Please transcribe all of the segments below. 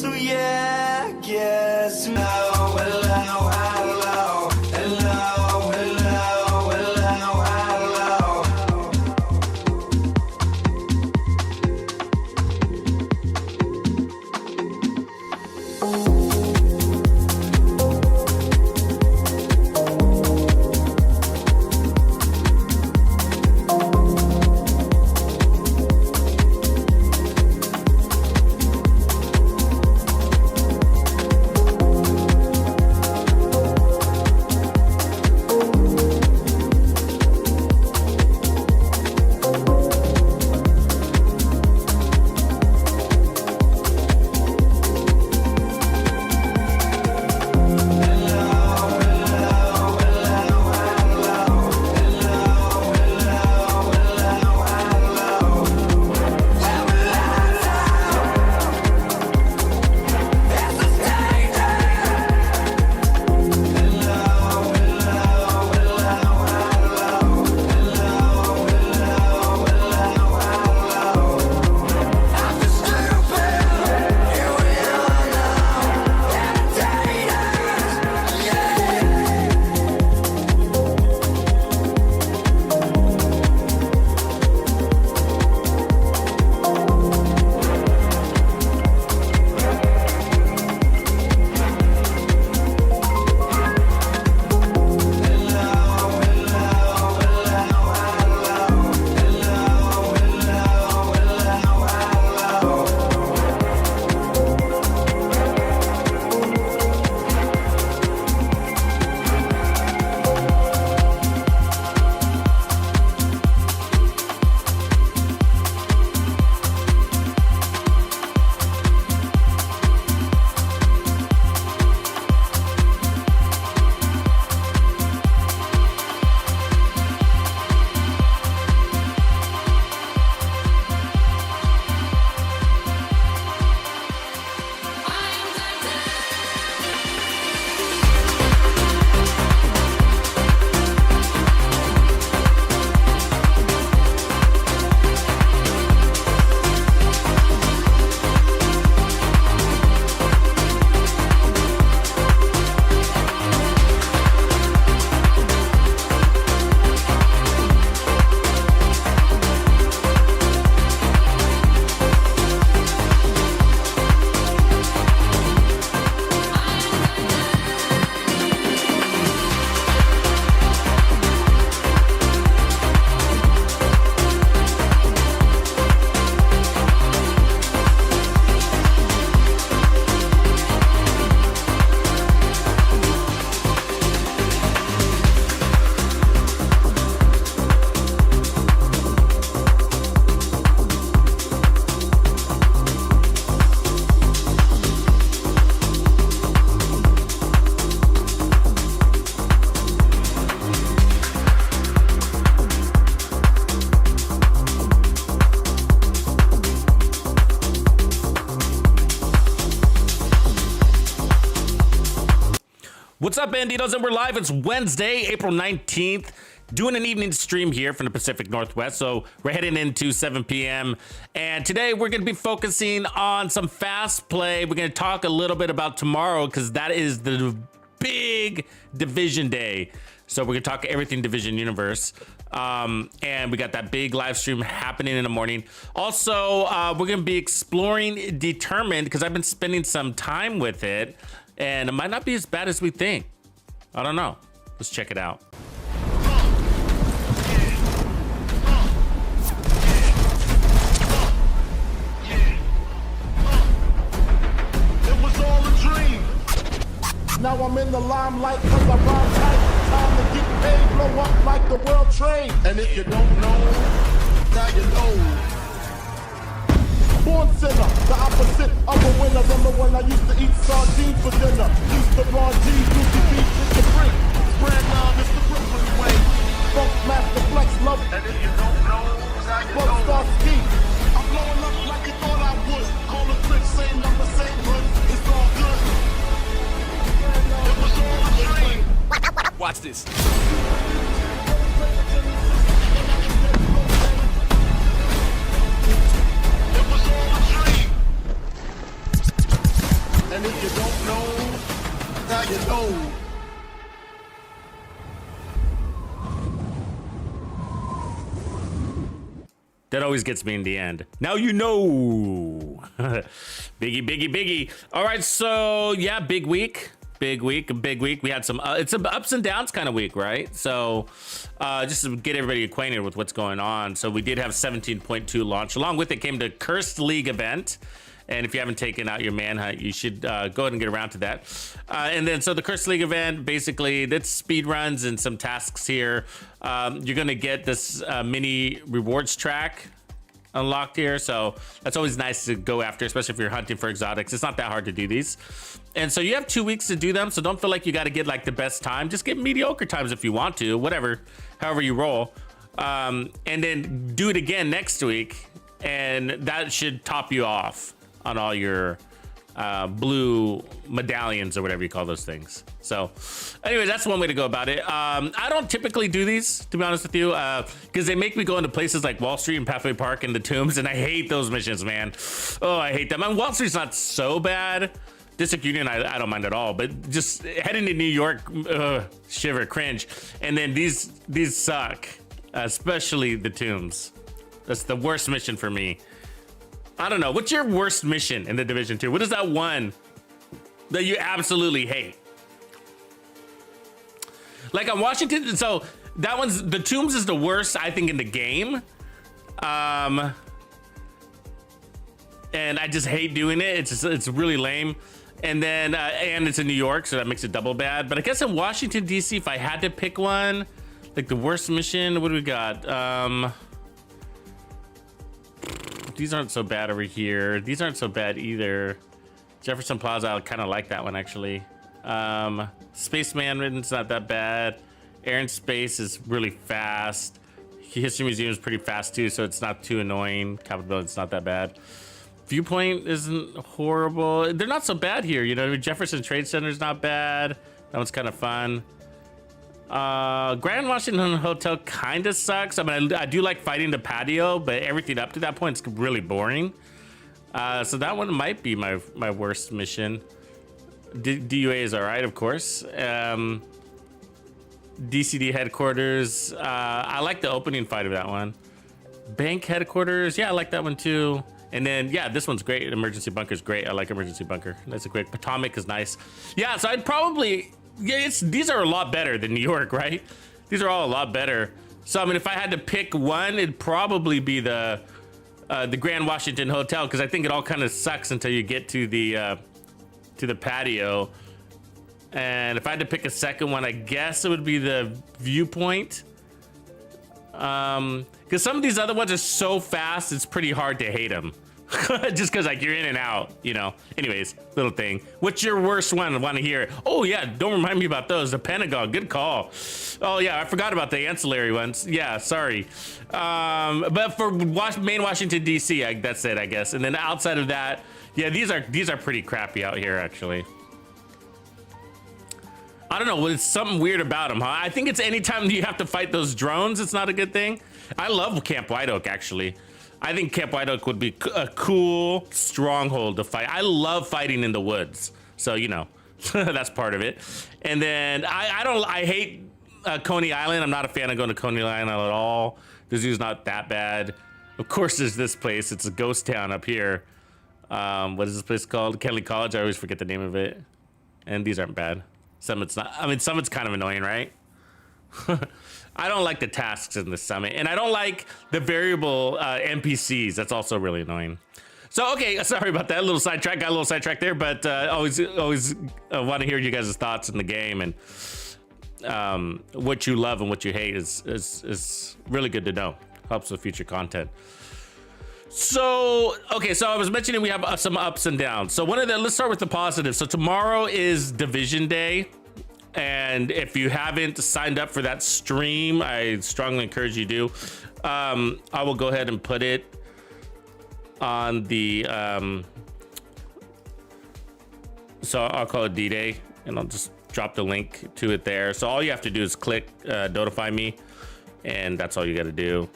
So yeah, I guess now. Hello, hello, hello, hello, hello, hello. What's up, Bandidos? And we're live. It's Wednesday, April 19th. Doing an evening stream here from the Pacific Northwest. So we're heading into 7 p.m. And today we're going to be focusing on some fast play. We're going to talk a little bit about tomorrow because that is the big Division Day. So we're going to talk everything Division Universe. And we got that big live stream happening in the morning. Also, we're going to be exploring Determined because I've been spending some time with it. And it might not be as bad as we think. I don't know. Let's check it out. It was all a dream. Now I'm in the limelight cause I rhyme tight. Time to get paid, blow up like the world trade. And if you don't know, now you know. Born sinner, the opposite of a winner. Remember when I used to eat sardines for dinner? Used to raw G's, Lucy beef, it's the freak. Brand now, it's the Brooklyn way. Funk master flex, love. And if you don't know, now you know. Star ski. I'm blowing up like you thought I would. Call a click, same number, same hood. It's all good. It was all a dream. Watch this. That always gets me in the end. Now you know. Biggie. All right, so yeah, big week. We had some, it's an ups and downs kind of week, right? So just to get everybody acquainted with what's going on. So we did have 17.2 launch. Along with it came the Cursed League event. And if you haven't taken out your manhunt, you should go ahead and get around to that. And then, so the Cursed League event, basically, that's speed runs and some tasks here. You're going to get this mini rewards track unlocked here. So that's always nice to go after, especially if you're hunting for exotics. It's not that hard to do these. And so you have 2 weeks to do them. So don't feel like you got to get like the best time. Just get mediocre times if you want to, whatever, however you roll. And then do it again next week. And that should top you off on all your blue medallions or whatever you call those things. So anyway, that's one way to go about it. I don't typically do these, to be honest with you, because they make me go into places like Wall Street and Pathway Park and the Tombs, and I hate those missions, man. Oh, I hate them. I mean, Wall Street's not so bad. District Union, I don't mind at all, but just heading to New York, shiver, cringe. And then these suck, especially the Tombs. That's the worst mission for me. I don't know. What's your worst mission in the Division 2? What is that one that you absolutely hate? Like on Washington, so that one's, the Tombs is the worst, I think, in the game. And I just hate doing it. It's really lame. And then, and it's in New York, so that makes it double bad. But I guess in Washington, DC, if I had to pick one, like the worst mission, what do we got? These aren't so bad over here. These aren't so bad either. Jefferson Plaza, I kind of like that one, actually. Spaceman Ridden's not that bad. Air and Space is really fast. History Museum is pretty fast, too, so it's not too annoying. Capitol Building's not that bad. Viewpoint isn't horrible. They're not so bad here, you know. Jefferson Trade Center's not bad. That one's kind of fun. Grand Washington Hotel kind of sucks. I mean, I do like fighting the patio, but everything up to that point is really boring. So that one might be my worst mission. DUA is all right, of course. DCD headquarters. I like the opening fight of that one. Bank headquarters. Yeah, I like that one too. And then, yeah, this one's great. Emergency bunker's great. I like emergency bunker. That's a quick. Potomac is nice. Yeah, so I'd probably, yeah, these are a lot better than New York, right? These are all a lot better. So, I mean, if I had to pick one, it'd probably be the Grand Washington Hotel, because I think it all kind of sucks until you get to the patio. And if I had to pick a second one, I guess it would be the Viewpoint. Because some of these other ones are so fast, it's pretty hard to hate them. Just because, like, you're in and out, you know. Anyways, little thing. What's your worst one? I want to hear it. Oh, yeah, don't remind me about those. The Pentagon, good call. Oh, yeah, I forgot about the ancillary ones. Yeah, sorry. But for main Washington, D.C., that's it, I guess. And then outside of that, yeah, these are pretty crappy out here, actually. I don't know, it's something weird about them, huh? I think it's anytime you have to fight those drones, it's not a good thing. I love Camp White Oak, actually. I think Camp White Oak would be a cool stronghold to fight. I love fighting in the woods, so you know, that's part of it. And then I hate Coney Island. I'm not a fan of going to Coney Island at all. The zoo's not that bad. Of course, there's this place. It's a ghost town up here. What is this place called? Kenley College. I always forget the name of it. And these aren't bad. Summit's not. I mean, Summit's kind of annoying, right? I don't like the tasks in the Summit, and I don't like the variable NPCs. That's also really annoying. So, okay, sorry about that. A little sidetrack. Got a little sidetrack there, but always want to hear you guys' thoughts in the game, and what you love and what you hate is really good to know. Helps with future content. So, okay, so I was mentioning we have some ups and downs. So let's start with the positives. So tomorrow is Division Day. And if you haven't signed up for that stream, I strongly encourage you to. I will go ahead and put it on the, so I'll call it D-Day, and I'll just drop the link to it there. So all you have to do is click notify me, and that's all you got to do.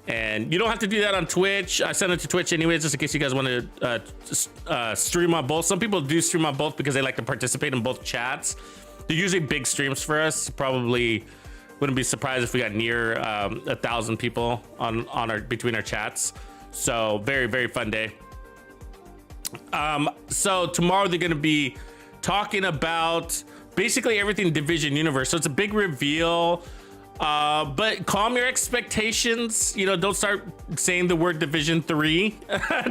And you don't have to do that on Twitch. I send it to Twitch anyways, just in case you guys want to stream on both. Some people do stream on both because they like to participate in both chats. They're usually big streams for us, probably Wouldn't be surprised if we got near 1,000 people on our between our chats. So very, very fun day. So tomorrow they're going to be talking about basically everything Division universe. So it's a big reveal, but calm your expectations. You know, don't start saying the word Division 3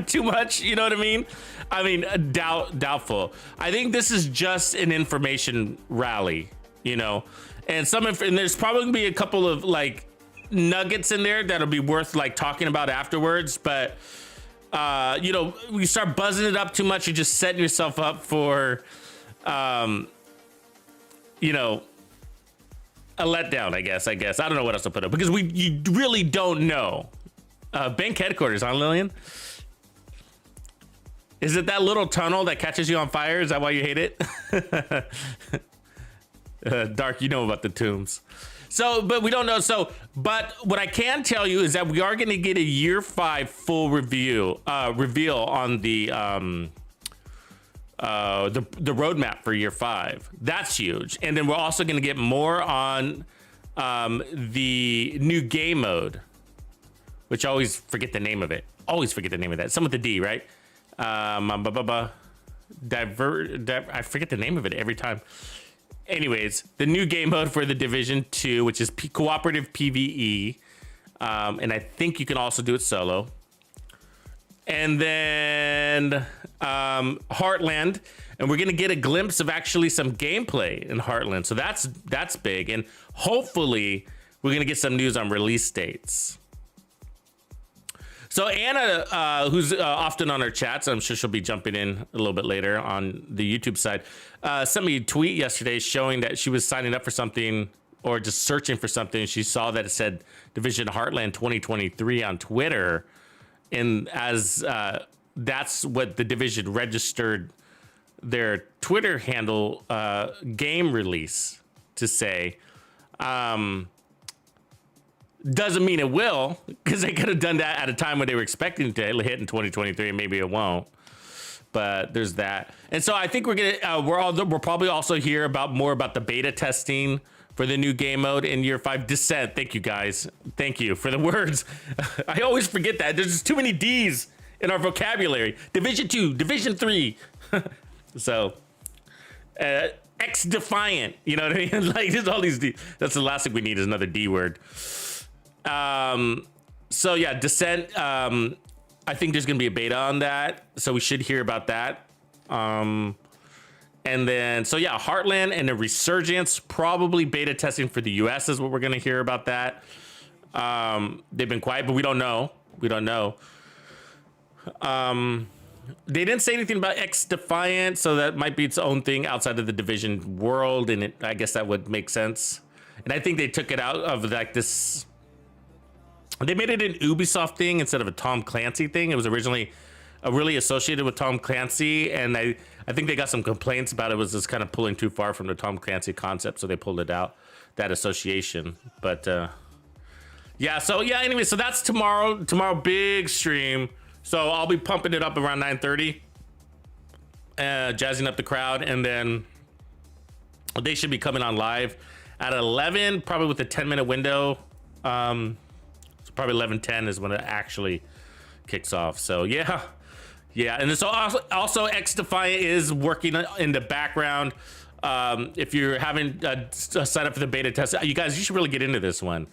too much. You know what I mean? I mean, doubtful. I think this is just an information rally, you know, and there's probably gonna be a couple of like nuggets in there that'll be worth like talking about afterwards. But you know, you start buzzing it up too much, you're just setting yourself up for, you know, a letdown. I guess. I don't know what else to put up because you really don't know. Bank headquarters, huh, Lillian? Is it that little tunnel that catches you on fire? Is that why you hate it? Dark, you know about the tombs. So, but we don't know. So, but what I can tell you is that we are going to get a year 5 full reveal on the roadmap for year 5. That's huge. And then we're also going to get more on the new game mode, which I always forget the name of it. Always forget the name of that. Some with the D, right? I forget the name of it every time. Anyways, the new game mode for the Division 2, which is cooperative PvE, and I think you can also do it solo. And then Heartland, and we're gonna get a glimpse of actually some gameplay in Heartland, so that's big. And hopefully, we're gonna get some news on release dates. So Anna, who's often on our chats, I'm sure she'll be jumping in a little bit later on the YouTube side, sent me a tweet yesterday showing that she was signing up for something or just searching for something. She saw that it said Division Heartland 2023 on Twitter. And as that's what the Division registered their Twitter handle game release to say. Doesn't mean it will, because they could have done that at a time when they were expecting to hit in 2023, and maybe it won't. But there's that, and so I think we're gonna we'll probably also hear more about the beta testing for the new game mode in year 5. Descent. Thank you guys. Thank you for the words. I always forget that there's just too many D's in our vocabulary. Division 2, Division 3. So. X Defiant. You know what I mean? Like there's all these D. That's the last thing we need is another D word. So yeah, Descent, I think there's gonna be a beta on that, so we should hear about that. And then, so yeah, Heartland and the Resurgence, probably beta testing for the US is what we're gonna hear about that. They've been quiet, but we don't know. They didn't say anything about X Defiant, so that might be its own thing outside of the Division world, and I guess that would make sense. And I think they took it out of like this. They made it an Ubisoft thing instead of a Tom Clancy thing. It was originally really associated with Tom Clancy, and I think they got some complaints about it was just kind of pulling too far from the Tom Clancy concept, so they pulled it out, that association. But yeah, so yeah, anyway, so that's tomorrow. Tomorrow, big stream. So I'll be pumping it up around 9:30, jazzing up the crowd, and then they should be coming on live at 11, probably with a 10-minute window. So probably 11:10 is when it actually kicks off. So yeah. And so also X Defiant is working in the background. If you haven't signed up for the beta test, you guys, you should really get into this one.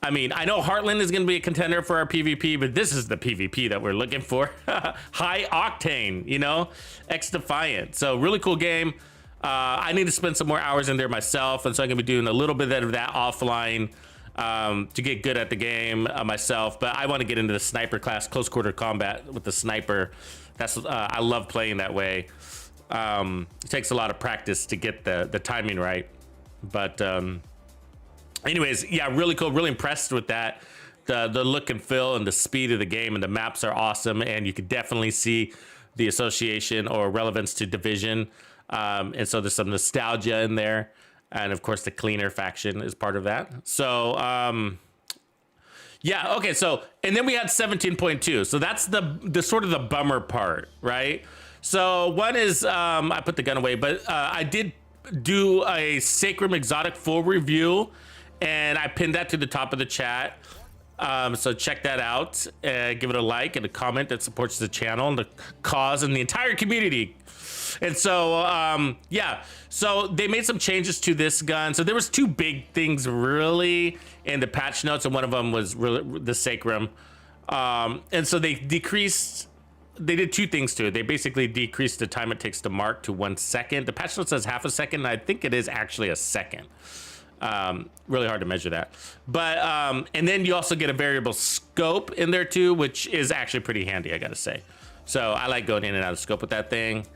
I mean, I know Heartland is going to be a contender for our PvP, but this is the PvP that we're looking for. High octane, you know, X Defiant. So really cool game. I need to spend some more hours in there myself, and so I'm going to be doing a little bit of that offline to get good at the game myself. But I want to get into the sniper class, close quarter combat with the sniper. That's I love playing that way. It takes a lot of practice to get the timing right. But anyways, yeah, really cool. Really impressed with that. The look and feel and the speed of the game, and the maps are awesome. And you could definitely see the association or relevance to Division. And so there's some nostalgia in there. And of course, the cleaner faction is part of that. So, yeah, okay. So, and then we had 17.2. So that's the sort of the bummer part, right? So one is, I put the gun away, but I did do a Sacrum Exotic full review. and I pinned that to the top of the chat. So check that out. Give it a like and a comment that supports the channel and the cause and the entire community. And so, yeah, so they made some changes to this gun. So there was two big things really in the patch notes, and one of them was really the Sacrum. And so they did two things to it. They basically decreased the time it takes to mark to 1 second. The patch note says half a second, and I think it is actually a second. Really hard to measure that. But, and then you also get a variable scope in there too, which is actually pretty handy, I gotta say. So I like going in and out of scope with that thing.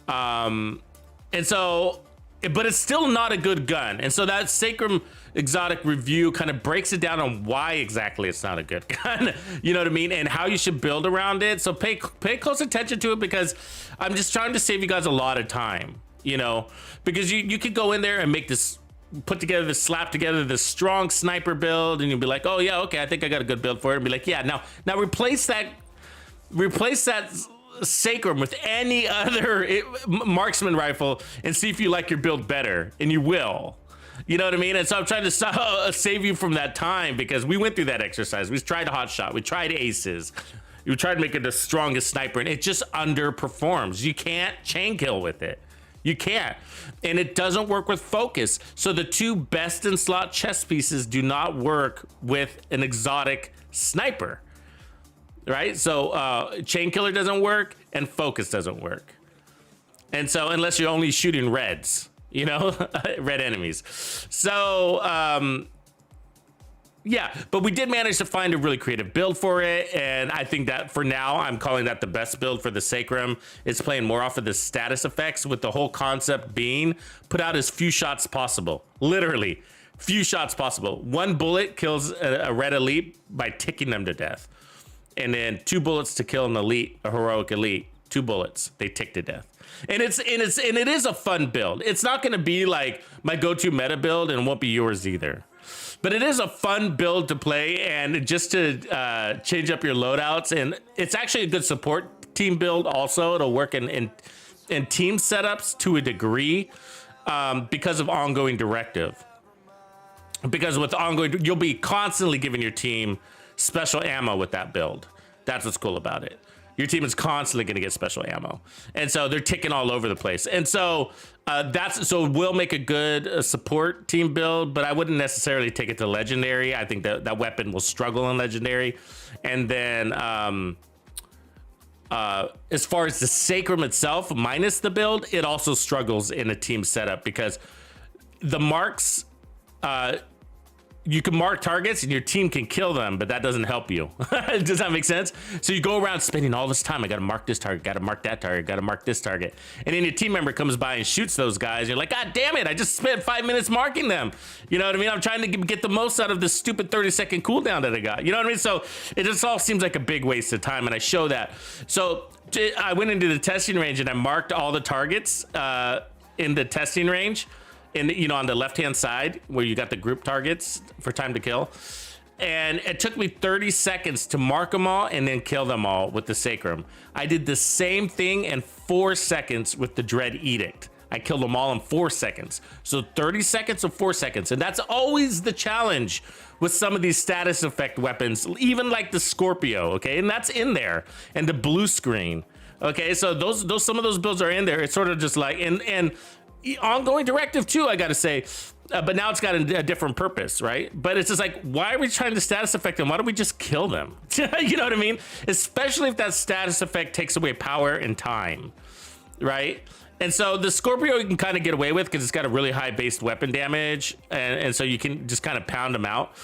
And so, but it's still not a good gun. And so that Sacrum exotic review kind of breaks it down on why exactly it's not a good gun. You know what I mean? And how you should build around it. So pay close attention to it, because I'm just trying to save you guys a lot of time, you know, because you could go in there and make this, slap together this strong sniper build, and you'll be like, oh yeah, okay, I think I got a good build for it. And be like, yeah, now replace that Sacrum with any other marksman rifle and see if you like your build better, and you will. You know what I mean? And so I'm trying to save you from that time, because we went through that exercise. We tried hot shot, we tried aces, we tried to make it the strongest sniper, and it just underperforms. You can't chain kill with it. You can't. And it doesn't work with focus. So the two best in slot chess pieces do not work with an exotic sniper. Right? So chain killer doesn't work and focus doesn't work. And so unless you're only shooting reds, you know, red enemies. So yeah, but we did manage to find a really creative build for it, and I think that for now I'm calling that the best build for the Sacrum. It's playing more off of the status effects, with the whole concept being put out as few shots possible. Literally few shots possible. One bullet kills a red elite by ticking them to death. And then 2 bullets to kill an elite, a heroic elite. 2 bullets, they tick to death. And it is a fun build. It's not going to be like my go-to meta build, and it won't be yours either. But it is a fun build to play, and just to change up your loadouts. And it's actually a good support team build. Also, it'll work in team setups to a degree, because of ongoing directive. Because with ongoing, you'll be constantly giving your team special ammo with that build. That's what's cool about it. Your team is constantly going to get special ammo, and so they're ticking all over the place. And so so it will make a good support team build, but I wouldn't necessarily take it to legendary. I think that weapon will struggle in legendary. And then as far as the Sacrum itself, minus the build, it also struggles in a team setup, because the marks, you can mark targets and your team can kill them, but that doesn't help you. Does that make sense? So you go around spending all this time. I got to mark this target, got to mark that target, got to mark this target. And then your team member comes by and shoots those guys. You're like, God damn it, I just spent 5 minutes marking them. You know what I mean? I'm trying to get the most out of this stupid 30-second cooldown that I got. You know what I mean? So it just all seems like a big waste of time, and I show that. So I went into the testing range and I marked all the targets in the testing range. And on the left-hand side where you got the group targets for time to kill. And it took me 30 seconds to mark them all and then kill them all with the Sacrum. I did the same thing in 4 seconds with the Dread Edict. I killed them all in 4 seconds. So 30 seconds of 4 seconds. And that's always the challenge with some of these status effect weapons, even like the Scorpio, okay? And that's in there. And the blue screen, okay? So those some of those builds are in there. It's sort of just like, and ongoing directive too, I gotta say, but now it's got a different purpose, right? But it's just like, why are we trying to status effect them? Why don't we just kill them? You know what I mean? Especially if that status effect takes away power and time, right? And so the Scorpio you can kind of get away with, because it's got a really high based weapon damage, and so you can just kind of pound them out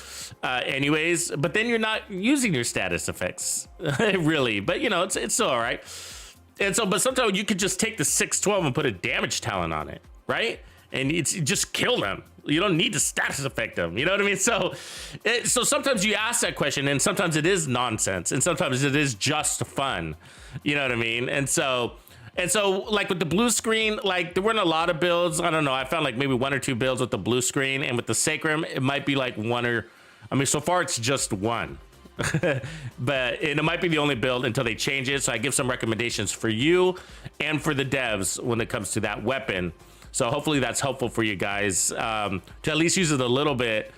anyways. But then you're not using your status effects really, but it's still all right. And so, but sometimes you could just take the 612 and put a damage talent on it, right? And it's just kill them. You don't need to status effect them. You know what I mean? So sometimes you ask that question, and sometimes it is nonsense, and sometimes it is just fun. You know what I mean? And so like with the blue screen, like there weren't a lot of builds. I don't know. I found like maybe 1 or 2 builds with the blue screen, and with the Sacrum, it might be like so far it's just 1. But it might be the only build until they change it. So I give some recommendations for you and for the devs when it comes to that weapon. So hopefully that's helpful for you guys to at least use it a little bit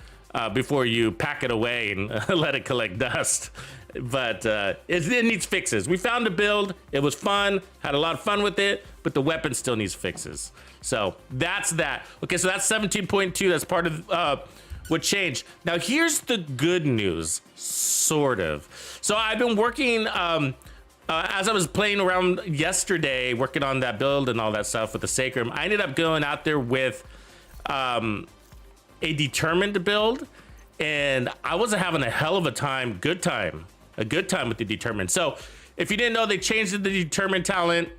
before you pack it away and let it collect dust. But it needs fixes. We found a build. It was fun. Had a lot of fun with it, but the weapon still needs fixes. So that's that. Okay, so that's 17.2. That's part of what changed. Now here's the good news, sort of. So I've been working, as I was playing around yesterday, working on that build and all that stuff with the Sacrum, I ended up going out there with a determined build, and I wasn't having a hell of a time, a good time with the determined. So if you didn't know, they changed the determined talent.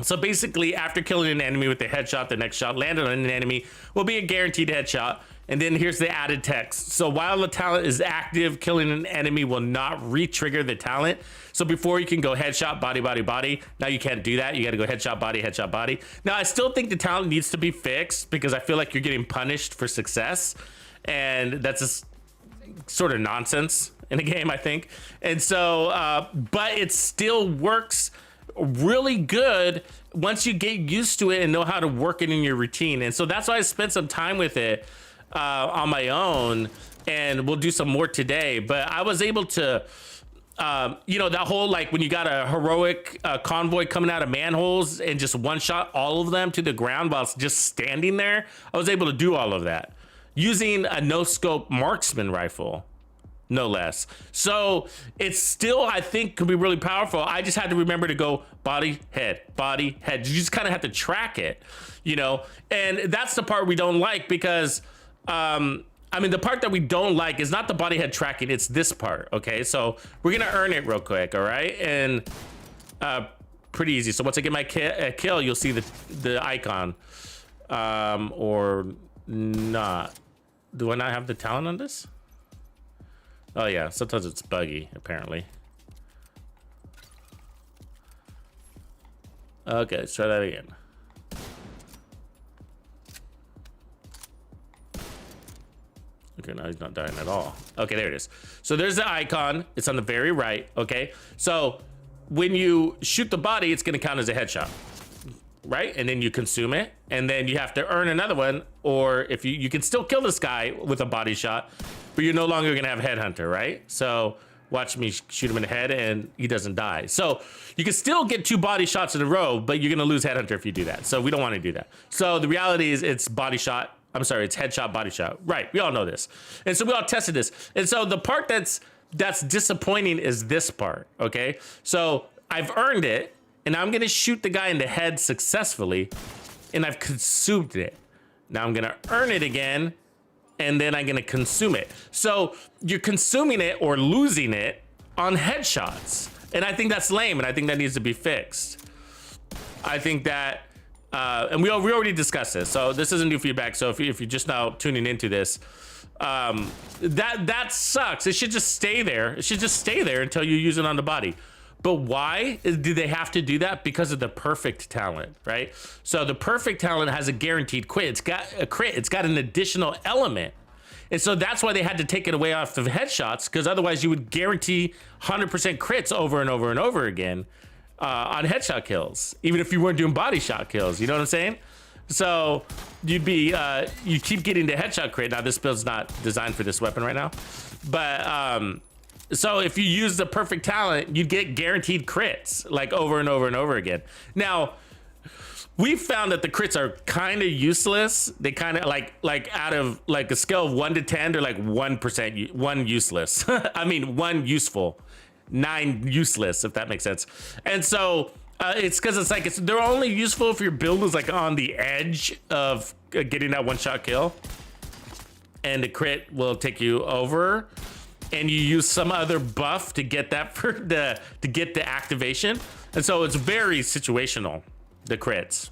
So basically, after killing an enemy with a headshot, the next shot landed on an enemy will be a guaranteed headshot. And then here's the added text. So while the talent is active, killing an enemy will not re-trigger the talent. So before you can go headshot, body, body, body. Now you can't do that. You got to go headshot, body, headshot, body. Now I still think the talent needs to be fixed because I feel like you're getting punished for success. And that's just sort of nonsense in a game, I think. And so, but it still works really good once you get used to it and know how to work it in your routine. And so that's why I spent some time with it on my own, and we'll do some more today. But I was able to, you know, that whole, like when you got a heroic convoy coming out of manholes and just one shot all of them to the ground while it's just standing there, I was able to do all of that using a no scope marksman rifle, no less. So it's still, I think, could be really powerful. I just had to remember to go body, head, body, head. You just kind of have to track it, you know? And that's the part we don't like because, I mean, the part that we don't like is not the body head tracking, it's this part, okay? So we're gonna earn it real quick, all right? And pretty easy. So once I get my kill, you'll see the icon, or not. Do I not have the talent on this? Oh yeah, sometimes it's buggy, apparently. Okay, let's try that again. Okay, now he's not dying at all. Okay, there it is. So there's the icon. It's on the very right, okay? So when you shoot the body, it's gonna count as a headshot, right? And then you consume it, and then you have to earn another one, or if you can still kill this guy with a body shot, but you're no longer gonna have Headhunter, right? So watch me shoot him in the head and he doesn't die. So you can still get 2 body shots in a row, but you're gonna lose Headhunter if you do that. So we don't wanna do that. So the reality is it's body shot, I'm sorry, it's headshot, body shot. Right, we all know this. And so we all tested this. And so the part that's disappointing is this part, okay? So I've earned it, and I'm gonna shoot the guy in the head successfully, and I've consumed it. Now I'm gonna earn it again, and then I'm gonna consume it. So you're consuming it or losing it on headshots. And I think that's lame, and I think that needs to be fixed. I think that, and we already discussed this, so this isn't new feedback. So if you're just now tuning into this, that sucks. It should just stay there. It should just stay there until you use it on the body. But why do they have to do that? Because of the perfect talent, right? So the perfect talent has a guaranteed crit. It's got a crit. It's got an additional element. And so that's why they had to take it away off of headshots, because otherwise you would guarantee 100% crits over and over and over again on headshot kills, even if you weren't doing body shot kills. You know what I'm saying? So you'd be, you keep getting the headshot crit. Now this build's not designed for this weapon right now, but so if you use the perfect talent, you'd get guaranteed crits like over and over and over again. Now, we found that the crits are kind of useless. They kind of like out of like a scale of 1 to 10, they're like 1%, 1 useless. I mean, 1 useful, 9 useless, if that makes sense. And so it's because it's like they're only useful if your build is like on the edge of getting that one-shot kill, and the crit will take you over, and you use some other buff to get that to get the activation. And so it's very situational, the crits,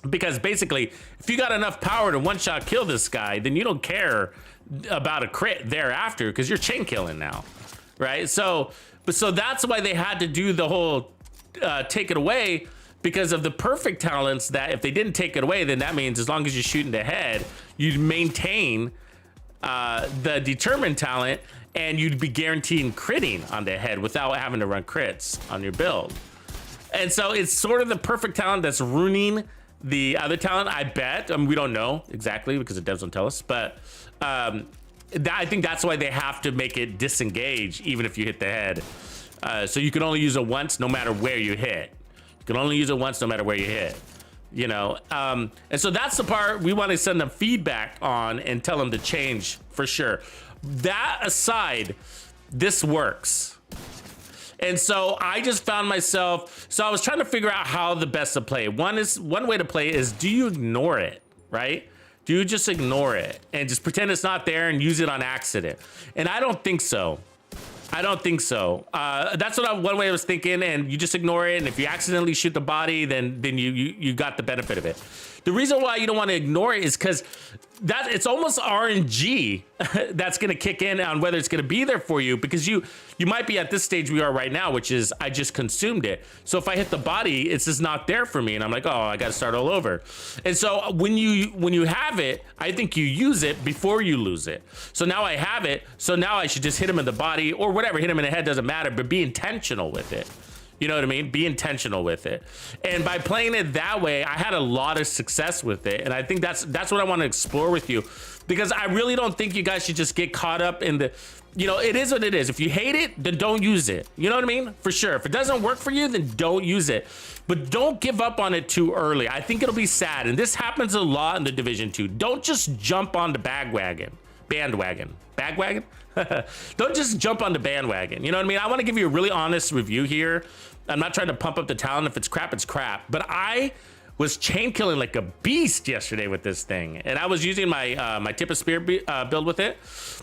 because basically if you got enough power to one-shot kill this guy, then you don't care about a crit thereafter because you're chain killing now, right? So that's why they had to do the whole take it away, because of the perfect talents, that if they didn't take it away, then that means as long as you're shooting the head, you'd maintain the determined talent, and you'd be guaranteeing critting on the head without having to run crits on your build. And so it's sort of the perfect talent that's ruining the other talent, I bet. We don't know exactly because the devs don't tell us, but I think that's why they have to make it disengage even if you hit the head. So you can only use it once no matter where you hit. You can only use it once no matter where you hit. You know, and so that's the part we want to send them feedback on and tell them to change for sure. That aside, this works. And so I just found myself, so I was trying to figure out how the best to play. One way to play is, do you ignore it, right? Do you just ignore it and just pretend it's not there and use it on accident? And I don't think so. I don't think so. That's one way I was thinking, and you just ignore it, and if you accidentally shoot the body, then you got the benefit of it. The reason why you don't want to ignore it is because it's almost RNG that's going to kick in on whether it's going to be there for you, because you might be at this stage we are right now, which is I just consumed it. So if I hit the body, it's just not there for me, and I'm like, oh, I got to start all over. And so when you have it, I think you use it before you lose it. So now I have it, so now I should just hit him in the body or whatever, hit him in the head, doesn't matter, but be intentional with it. You know what I mean? Be intentional with it. And by playing it that way, I had a lot of success with it. And I think that's what I want to explore with you, because I really don't think you guys should just get caught up in the, you know, it is what it is. If you hate it, then don't use it. You know what I mean? For sure. If it doesn't work for you, then don't use it. But don't give up on it too early. I think it'll be sad. And this happens a lot in the Division 2. Don't just jump on the bandwagon. Bagwagon? Don't just jump on the bandwagon. You know what I mean? I want to give you a really honest review here. I'm not trying to pump up the talent. If it's crap, it's crap. But I was chain killing like a beast yesterday with this thing. And I was using my my tip of spear build with it.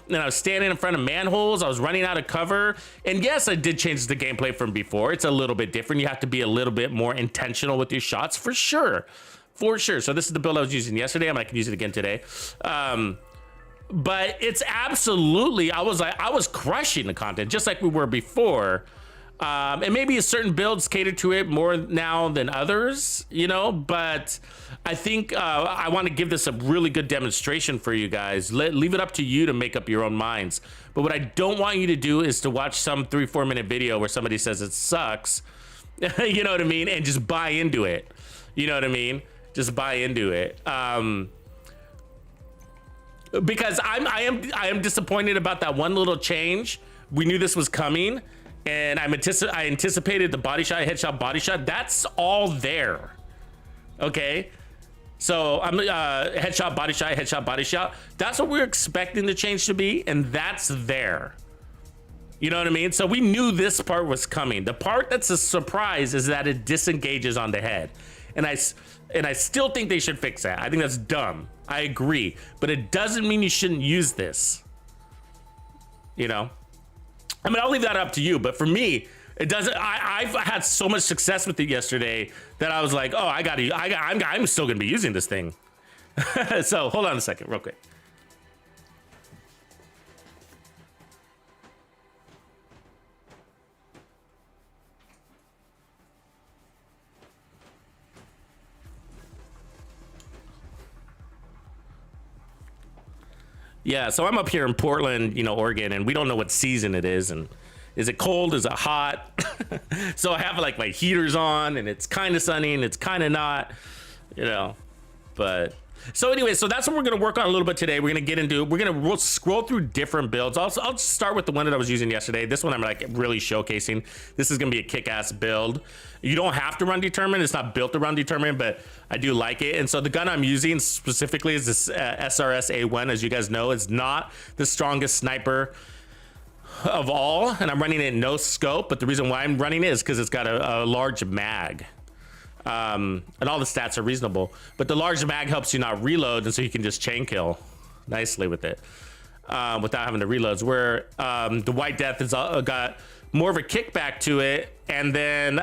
And I was standing in front of manholes. I was running out of cover. And yes, I did change the gameplay from before. It's a little bit different. You have to be a little bit more intentional with your shots for sure. For sure. So this is the build I was using yesterday. I might use it again today. But it's absolutely, I was crushing the content just like we were before. And maybe a certain builds cater to it more now than others, you know, but I think I want to give this a really good demonstration for you guys. Leave it up to you to make up your own minds. But what I don't want you to do is to watch some 3-4 minute video where somebody says it sucks, you know what I mean, and just buy into it. You know what I mean? Just buy into it. Because I am disappointed about that one little change. We knew this was coming, and I anticipated the body shot, headshot, body shot. That's all there. Okay, so I'm headshot, body shot, headshot, body shot. That's what we're expecting the change to be, and that's there. You know what I mean? So we knew this part was coming. The part that's a surprise is that it disengages on the head, and I still think they should fix that. I think that's dumb. I agree, but it doesn't mean you shouldn't use this. You know, I mean, I'll leave that up to you, but for me, it doesn't. I've had so much success with it yesterday that I was like, oh, I'm still gonna be using this thing. So hold on a second, real quick. Yeah, so I'm up here in Portland, you know, Oregon, and we don't know what season it is, and is it cold, is it hot? So I have like my heaters on, and it's kind of sunny, and it's kind of not, you know, but so anyway, so that's what we're going to work on a little bit today. We're going to get into, we'll scroll through different builds. I'll start with the one that I was using yesterday. This one I'm like really showcasing. This is going to be a kick-ass build. You don't have to run determined. It's not built to run determined, but I do like it. And so the gun I'm using specifically is this SRS A1. As you guys know, it's not the strongest sniper of all, and I'm running it in no scope. But the reason why I'm running it is because it's got a large mag. And all the stats are reasonable, but the large mag helps you not reload, and so you can just chain kill nicely with it without having to reloads. Where the White Death has got more of a kickback to it, and then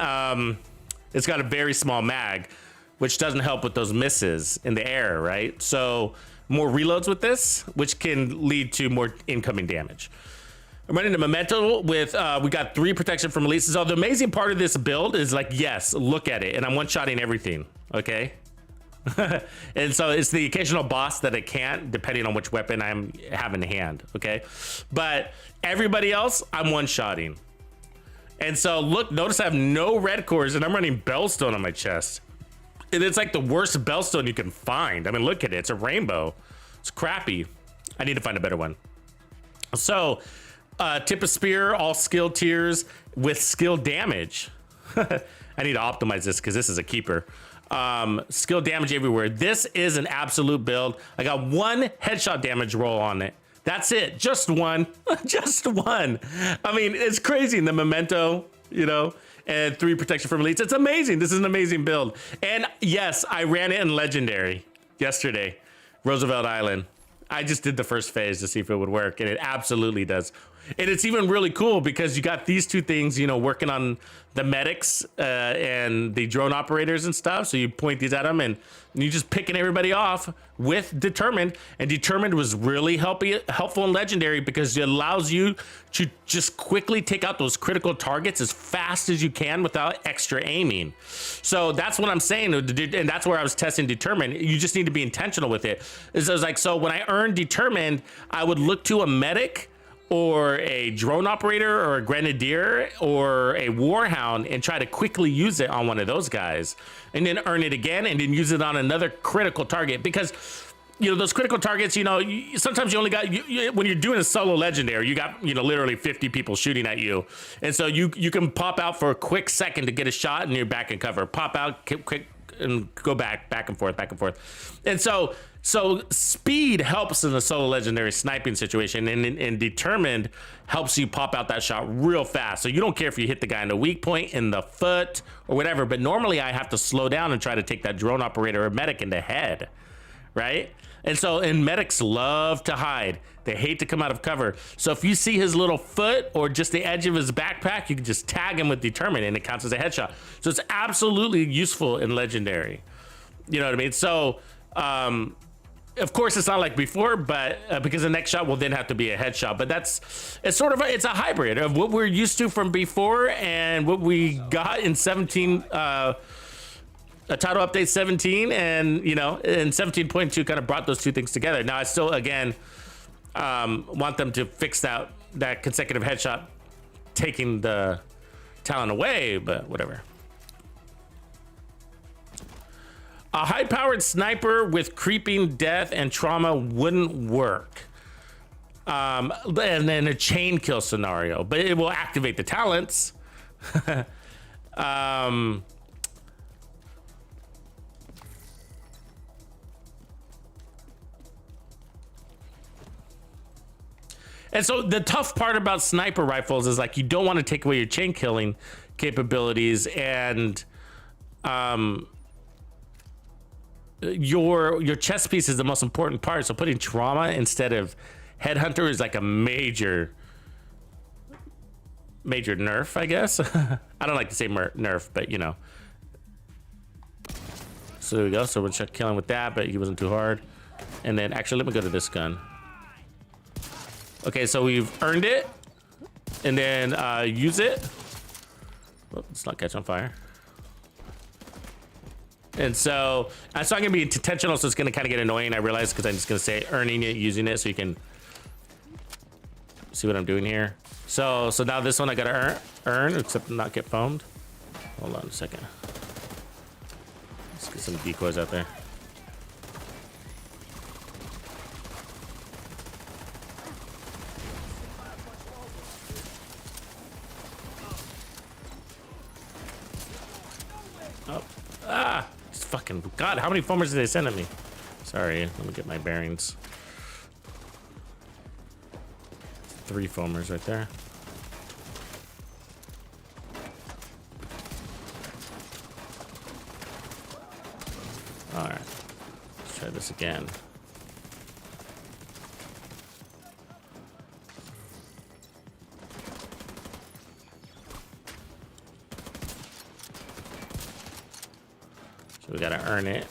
it's got a very small mag, which doesn't help with those misses in the air, right? So more reloads with this, which can lead to more incoming damage. I'm running a Memento with, we got 3 protection from releases. So the amazing part of this build is like, yes, look at it. And I'm one-shotting everything, okay? And so it's the occasional boss that I can't, depending on which weapon I'm having in hand, okay? But everybody else, I'm one-shotting. And so look, notice I have no red cores, and I'm running Bellstone on my chest. And it's like the worst bellstone you can find. I mean, look at it. It's a rainbow. It's crappy. I need to find a better one. So, tip of spear, all skill tiers with skill damage. I need to optimize this because this is a keeper. Skill damage everywhere. This is an absolute build. I got 1 headshot damage roll on it. That's it. Just 1. Just 1. I mean, it's crazy. And the memento, you know, and 3 protection from elites. It's amazing. This is an amazing build. And yes, I ran it in legendary yesterday, Roosevelt Island. I just did the first phase to see if it would work, and it absolutely does. And it's even really cool because you got these 2 things, you know, working on the medics and the drone operators and stuff. So you point these at them and you just picking everybody off with Determined. And Determined was really helpful in Legendary because it allows you to just quickly take out those critical targets as fast as you can without extra aiming. So that's what I'm saying. And that's where I was testing Determined. You just need to be intentional with it. So when I earned Determined, I would look to a medic or a drone operator or a grenadier or a warhound and try to quickly use it on one of those guys and then earn it again and then use it on another critical target. Because, you know, those critical targets, you know, sometimes you only got, when you're doing a solo legendary, you got, you know, literally 50 people shooting at you. And so you can pop out for a quick second to get a shot and you're back in cover. Pop out, quick, and go back and forth. And so speed helps in the solo legendary sniping situation, and Determined helps you pop out that shot real fast. So you don't care if you hit the guy in the weak point, in the foot, or whatever. But normally I have to slow down and try to take that drone operator or medic in the head, right? And medics love to hide. They hate to come out of cover. So if you see his little foot or just the edge of his backpack, you can just tag him with Determined and it counts as a headshot. So it's absolutely useful in Legendary. You know what I mean? So, of course, it's not like before, but because the next shot will then have to be a headshot. But it's a hybrid of what we're used to from before and what we got in 17, a title update 17, and you know, and 17.2 kind of brought those 2 things together. Now I still again want them to fix that consecutive headshot, taking the talent away, but whatever. A high-powered sniper with creeping death and trauma wouldn't work. And then a chain kill scenario, but it will activate the talents. And so the tough part about sniper rifles is like you don't want to take away your chain killing capabilities, and your chest piece is the most important part. So putting trauma instead of headhunter is like a major nerf, I guess. I don't like to say nerf, but you know. So there we go. So we'll check killing with that, but he wasn't too hard. And then actually, let me go to this gun. Okay, so we've earned it, and then use it. Oh, let's not catch on fire. And so I'm gonna be intentional, so it's gonna kind of get annoying, I realize, because I'm just gonna say earning it, using it, so you can see what I'm doing here. So now this one I gotta earn, except not get foamed. Hold on a second. Let's get some decoys out there. Oh, fucking God, how many foamers did they send at me? Sorry, let me get my bearings. 3 foamers right there. All right, let's try this again. So we gotta earn it.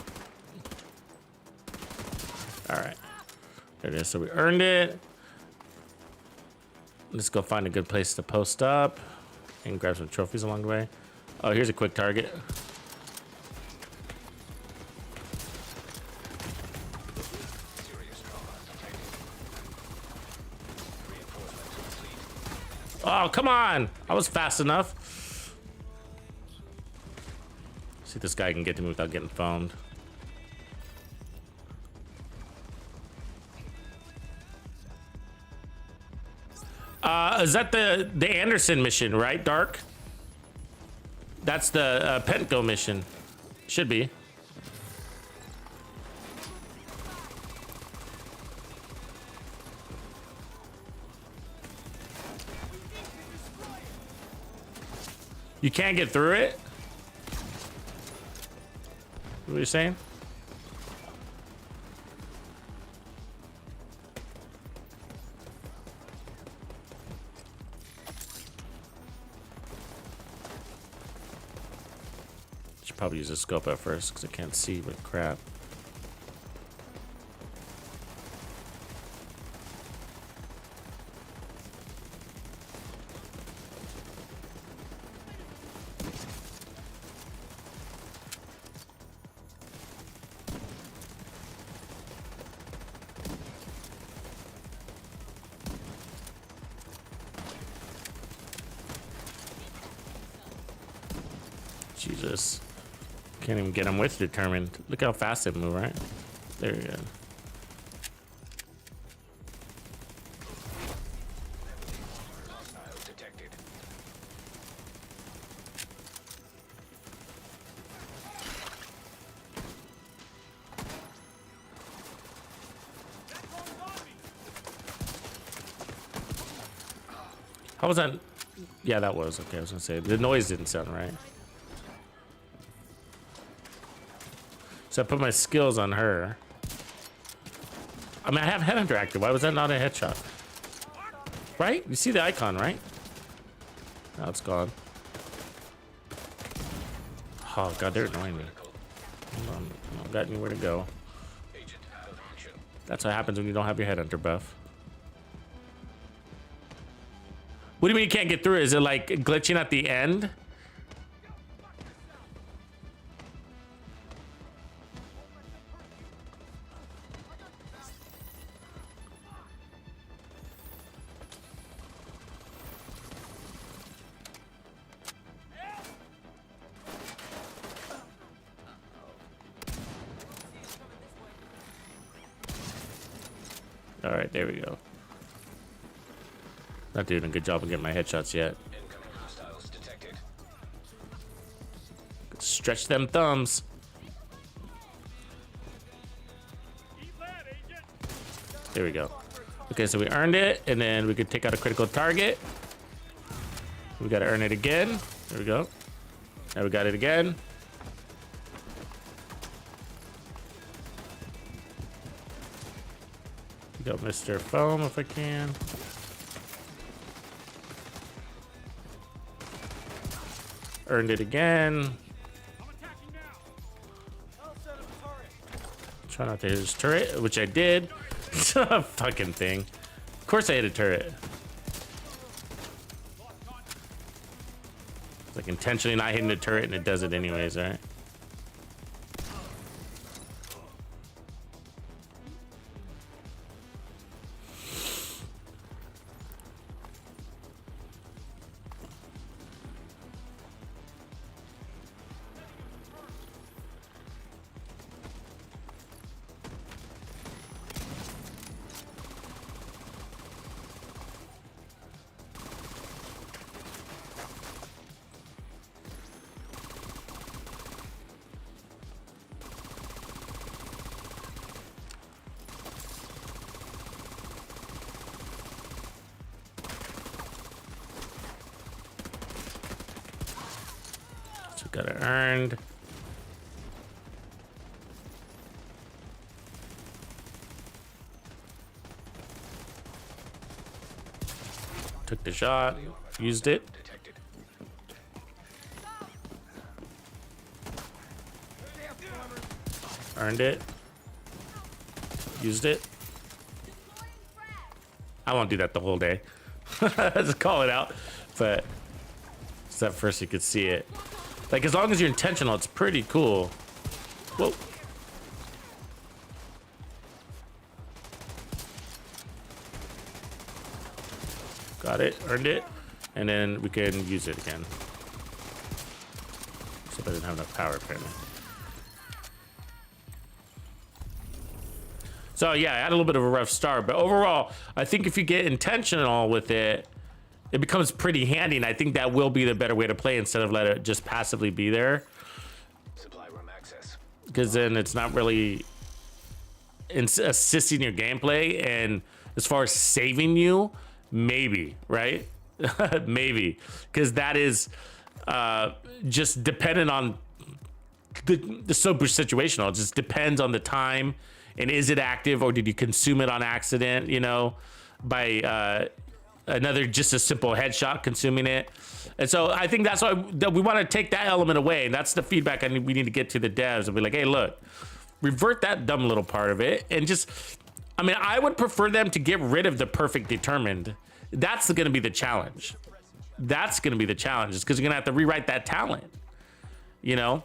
All right, there it is. So we earned it. Let's go find a good place to post up and grab some trophies along the way. Oh, here's a quick target. Oh, come on. I was fast enough. See if this guy can get to me without getting foamed. Is that the Anderson mission, right, Dark? That's the Pentgo mission. Should be. You can't get through it? What are you saying? Should probably use a scope at first because I can't see with crap. Jesus. Can't even get him with determined. Look how fast they move, right? There you go. How was that? Yeah, that was okay. I was gonna say the noise didn't sound right. So I put my skills on her. I mean, I have headhunter active. Why was that not a headshot? Right? You see the icon, right? Now it's gone. Oh god, they're annoying me. I don't got anywhere to go. That's what happens when you don't have your headhunter buff. What do you mean you can't get through? Is it like glitching at the end? All right, there we go. Not doing a good job of getting my headshots yet. Stretch them thumbs. There we go. Okay, so we earned it, and then we could take out a critical target. We gotta earn it again. There we go. Now we got it again. Go Mr. Foam if I can. Earned it again. Try not to hit his turret, which I did. Fucking thing. Of course I hit a turret. It's like intentionally not hitting the turret and it does it anyways, right? Got it earned. Took the shot, used it. Earned it. Used it. I won't do that the whole day. Just call it out. But it's that first you could see it. Like, as long as you're intentional, it's pretty cool. Whoa. Got it, earned it, and then we can use it again. Except I didn't have enough power apparently. So yeah, I had a little bit of a rough start, but overall, I think if you get intentional with it, it becomes pretty handy, and I think that will be the better way to play instead of let it just passively be there. Supply room access. Because then it's not really assisting your gameplay, and as far as saving you, maybe, right? Maybe, because that is just dependent on the super situational. It just depends on the time, and is it active or did you consume it on accident, you know, by another just a simple headshot consuming it. And so I think that's why we want to take that element away, and that's the feedback we need to get to the devs and be like, hey, look, revert that dumb little part of it, and just, I mean, I would prefer them to get rid of the perfect determined. That's going to be the challenge. That's going to be the challenge, is because you're going to have to rewrite that talent, you know?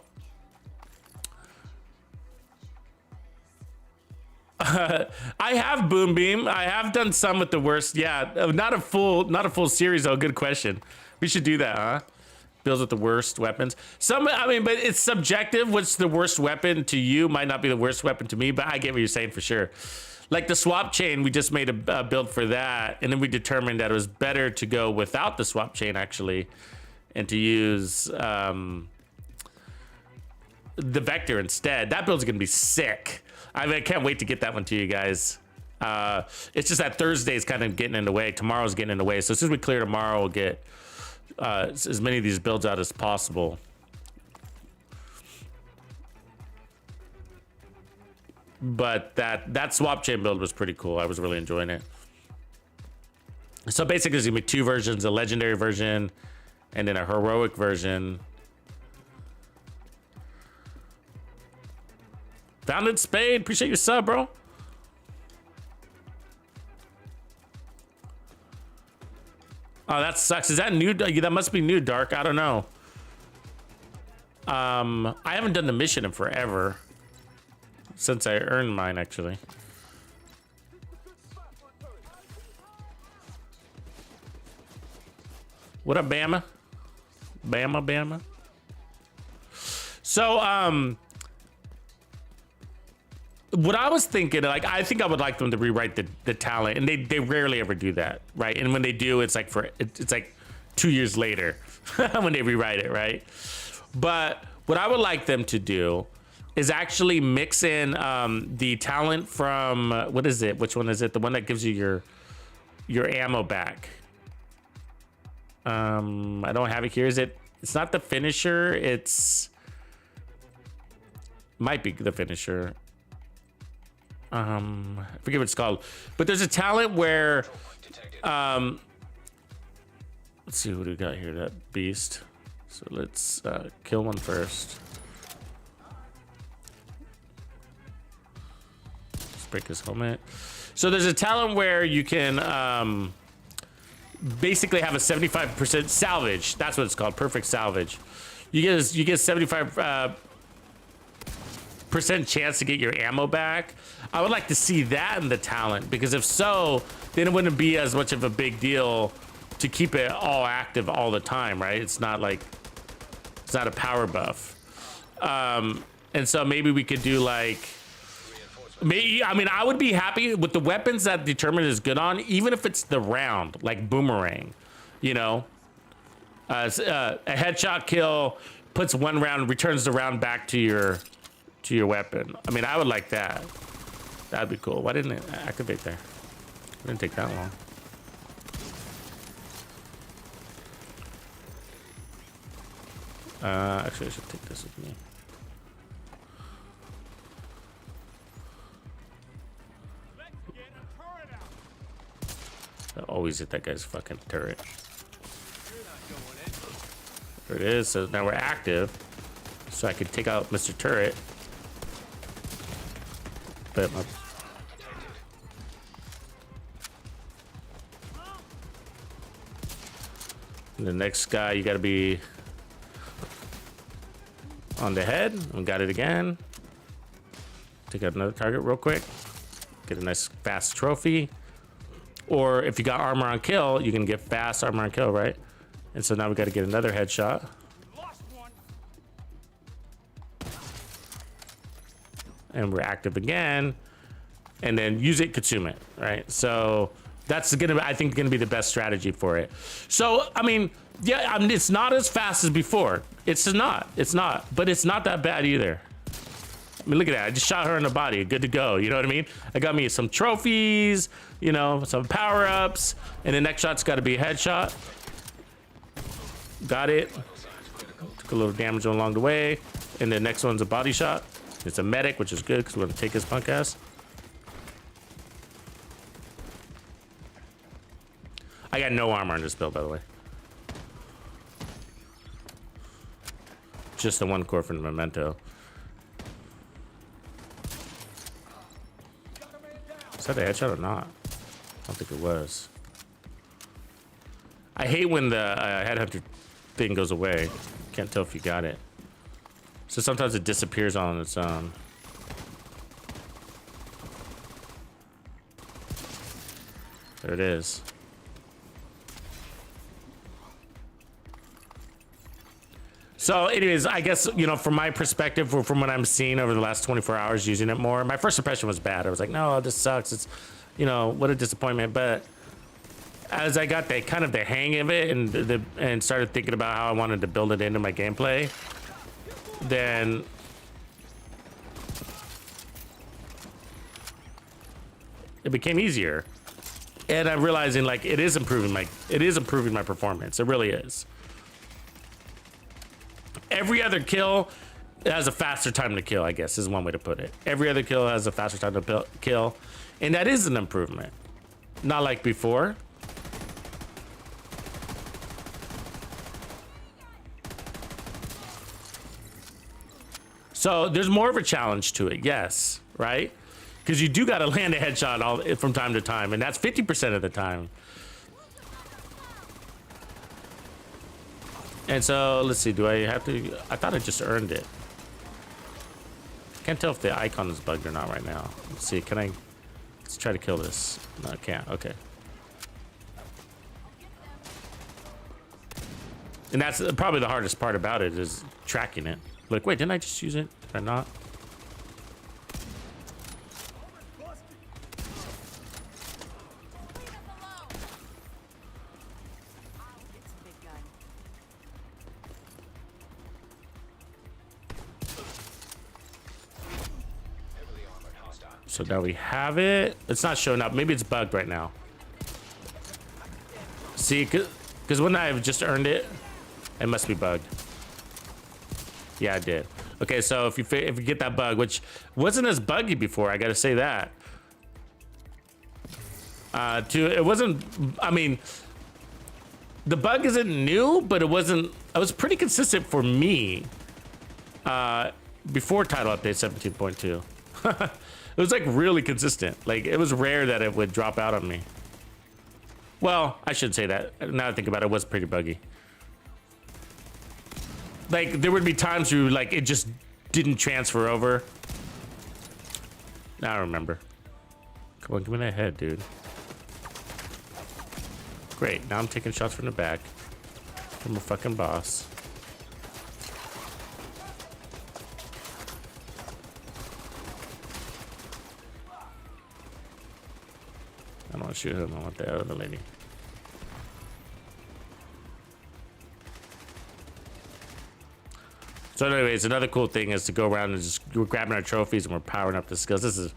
I have Boom Beam. I have done some with the worst. Yeah, not a full series though. Good question. We should do that, huh? Builds with the worst weapons. Some, I mean, but it's subjective. What's the worst weapon to you might not be the worst weapon to me, but I get what you're saying for sure. Like the swap chain, we just made a build for that, and then we determined that it was better to go without the swap chain actually, and to use the vector instead. That build's gonna be sick. I mean, I can't wait to get that one to you guys. It's just that Thursday's kind of getting in the way. Tomorrow's getting in the way. So as soon as we clear tomorrow, we'll get as many of these builds out as possible. But that swap chain build was pretty cool. I was really enjoying it. So basically, there's gonna be two versions: a legendary version and then a heroic version. Founded Spade, appreciate your sub, bro. Oh, that sucks. Is that new? That must be new, Dark. I don't know. I haven't done the mission in forever. Since I earned mine, actually. What up, Bama? Bama. So, what I was thinking, like, I think I would like them to rewrite the talent, and they rarely ever do that, right? And when they do, it's like it's like 2 years later when they rewrite it, right? But what I would like them to do is actually mix in the talent from what is it? Which one is it? The one that gives you your ammo back. I don't have it here. Is it? It's not the finisher. It's might be the finisher. I forget what it's called, but there's a talent where let's see what we got here. That beast. So let's kill one first. Let's break his helmet. So there's a talent where you can basically have a 75% salvage. That's what it's called, perfect salvage. You get 75% chance to get your ammo back. I would like to see that in the talent, because if so, then it wouldn't be as much of a big deal to keep it all active all the time, right? It's not like, it's not a power buff. And so maybe we could do like, maybe, I mean, I would be happy with the weapons that Determined is good on, even if it's the round, like Boomerang, you know? A headshot kill puts one round, returns the round back to your weapon. I mean, I would like that. That'd be cool. Why didn't it activate there? It didn't take that long. Actually, I should take this with me. I always hit that guy's fucking turret. There it is. So now we're active. So I can take out Mr. Turret. But the next guy, you gotta be on the head. We got it again. Take out another target real quick. Get a nice fast trophy. Or if you got armor on kill, you can get fast armor on kill, right? And so now we gotta get another headshot. and we're active again, and then use it, consume it, right? So that's gonna, I think, gonna be the best strategy for it. So, I mean, yeah, I mean, it's not as fast as before. It's not, but it's not that bad either. I mean, look at that. I just shot her in the body. Good to go. You know what I mean? I got me some trophies, you know, some power-ups, and the next shot's got to be a headshot. Got it. Took a little damage along the way. And the next one's a body shot. It's a medic, which is good because we're going to take his punk ass. I got no armor on this build, by the way. Just the one core from the Memento. Is that a headshot or not? I don't think it was. I hate when the headhunter thing goes away. Can't tell if you got it. So sometimes it disappears on its own. There it is. So anyways, I guess, you know, from my perspective, or from what I'm seeing over the last 24 hours using it more, my first impression was bad. I was like, no, this sucks. It's, you know, what a disappointment. But as I got the kind of the hang of it and started thinking about how I wanted to build it into my gameplay, then it became easier. And I'm realizing, like, it is improving my performance. It really is. Every other kill has a faster time to kill, I guess, is one way to put it. Every other kill has a faster time to kill, and that is an improvement. Not like before. So there's more of a challenge to it, yes, right? Because you do got to land a headshot from time to time, and that's 50% of the time. And so, let's see, do I have to... I thought I just earned it. Can't tell if the icon is bugged or not right now. Let's see, can I... Let's try to kill this. No, I can't. Okay. And that's probably the hardest part about it, is tracking it. Like, wait, didn't I just use it? Did I not? So now we have it. It's not showing up. Maybe it's bugged right now. See, because when I've just earned it, it must be bugged. Yeah, I did. Okay, so if you get that bug, which wasn't as buggy before, I got to say that. It wasn't. I mean, the bug isn't new, but it wasn't. It was pretty consistent for me. Before title update 17.2. It was like really consistent. Like, it was rare that it would drop out on me. Well, I should say that. Now that I think about it, it was pretty buggy. Like, there would be times where, like, it just didn't transfer over. Now I remember. Come on, give me that head, dude. Great, now I'm taking shots from the back. I'm a fucking boss. I don't want to shoot him. I want the other lady. So anyways, another cool thing is to go around and just, we're grabbing our trophies and we're powering up the skills. This is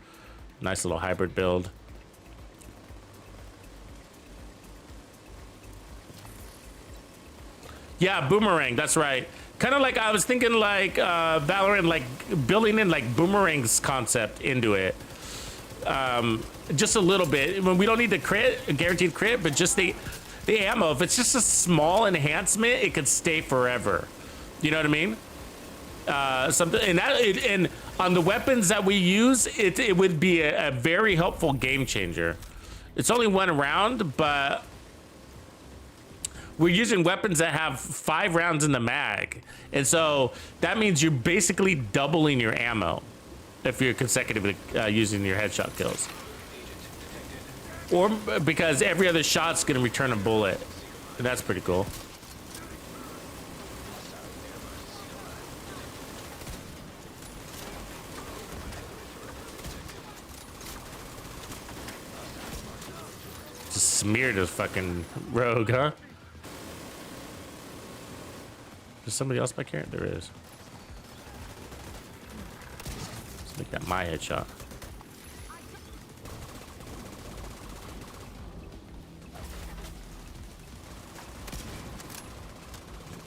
a nice little hybrid build. Yeah, boomerang, that's right. Kind of like, I was thinking like Valorant, like building in like boomerang's concept into it. Just a little bit. We don't need the crit, a guaranteed crit, but just the ammo. If it's just a small enhancement, it could stay forever. You know what I mean? Something, and on the weapons that we use, it would be a very helpful game changer. It's only one round, but we're using weapons that have 5 rounds in the mag, and so that means you're basically doubling your ammo if you're consecutively using your headshot kills. Or because every other shot's gonna return a bullet, and that's pretty cool. Just smeared his fucking rogue, huh? There's somebody else back here? There is. Let's make that my headshot.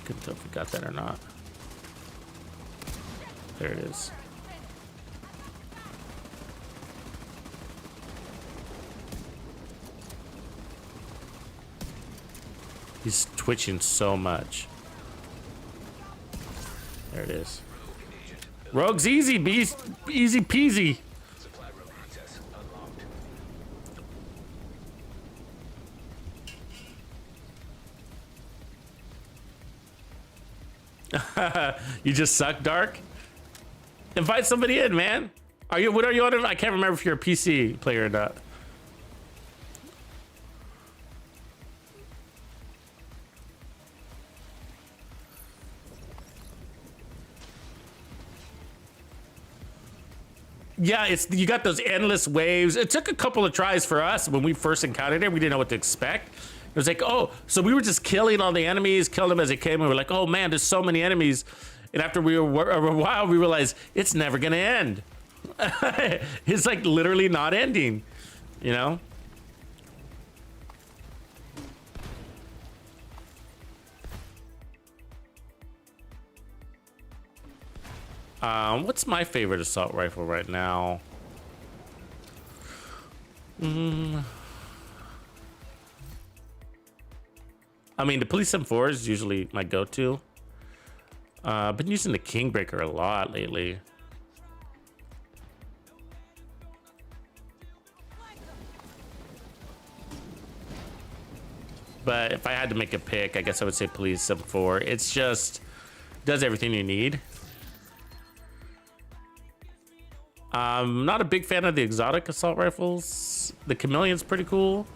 Couldn't tell if we got that or not. There it is. He's twitching so much. There it is. Rogue's easy, easy peasy. Supply room access unlocked. You just suck, Dark? Invite somebody in, man. What are you on? I can't remember if you're a PC player or not. Yeah, you got those endless waves. It took a couple of tries for us when we first encountered it. We didn't know what to expect. It was like, oh, so we were just killing all the enemies, killing them as they came. And we were like, oh man, there's so many enemies. And after a while, we realized it's never gonna end. It's like literally not ending, you know? What's my favorite assault rifle right now? I mean, the Police M4 is usually my go-to. I've been using the Kingbreaker a lot lately. But if I had to make a pick, I guess I would say Police M4. It's just does everything you need. I'm not a big fan of the exotic assault rifles. The Chameleon's pretty cool.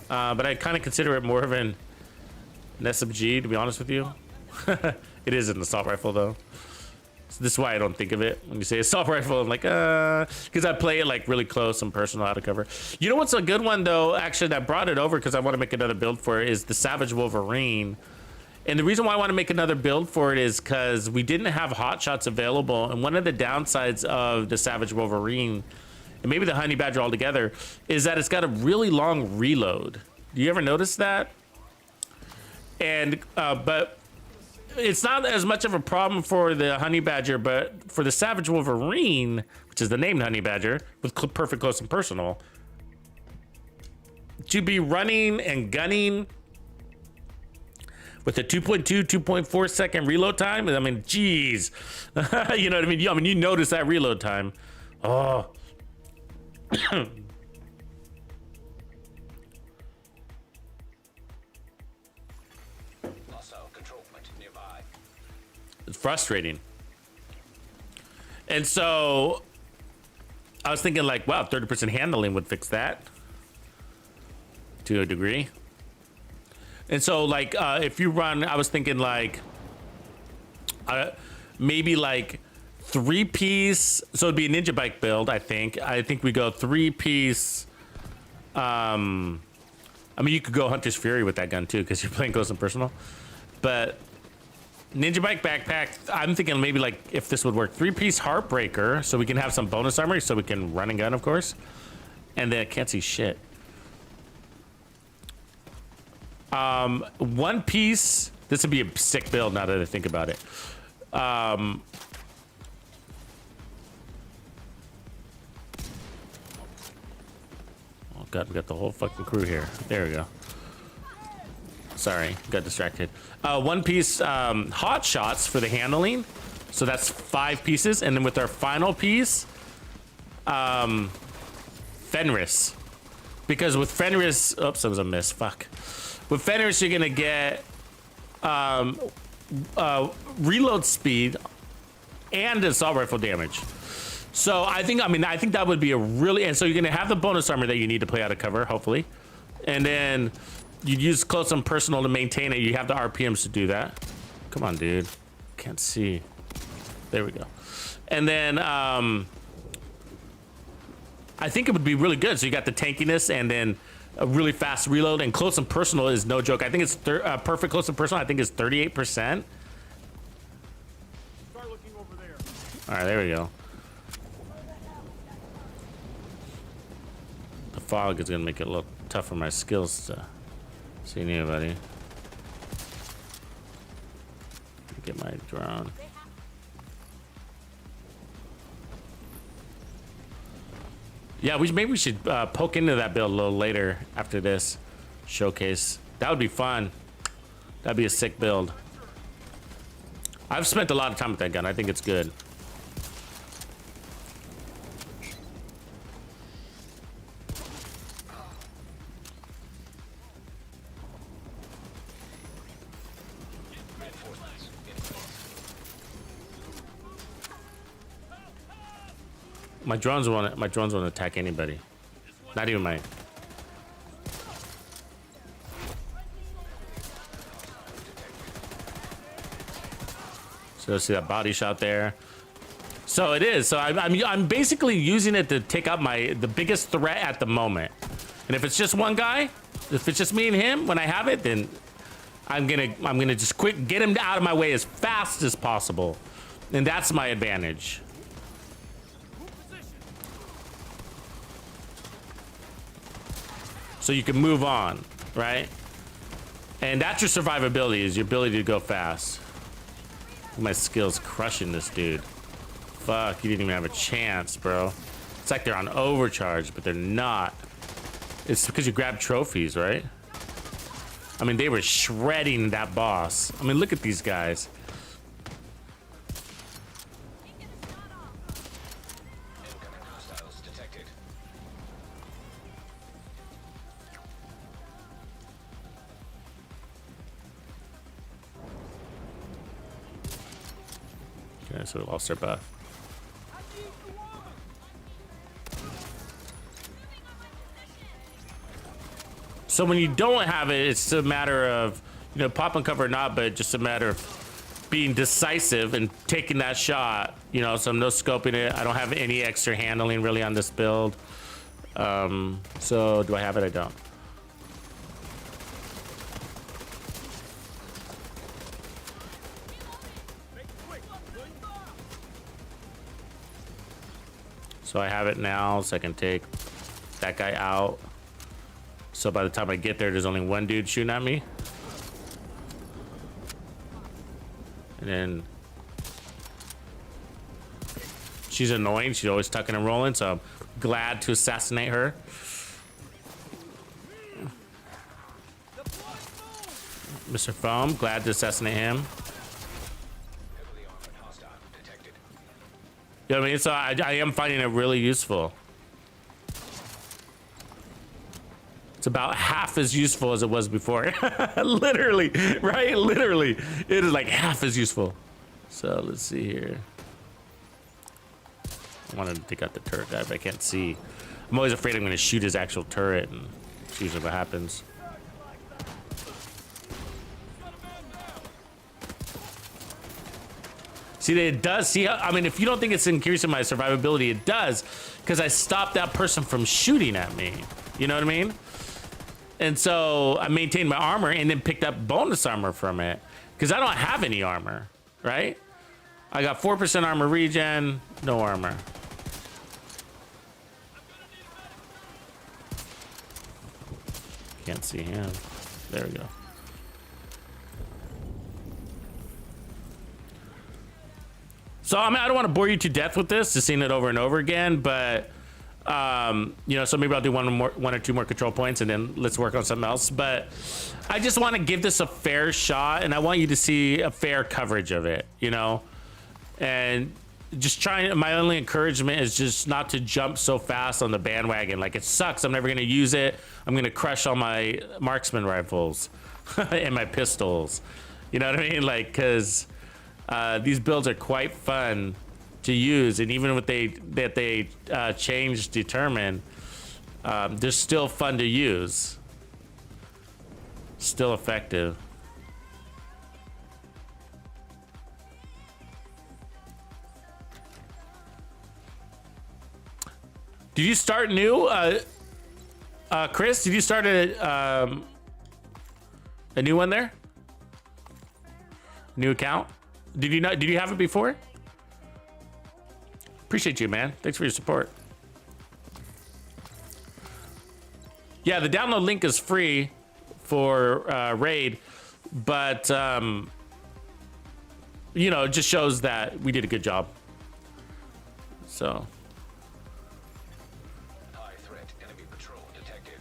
But I kind of consider it more of an SMG, to be honest with you. It is an assault rifle, though. So this is why I don't think of it. When you say assault rifle, I'm like, because I play it like really close and personal out of cover. You know what's a good one, though, actually, that brought it over because I want to make another build for it, is the Savage Wolverine. And the reason why I want to make another build for it is because we didn't have hotshots available. And one of the downsides of the Savage Wolverine, and maybe the Honey Badger altogether, is that it's got a really long reload. Do you ever notice that? And, but it's not as much of a problem for the Honey Badger, but for the Savage Wolverine, which is the named Honey Badger, with perfect close and personal, to be running and gunning with a 2.2, 2.4 second reload time. I mean, geez, you know what I mean? I mean, you notice that reload time. Oh. Hostile control point nearby. It's frustrating. And so I was thinking like, wow, 30% handling would fix that to a degree. And so, like, if you run, I was thinking, like, maybe, like, 3-piece. So it'd be a Ninja Bike build, I think. I think we go 3-piece. I mean, you could go Hunter's Fury with that gun, too, because you're playing close and personal. But Ninja Bike backpack, I'm thinking maybe, like, if this would work. 3-piece Heartbreaker, so we can have some bonus armor, so we can run and gun, of course. And then I can't see shit. 1-piece. This would be a sick build now that I think about it. Oh god, we got the whole fucking crew here. There we go. Sorry, got distracted. 1-piece hot shots for the handling. So that's 5 pieces, and then with our final piece, Fenris. Because with Fenris, oops, that was a miss. Fuck. With Fenris, you're gonna get reload speed and assault rifle damage. So I think that would be a really, and so you're gonna have the bonus armor that you need to play out of cover, hopefully, and then you use close and personal to maintain it. You have the RPMs to do that. Come on, dude. Can't see. There we go. And then I think it would be really good. So you got the tankiness, and then a really fast reload, and close and personal is no joke. I think it's perfect close and personal. I think it's 38%. Start looking over there. All right, there we go. The fog is gonna make it a little tough for my skills to see anybody. Get my drone. Yeah, maybe we should poke into that build a little later after this showcase. That would be fun. That'd be a sick build. I've spent a lot of time with that gun. I think it's good. My drones won't attack anybody. Not even my. So see that body shot there. So it is. So I'm basically using it to take out the biggest threat at the moment. And if it's just one guy, if it's just me and him, when I have it, then I'm gonna just get him out of my way as fast as possible, and that's my advantage. So you can move on, right? And that's your survivability, is your ability to go fast. My skill's crushing this dude. Fuck, you didn't even have a chance, bro. It's like they're on overcharge, but they're not. It's because you grab trophies, right? I mean, they were shredding that boss. I mean, look at these guys. Okay, so we lost our buff. So when you don't have it, it's a matter of, you know, pop and cover or not, but just a matter of being decisive and taking that shot. You know, so I'm no scoping it. I don't have any extra handling really on this build. So do I have it? I don't. So I have it now, so I can take that guy out. So by the time I get there, there's only one dude shooting at me. And then she's annoying. She's always tucking and rolling, so I'm glad to assassinate her. Mr. Foam, glad to assassinate him. You know what I mean? So I am finding it really useful. It's about half as useful as it was before. Literally, right? Literally. It is like half as useful. So let's see here. I wanted to take out the turret guy, but I can't see. I'm always afraid I'm going to shoot his actual turret, and it's usually what happens. See, it does. See, I mean, if you don't think it's increasing my survivability, it does, because I stopped that person from shooting at me. You know what I mean? And so I maintained my armor and then picked up bonus armor from it, because I don't have any armor, right? I got 4% armor regen, no armor. Can't see him. There we go. So I mean, I don't want to bore you to death with this, just seeing it over and over again, but you know, so maybe I'll do one or two more control points, and then let's work on something else. But I just want to give this a fair shot, and I want you to see a fair coverage of it, you know, and just trying. My only encouragement is just not to jump so fast on the bandwagon. Like, it sucks. I'm never going to use it. I'm going to crush all my marksman rifles and my pistols. You know what I mean? Like, because these builds are quite fun to use, and even with they change determine, they're still fun to use, still effective. Did you start new? Chris, did you start a new one there? New account? Did you not? Did you have it before? Appreciate you, man. Thanks for your support. Yeah, the download link is free for Raid, but you know, it just shows that we did a good job. So. High threat. Enemy patrol detected.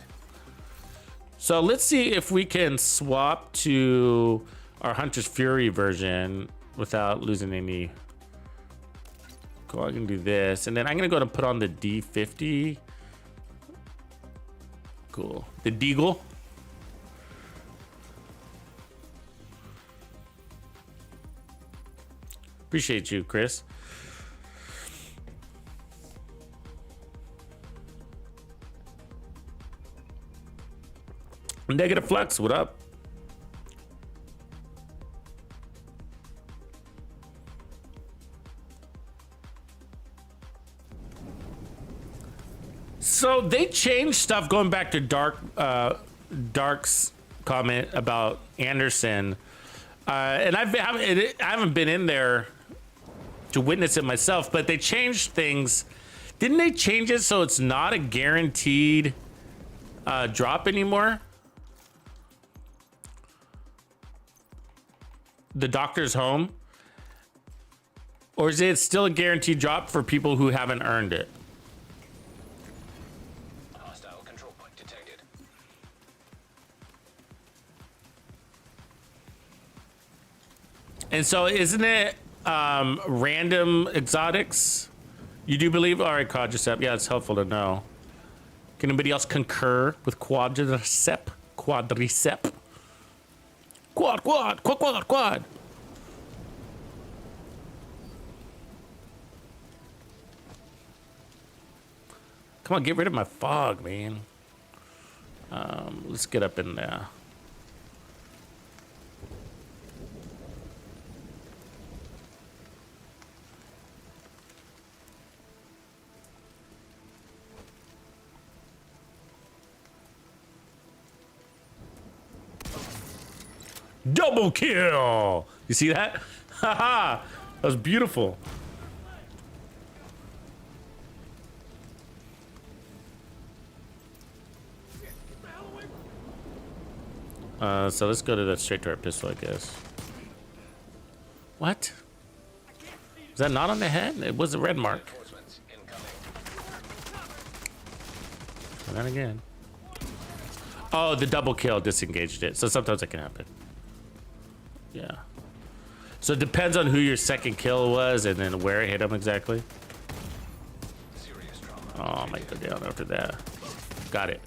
So let's see if we can swap to our Hunter's Fury version without losing any. Cool, I can do this, and then I'm gonna go to put on the D50. Cool, the Deagle. Appreciate you, Chris. Negative Flux, what up? So they changed stuff going back to Dark's comment about Anderson. And I haven't been in there to witness it myself, but they changed things. Didn't they change it so it's not a guaranteed drop anymore? The Doctor's Home? Or is it still a guaranteed drop for people who haven't earned it? Hostile control point detected. And so isn't it random exotics? You do believe? All right, Quadricep. Yeah, it's helpful to know. Can anybody else concur with Quadricep? Quadricep. Quad. Come on, get rid of my fog, man. Let's get up in there. Double kill! You see that? Haha! That was beautiful. So let's go to that straight to our pistol, I guess. What? Is that not on the head? It was a red mark. Reinforcements incoming. And then again. Oh, the double kill disengaged it. So sometimes that can happen. Yeah. So it depends on who your second kill was and then where it hit him exactly. Serious trauma. Oh, I might go down after that. Got it.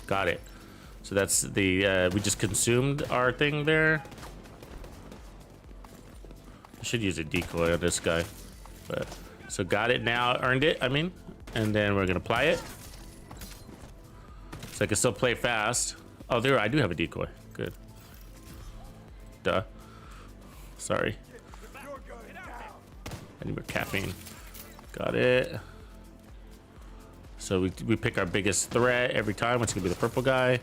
Got it. So that's the, we just consumed our thing there. I should use a decoy on this guy. But, so got it now, earned it, I mean. And then we're gonna apply it. So I can still play fast. Oh, there, I do have a decoy. Good. Duh. Sorry. I need more caffeine. Got it. So we pick our biggest threat every time, which is gonna be the purple guy.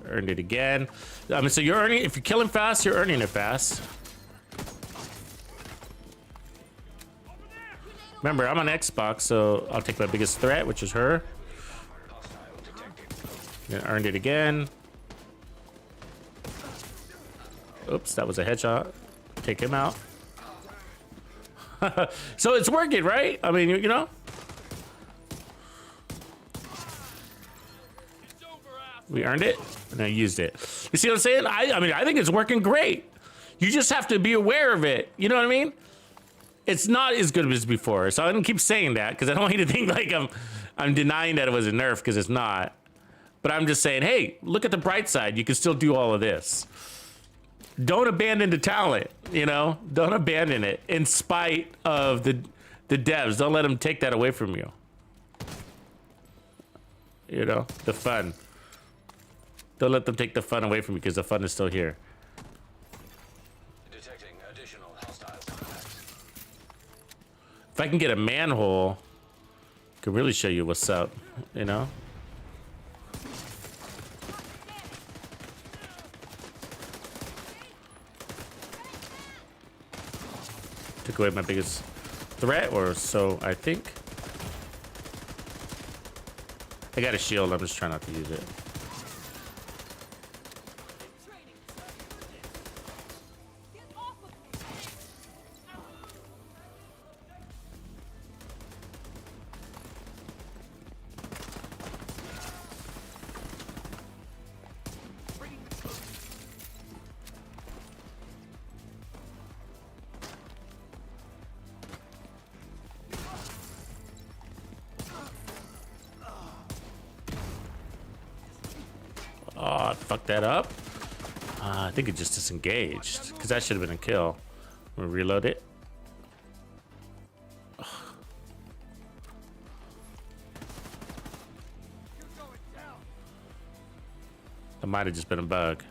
Earned it again. I mean, so you're earning, if you're killing fast, you're earning it fast. Remember, I'm on Xbox, so I'll take my biggest threat, which is her. And earned it again. Oops, that was a headshot. Take him out. So it's working, right? I mean, you know? We earned it, and I used it. You see what I'm saying? I mean, I think it's working great. You just have to be aware of it. You know what I mean? It's not as good as before. So I don't keep saying that because I don't want you to think like I'm denying that it was a nerf, because it's not. But I'm just saying, hey, look at the bright side. You can still do all of this. Don't abandon the talent, you know? Don't abandon it in spite of the devs. Don't let them take that away from you. You know, the fun. Don't let them take the fun away from you, because the fun is still here. Detecting additional hostile contacts. If I can get a manhole, I could really show you what's up, you know? Took away my biggest threat, or so I think. I got a shield, I'm just trying not to use it. Oh, I fucked that up. I think it just disengaged, because that should have been a kill. We'll reload it. That might have just been a bug.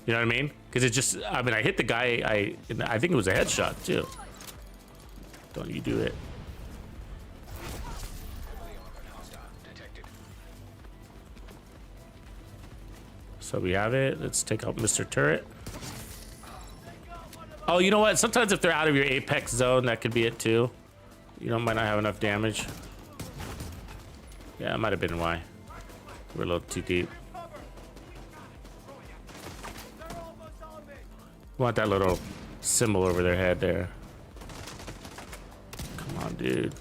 You know what I mean? Because it just, I mean, I hit the guy, I think it was a headshot too. Don't you do it. So we have it. Let's take out Mr. Turret. Oh, you know what? Sometimes if they're out of your apex zone, that could be it too. You know, might not have enough damage. Yeah, it might have been why. We're a little too deep. Want that little symbol over their head there. Come on, dude.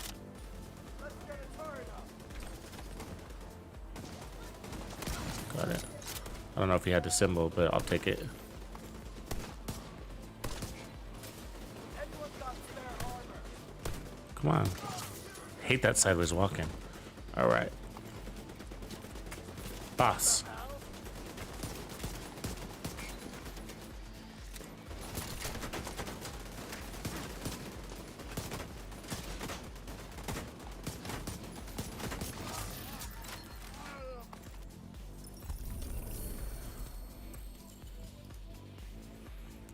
Got it. I don't know if he had the symbol, but I'll take it. Come on. Hate that sideways walking. All right. Boss.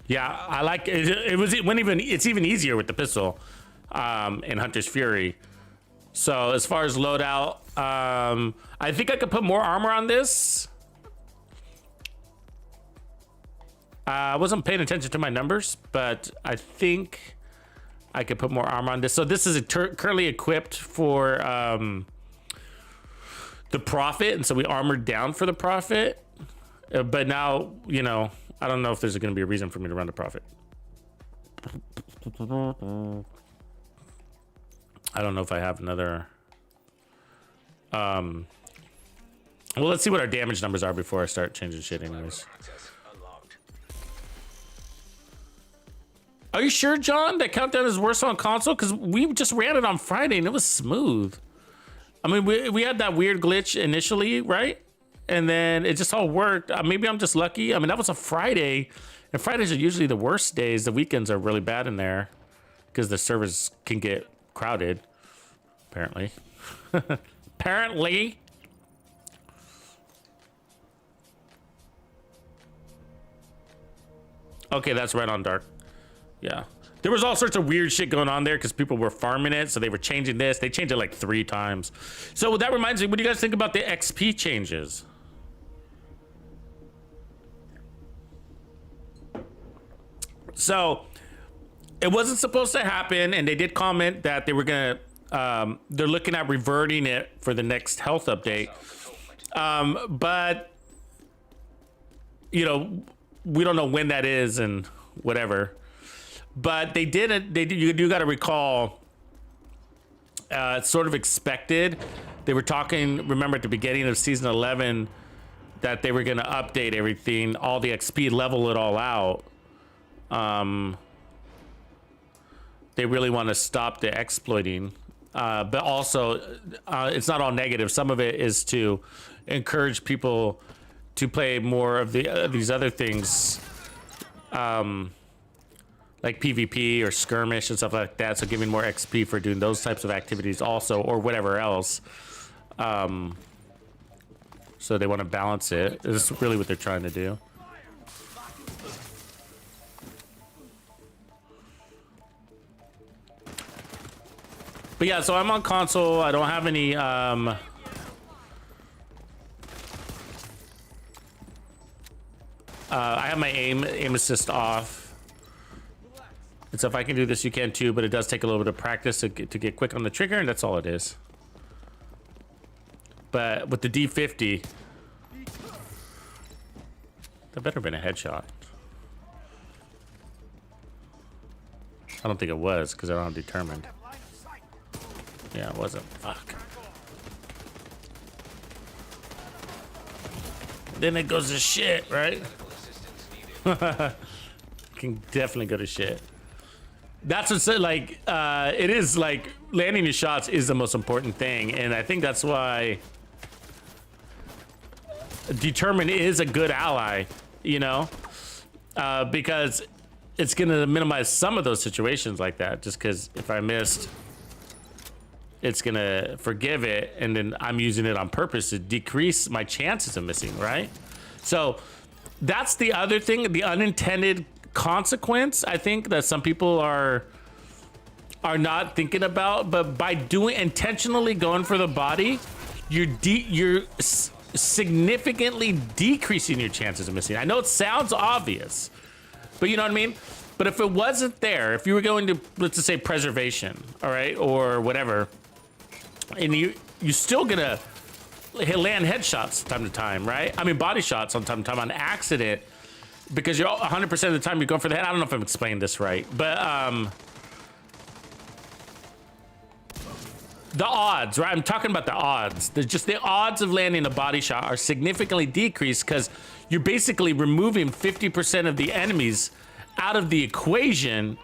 Yeah, I like it. It's even easier with the pistol in Hunter's Fury. So as far as loadout, I think I could put more armor on this. I wasn't paying attention to my numbers, but I think I could put more armor on this. So this is currently equipped for the Prophet, and so we armored down for the Prophet. But now, you know, I don't know if there's going to be a reason for me to run the Prophet. I don't know if I have another. Well, let's see what our damage numbers are before I start changing shit anyways. Are you sure, John, that countdown is worse on console? Because we just ran it on Friday and it was smooth. I mean, we had that weird glitch initially, right? And then it just all worked. Maybe I'm just lucky. I mean, that was a Friday. And Fridays are usually the worst days. The weekends are really bad in there because the servers can get crowded, apparently. Apparently. Okay, that's right on dark. Yeah. There was all sorts of weird shit going on there because people were farming it. So they were changing this. They changed it like 3 times. So that reminds me, what do you guys think about the XP changes? So it wasn't supposed to happen, and they did comment that they were gonna they're looking at reverting it for the next health update. But you know, we don't know when that is and whatever. But they did it. You got to recall. It's sort of expected. They were talking. Remember at the beginning of season 11 that they were going to update everything, all the XP, level it all out. They really want to stop the exploiting, but also it's not all negative. Some of it is to encourage people to play more of these other things, like PvP or skirmish and stuff like that. So giving more XP for doing those types of activities also, or whatever else. So they want to balance it. This is really what they're trying to do. But yeah, so I'm on console. I don't have any I have my aim assist off. And so if I can do this, you can too, but it does take a little bit of practice to get quick on the trigger, and that's all it is. But with the D50, that better have been a headshot. I don't think it was, because I don't have determined. Yeah, it wasn't. Fuck. Then it goes to shit, right? Can definitely go to shit. That's what's like, it is like landing your shots is the most important thing. And I think that's why determine is a good ally, you know, because it's going to minimize some of those situations like that. Just because if I missed, it's going to forgive it. And then I'm using it on purpose to decrease my chances of missing, right? So that's the other thing, the unintended consequence, I think, that some people are not thinking about. But by doing intentionally going for the body, you're significantly decreasing your chances of missing. I know it sounds obvious, but you know what I mean? But if it wasn't there, if you were going to, let's just say, preservation, all right, or whatever, and you still gonna land headshots time to time, right? I mean, body shots on time to time on accident, because you're 100% of the time you're going for the head. I don't know if I'm explaining this right, but the odds, right? I'm talking about the odds. The odds of landing a body shot are significantly decreased because you're basically removing 50% of the enemies out of the equation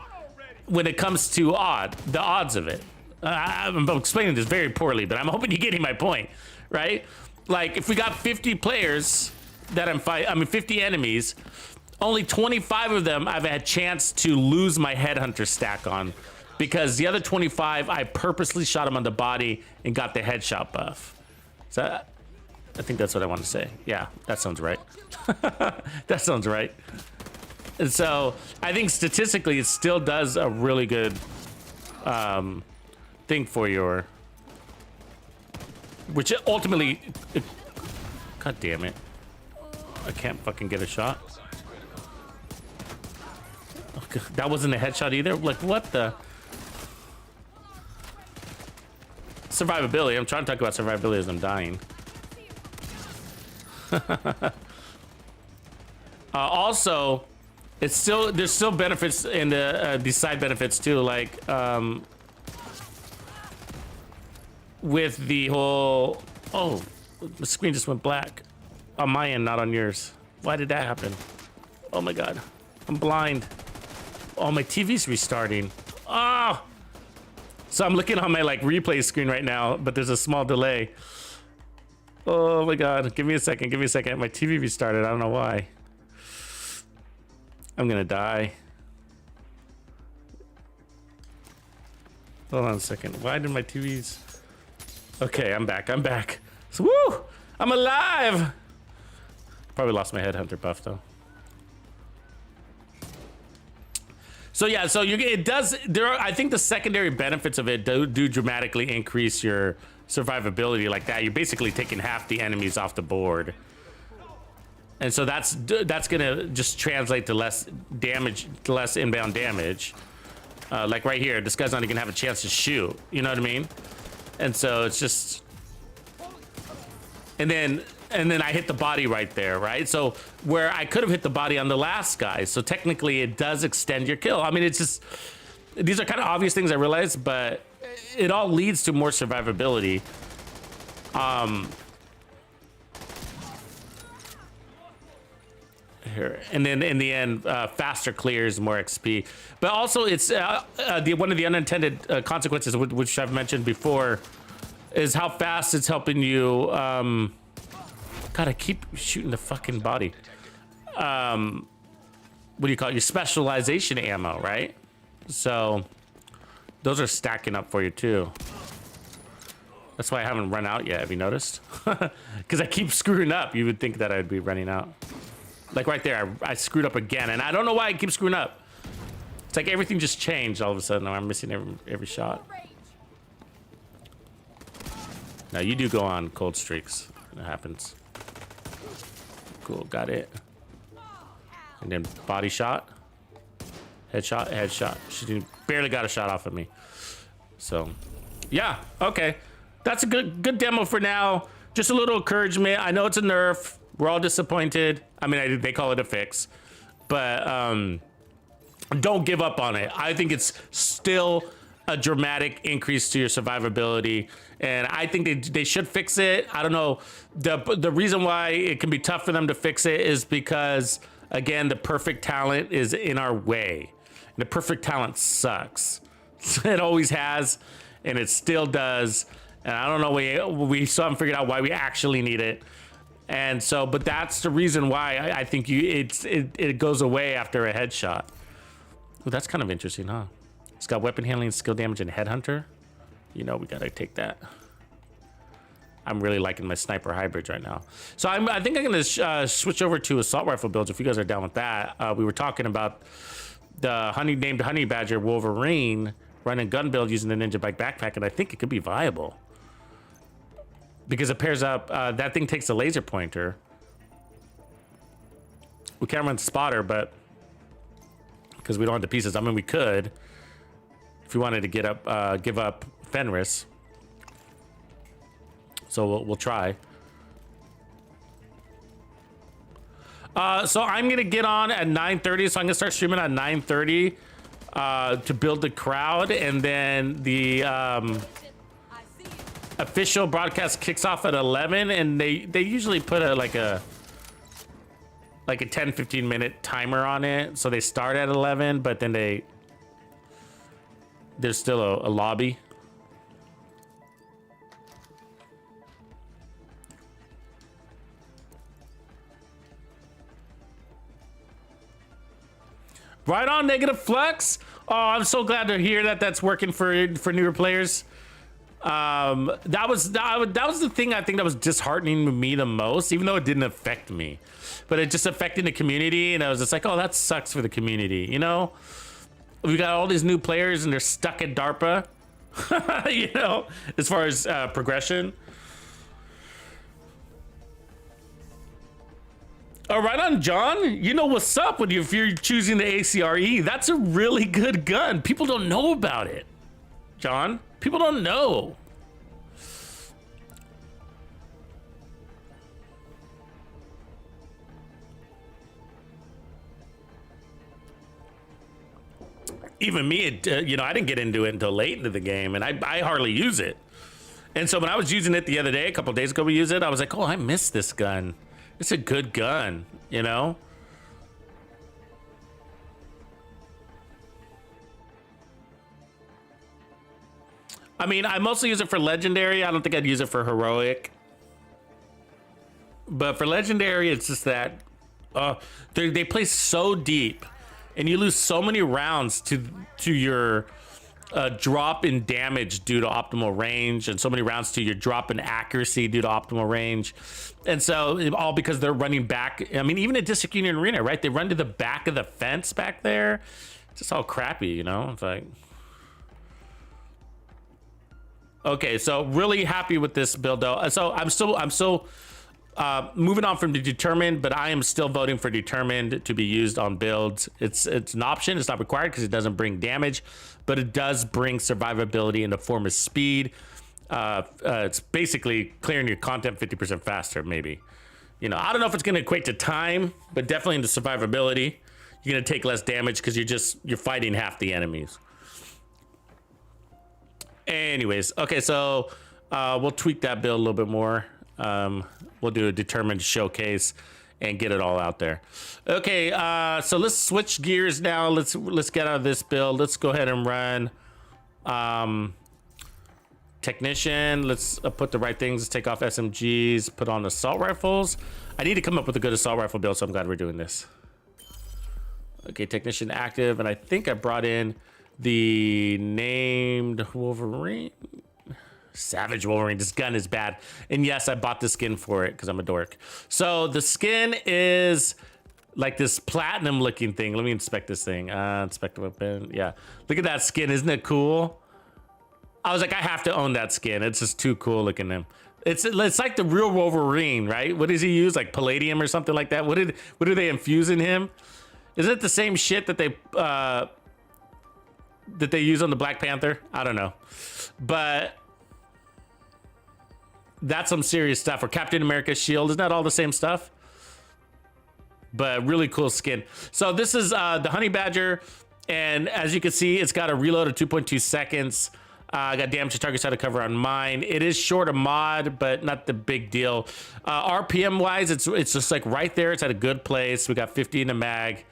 when it comes to the odds of it. I'm explaining this very poorly, but I'm hoping you're getting my point, right? Like, if we got 50 players that I'm fighting, I mean 50 enemies, only 25 of them I've had a chance to lose my headhunter stack on, because the other 25 I purposely shot them on the body and got the headshot buff. So I think that's what I want to say. Yeah, that sounds right. That sounds right. And so I think statistically it still does a really good thing for your, which ultimately, god damn it, I can't fucking get a shot. Okay, that wasn't a headshot either. Like, what the survivability? I'm trying to talk about survivability as I'm dying. Also, there's still benefits in the side benefits too, like with the whole, oh, the screen just went black on my end, not on yours. Why did that happen? Oh my god, I'm blind. Oh, my TV's restarting. Ah, oh. So I'm looking on my like replay screen right now, but there's a small delay. Oh my god, give me a second, give me a second. My TV restarted, I don't know why. I'm gonna die. Hold on a second. Why did my TVs? Okay, I'm back. I'm back. So, woo! I'm alive. Probably lost my headhunter buff though. So yeah, so it does. I think the secondary benefits of it do dramatically increase your survivability like that. You're basically taking half the enemies off the board. And so that's gonna just translate to less damage, to less inbound damage. Like right here, this guy's not even gonna have a chance to shoot. You know what I mean? And so it's just, and then I hit the body right there, right? So where I could have hit the body on the last guy. So technically it does extend your kill. I mean, it's just, these are kind of obvious things I realize, but it all leads to more survivability. Here. And then in the end, faster clears, more XP. But also it's one of the unintended consequences, which I've mentioned before, is how fast it's helping you. God, I keep shooting the fucking body. What do you call it? Your specialization ammo, right? So those are stacking up for you too. That's why I haven't run out yet. Have you noticed? Because I keep screwing up. You would think that I'd be running out. Like right there, I screwed up again, and I don't know why I keep screwing up. It's like everything just changed all of a sudden. I'm missing every shot. Now you do go on cold streaks. That happens. Cool, got it. And then body shot. Headshot, headshot. She barely got a shot off of me. So, yeah, okay. That's a good demo for now. Just a little encouragement. I know it's a nerf. We're all disappointed. I mean, they call it a fix. But don't give up on it. I think it's still a dramatic increase to your survivability. And I think they should fix it. I don't know. The reason why it can be tough for them to fix it is because, again, the perfect talent is in our way. And the perfect talent sucks. It always has, and it still does. And I don't know, we still haven't figured out why we actually need it. And so, but that's the reason why I think it goes away after a headshot. Ooh, that's kind of interesting, huh? It's got weapon handling, skill damage, and headhunter. You know, we gotta take that. I'm really liking my sniper hybrid right now. So I think I'm gonna switch over to assault rifle builds if you guys are down with that. We were talking about the named Honey Badger Wolverine running gun build using the Ninja Bike backpack, and I think it could be viable because it pairs up. That thing takes a laser pointer. We can't run spotter, but because we don't have the pieces. I mean, we could if we wanted to give up Fenris. So we'll try. So I'm gonna get on at 9:30. So I'm gonna start streaming at 9:30 to build the crowd, and then the official broadcast kicks off at 11. And they usually put like a 10-15 minute timer on it. So they start at 11, but then there's still a lobby. Right on, Negative Flux. Oh, I'm so glad to hear that that's working for newer players. That was the thing I think that was disheartening to me the most, even though it didn't affect me, but it just affected the community, and I was just like, oh, that sucks for the community. You know, we got all these new players and they're stuck at DARPA. You know, as far as progression. All right on, John. You know what's up if you're choosing the ACRE. That's a really good gun. People don't know about it, John. People don't know. Even me, I didn't get into it until late into the game, and I hardly use it. And so when I was using it the other day, a couple days ago, we used it. I was like, oh, I miss this gun. It's a good gun, you know? I mean, I mostly use it for legendary. I don't think I'd use it for heroic. But for legendary, it's just that they play so deep, and you lose so many rounds to your drop in damage due to optimal range, and so many rounds to your drop in accuracy due to optimal range. And so all because they're running back. I mean, even at District Union Arena, right? They run to the back of the fence back there. It's just all crappy, you know? It's like, okay, so really happy with this build though. So I'm still moving on from the determined, but I am still voting for determined to be used on builds. It's an option. It's not required because it doesn't bring damage, but it does bring survivability in the form of speed. It's basically clearing your content 50% faster, maybe. You know, I don't know if it's going to equate to time, but definitely into survivability. You're going to take less damage because you're fighting half the enemies. Anyways, okay, so we'll tweak that build a little bit more. We'll do a determined showcase and get it all out there. Okay, so let's switch gears now. Let's get out of this build. Let's go ahead and run technician. Let's put the right things. Let's take off SMGs, put on assault rifles. I need to come up with a good assault rifle build, so I'm glad we're doing this. Okay, technician active, and I think I brought in the named Wolverine. Savage Wolverine. This gun is bad. And yes, I bought the skin for it because I'm a dork. So the skin is like this platinum looking thing. Let me inspect this thing. Inspect the weapon. Yeah. Look at that skin. Isn't it cool? I was like, I have to own that skin. It's just too cool looking him. It's like the real Wolverine, right? What does he use? Like palladium or something like that? What do they infuse in him? Is it the same shit that they use on the Black Panther? I don't know. But that's some serious stuff. Or Captain America's shield. Isn't that all the same stuff? But really cool skin. So this is the Honey Badger. And as you can see, it's got a reload of 2.2 seconds. I got damage to target side of cover on mine. It is short of mod, but not the big deal. RPM wise, it's just like right there. It's at a good place. We got 50 in the mag.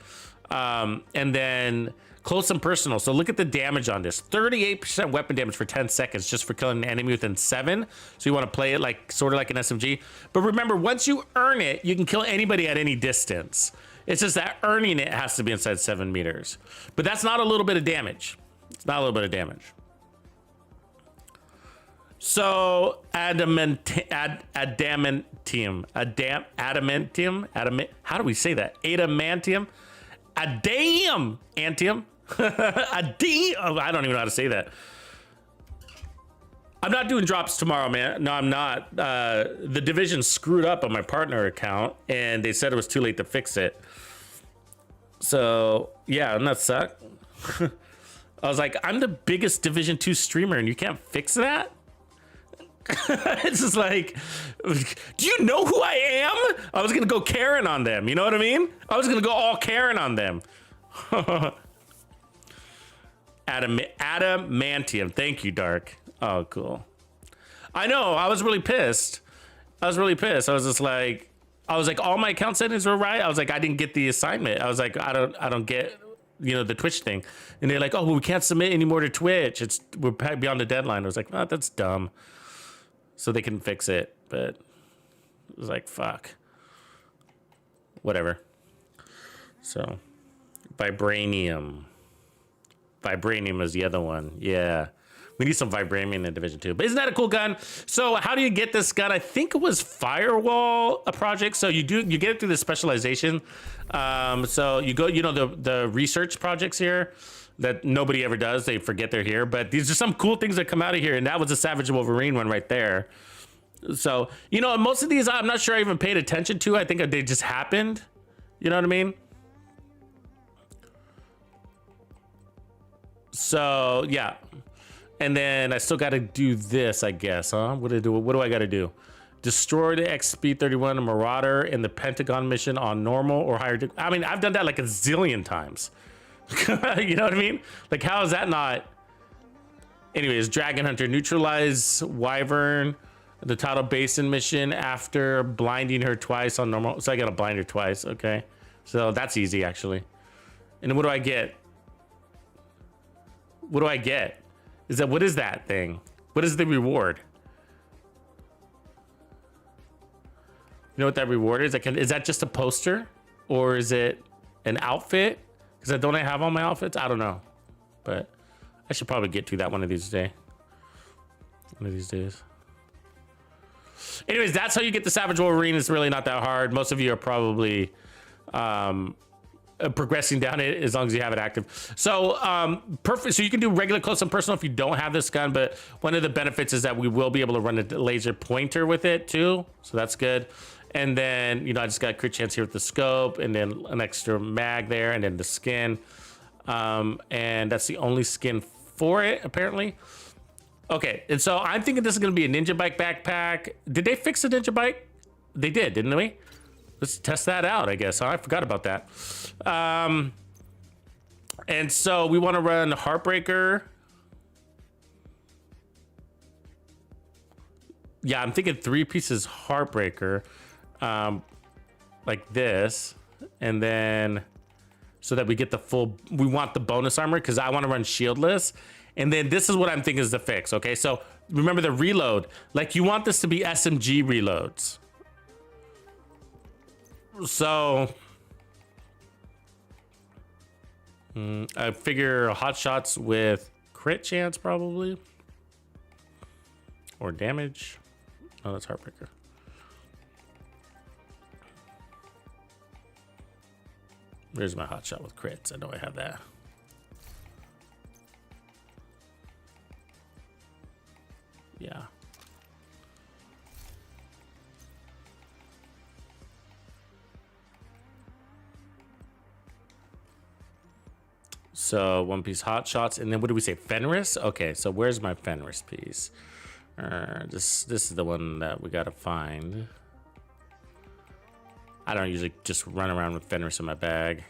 And then close and personal. So look at the damage on this. 38% weapon damage for 10 seconds just for killing an enemy within 7. So you want to play it like sort of like an SMG. But remember, once you earn it, you can kill anybody at any distance. It's just that earning it has to be inside 7 meters. But that's not a little bit of damage. It's not a little bit of damage. So adamantium. How do we say that? Adamantium. Adamantium. I don't even know how to say that. I'm not doing drops tomorrow, man. No, I'm not. The Division screwed up on my partner account, and they said it was too late to fix it. So yeah, doesn't that suck? I was like, I'm the biggest Division 2 streamer, and you can't fix that? It's just like, do you know who I am? I was gonna go Karen on them. You know what I mean? I was gonna go all Karen on them. Adamantium. Thank you, Dark. Oh, cool. I know. I was really pissed. I was just like, all my account settings were right. I was like, I didn't get the assignment. I was like, I don't get, the Twitch thing. And they're like, oh, well, we can't submit anymore to Twitch. We're beyond the deadline. I was like, oh, that's dumb. So they can fix it, but it was like, fuck. Whatever. So, Vibranium. Vibranium is the other one. Yeah. We need some Vibranium in Division 2. But isn't that a cool gun? So how do you get this gun? I think it was Firewall, a project. So you get it through the specialization. So you go, the research projects here that nobody ever does. They forget they're here. But these are some cool things that come out of here. And that was a Savage Wolverine one right there. So, most of these I'm not sure I even paid attention to. I think they just happened. You know what I mean? So, yeah. And then I still got to do this, I guess, huh? What do I got to do? Destroy the XP-31 Marauder in the Pentagon mission on normal or higher. I mean, I've done that like a zillion times. You know what I mean? Like, how is that not? Anyways, Dragon Hunter, neutralize Wyvern, the Tidal Basin mission after blinding her twice on normal. So I got to blind her twice. Okay. So that's easy, actually. And then what do I get? What do I get? What is that thing? What is the reward? You know what that reward is? Is that just a poster? Or is it an outfit? Because I don't have all my outfits? I don't know. But I should probably get to that one of these days. Anyways, that's how you get the Savage Wolverine. It's really not that hard. Most of you are probably progressing down it as long as you have it active. So perfect. So you can do regular close and personal if you don't have this gun, but one of the benefits is that we will be able to run a laser pointer with it too. So that's good. And then, I just got a crit chance here with the scope and then an extra mag there and then the skin. And that's the only skin for it, apparently. Okay, and so I'm thinking this is going to be a Ninja Bike backpack. Did they fix the Ninja Bike? They did, didn't we? Let's test that out, I guess. I forgot about that. And so we want to run Heartbreaker. Yeah, I'm thinking 3 pieces Heartbreaker. Like this. And then so that we get the full... We want the bonus armor because I want to run shieldless. And then this is what I'm thinking is the fix, okay? So remember the reload. Like, you want this to be SMG reloads. So I figure hot shots with crit chance probably. Or damage. Oh, that's Heartbreaker. There's my hot shot with crits. I know I have that. Yeah. So one piece hot shots, and then what do we say? Fenris? Okay, so where's my Fenris piece? This is the one that we gotta find. I don't usually just run around with Fenris in my bag.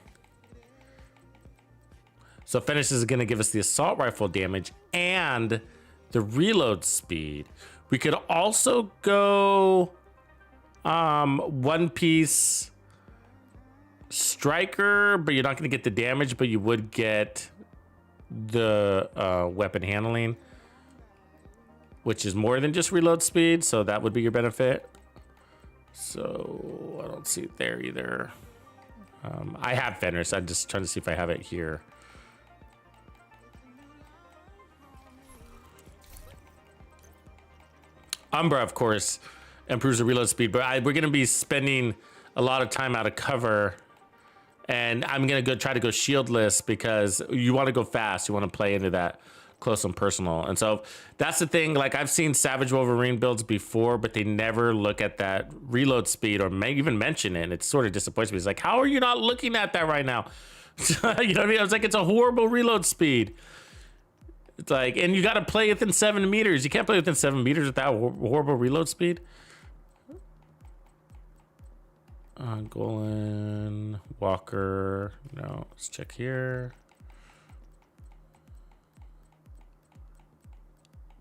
So Fenris is gonna give us the assault rifle damage and the reload speed. We could also go one piece striker, but you're not gonna get the damage, but you would get the weapon handling, which is more than just reload speed, so that would be your benefit. So I don't see it there either. I have Fenris. I'm just trying to see if I have it here. Umbra, of course, improves the reload speed, but we're going to be spending a lot of time out of cover, and I'm going to try to go shieldless because you want to go fast. You want to play into that close and personal. And so that's the thing. Like, I've seen Savage Wolverine builds before, but they never look at that reload speed or may even mention it. And it sort of disappoints me. It's like, how are you not looking at that right now? You know what I mean? I was like, it's a horrible reload speed. It's like, and you got to play within 7 meters. You can't play within 7 meters without horrible reload speed. Golan, Walker. No, let's check here.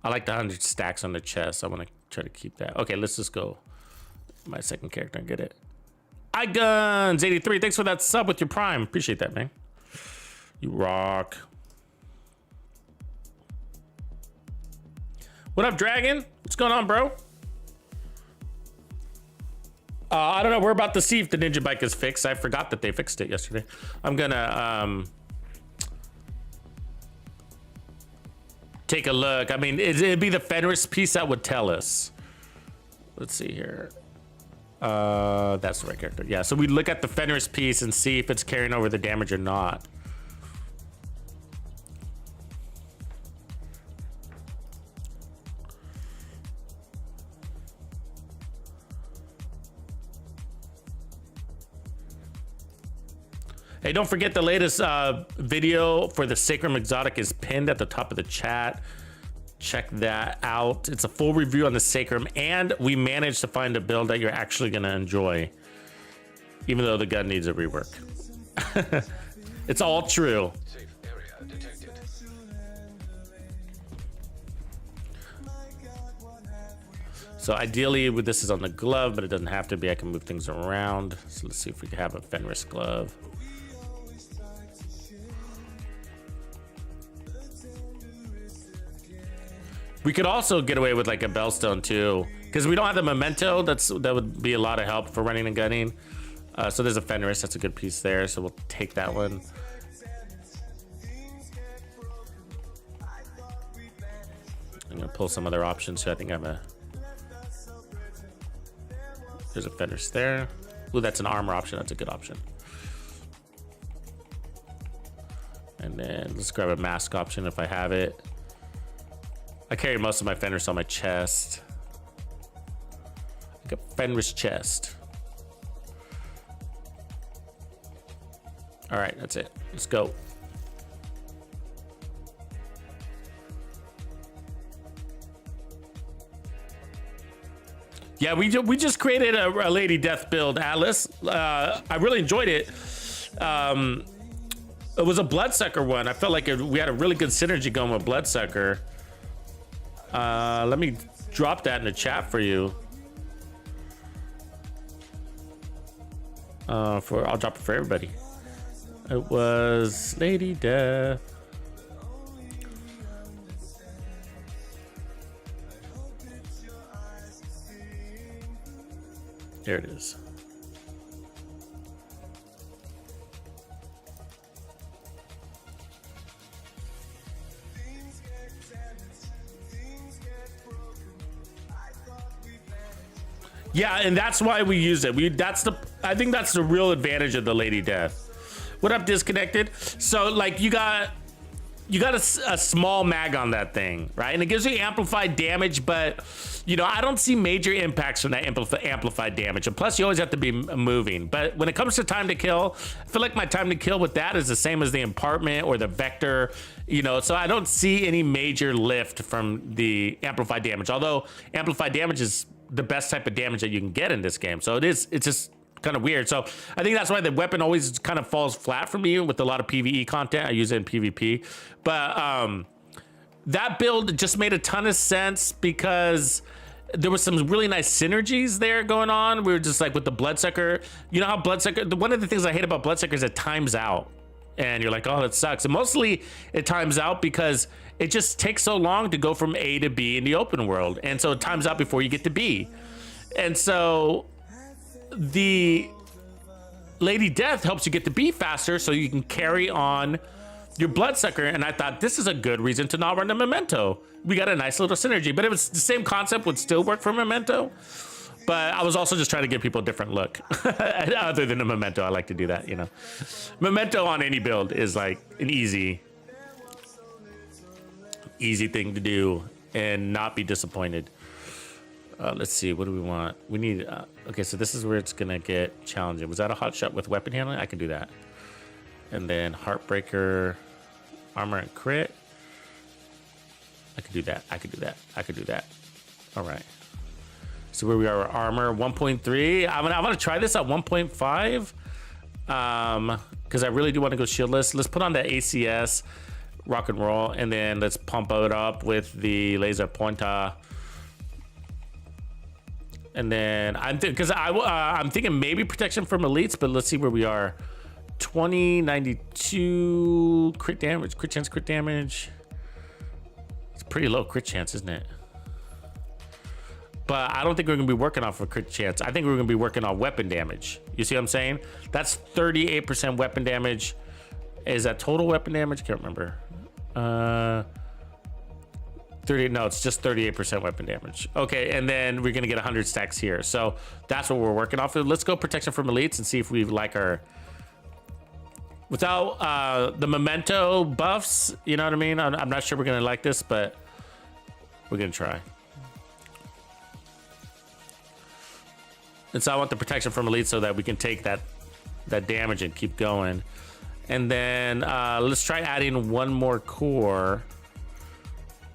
I like the 100 stacks on the chest. I want to try to keep that. Okay, let's just go my second character and get it. iGuns83, thanks for that sub with your Prime. Appreciate that, man. You rock. What up, Dragon? What's going on, bro? I don't know. We're about to see if the Ninja Bike is fixed. I forgot that they fixed it yesterday. I'm gonna take a look. I mean, it'd be the Fenris piece that would tell us. Let's see here. That's the right character. Yeah, so we look at the Fenris piece and see if it's carrying over the damage or not. Hey, don't forget the latest video for the Sacrum Exotic is pinned at the top of the chat. Check that out. It's a full review on the Sacrum, and we managed to find a build that you're actually going to enjoy, even though the gun needs a rework. It's all true. Safe area detected. So ideally, this is on the glove, but it doesn't have to be. I can move things around. So let's see if we can have a Fenris glove. We could also get away with like a Bellstone too, because we don't have the memento. That would be a lot of help for running and gunning. So there's a Fenris. That's a good piece there. So we'll take that one. I'm gonna pull some other options. So I think there's a Fenris there. Ooh, that's an armor option. That's a good option. And then let's grab a mask option if I have it. I carry most of my Fenris on my chest. Like a Fenris chest. All right, that's it. Let's go. Yeah, we just created a Lady Death build, Atlas. I really enjoyed it. It was a Bloodsucker one. I felt like we had a really good synergy going with Bloodsucker. Let me drop that in the chat for you. I'll drop it for everybody. It was Lady Death. There it is. Yeah, and that's why we use it. I think that's the real advantage of the Lady Death. What up, Disconnected? So like you got you got a small mag on that thing, right? And it gives you amplified damage, but you know, I don't see major impacts from that amplified damage. And plus, you always have to be moving. But when it comes to time to kill, I feel like my time to kill with that is the same as the impartment or the vector, you know, so I don't see any major lift from the amplified damage. Although amplified damage is the best type of damage that you can get in this game. So it's just kind of weird. So I think that's why the weapon always kind of falls flat for me with a lot of PvE content. I use it in PvP, but that build just made a ton of sense because there was some really nice synergies there going on. We were just like with the Bloodsucker, you know how Bloodsucker, one of the things I hate about Bloodsucker is it times out and you're like, oh, that sucks. And mostly it times out because it just takes so long to go from A to B in the open world. And so it times out before you get to B. And so the Lady Death helps you get to B faster so you can carry on your Bloodsucker. And I thought this is a good reason to not run the Memento. We got a nice little synergy, but it was the same concept, would still work for Memento. But I was also just trying to give people a different look. Other than a Memento, I like to do that, you know. Memento on any build is like an easy thing to do and not be disappointed. Let's see, what do we want? We need, okay, so this is where it's gonna get challenging. Was that a hot shot with weapon handling? I can do that. And then Heartbreaker, armor and crit. I could do that, I could do that, I could do that. All right. So where we are, armor 1.3. I'm gonna try this at 1.5. Because I really do want to go shieldless. Let's put on the ACS, rock and roll, and then let's pump it up with the laser pointer. And then I'm thinking maybe protection from elites, but let's see where we are. 2092 crit damage, crit chance, crit damage. It's pretty low crit chance, isn't it? But I don't think we're gonna be working off a crit chance. I think we're gonna be working on weapon damage. You see what I'm saying? That's 38% weapon damage. Is that total weapon damage? Can't remember. 30, no, it's just 38% weapon damage. Okay, and then we're gonna get 100 stacks here. So that's what we're working off of. Let's go protection from elites and see if we like our, without the memento buffs, you know what I mean? I'm not sure we're gonna like this, but we're gonna try. And so I want the protection from elites so that we can take that damage and keep going. And then let's try adding one more core.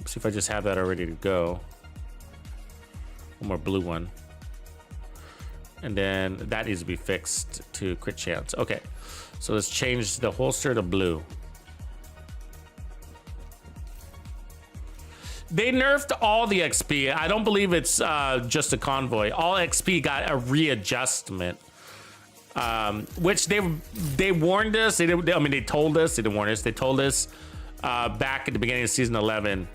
See if I just have that already to go. One more blue one. And then that needs to be fixed to crit chance. Okay, so let's change the holster to blue. They nerfed all the XP. I don't believe it's just a convoy. All XP got a readjustment, which they warned us. They told us. They didn't warn us. They told us back at the beginning of season 11,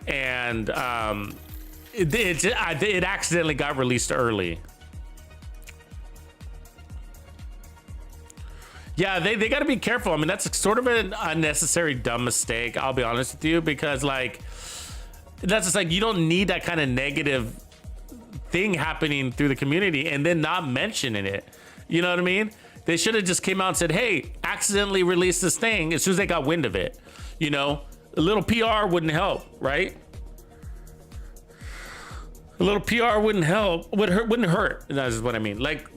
and it accidentally got released early. Yeah, they got to be careful. I mean, that's sort of an unnecessary dumb mistake. I'll be honest with you, because like, that's just like, you don't need that kind of negative thing happening through the community and then not mentioning it. You know what I mean? They should have just came out and said, hey, accidentally released this thing as soon as they got wind of it. You know, a little PR wouldn't help, right? A little PR wouldn't help, wouldn't hurt. That's what I mean. Like,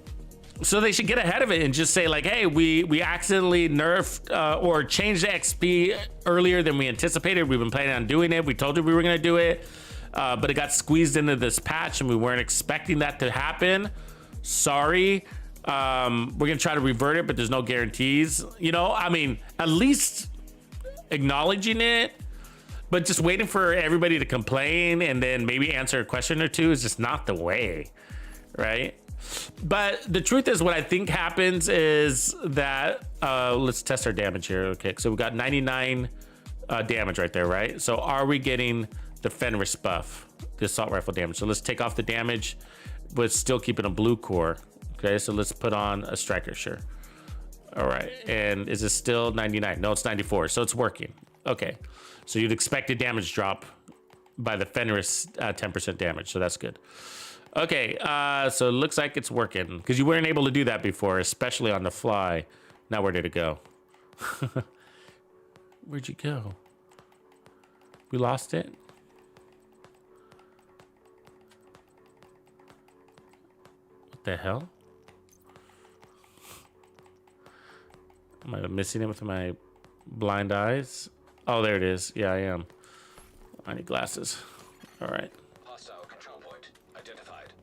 so they should get ahead of it and just say like, hey, we accidentally nerfed or changed the XP earlier than we anticipated. We've been planning on doing it. We told you we were gonna do it, but it got squeezed into this patch and we weren't expecting that to happen. Sorry. We're gonna try to revert it, but there's no guarantees. You know, I mean, at least acknowledging it, but just waiting for everybody to complain and then maybe answer a question or two is just not the way, right? But the truth is, what I think happens is that let's test our damage here. Okay, so we got 99 damage right there, right? So are we getting the Fenris buff, the assault rifle damage? So let's take off the damage, but still keeping a blue core. Okay, so let's put on a striker, sure. All right, and is it still 99? No, it's 94, so it's working. Okay, so you'd expect a damage drop by the Fenris 10% damage, so that's good. Okay, so it looks like it's working, because you weren't able to do that before, especially on the fly. Now where did it go? Where'd you go? We lost it? What the hell? Am I missing it with my blind eyes? Oh, there it is. Yeah, I am. I need glasses. All right. Hostile control point identified.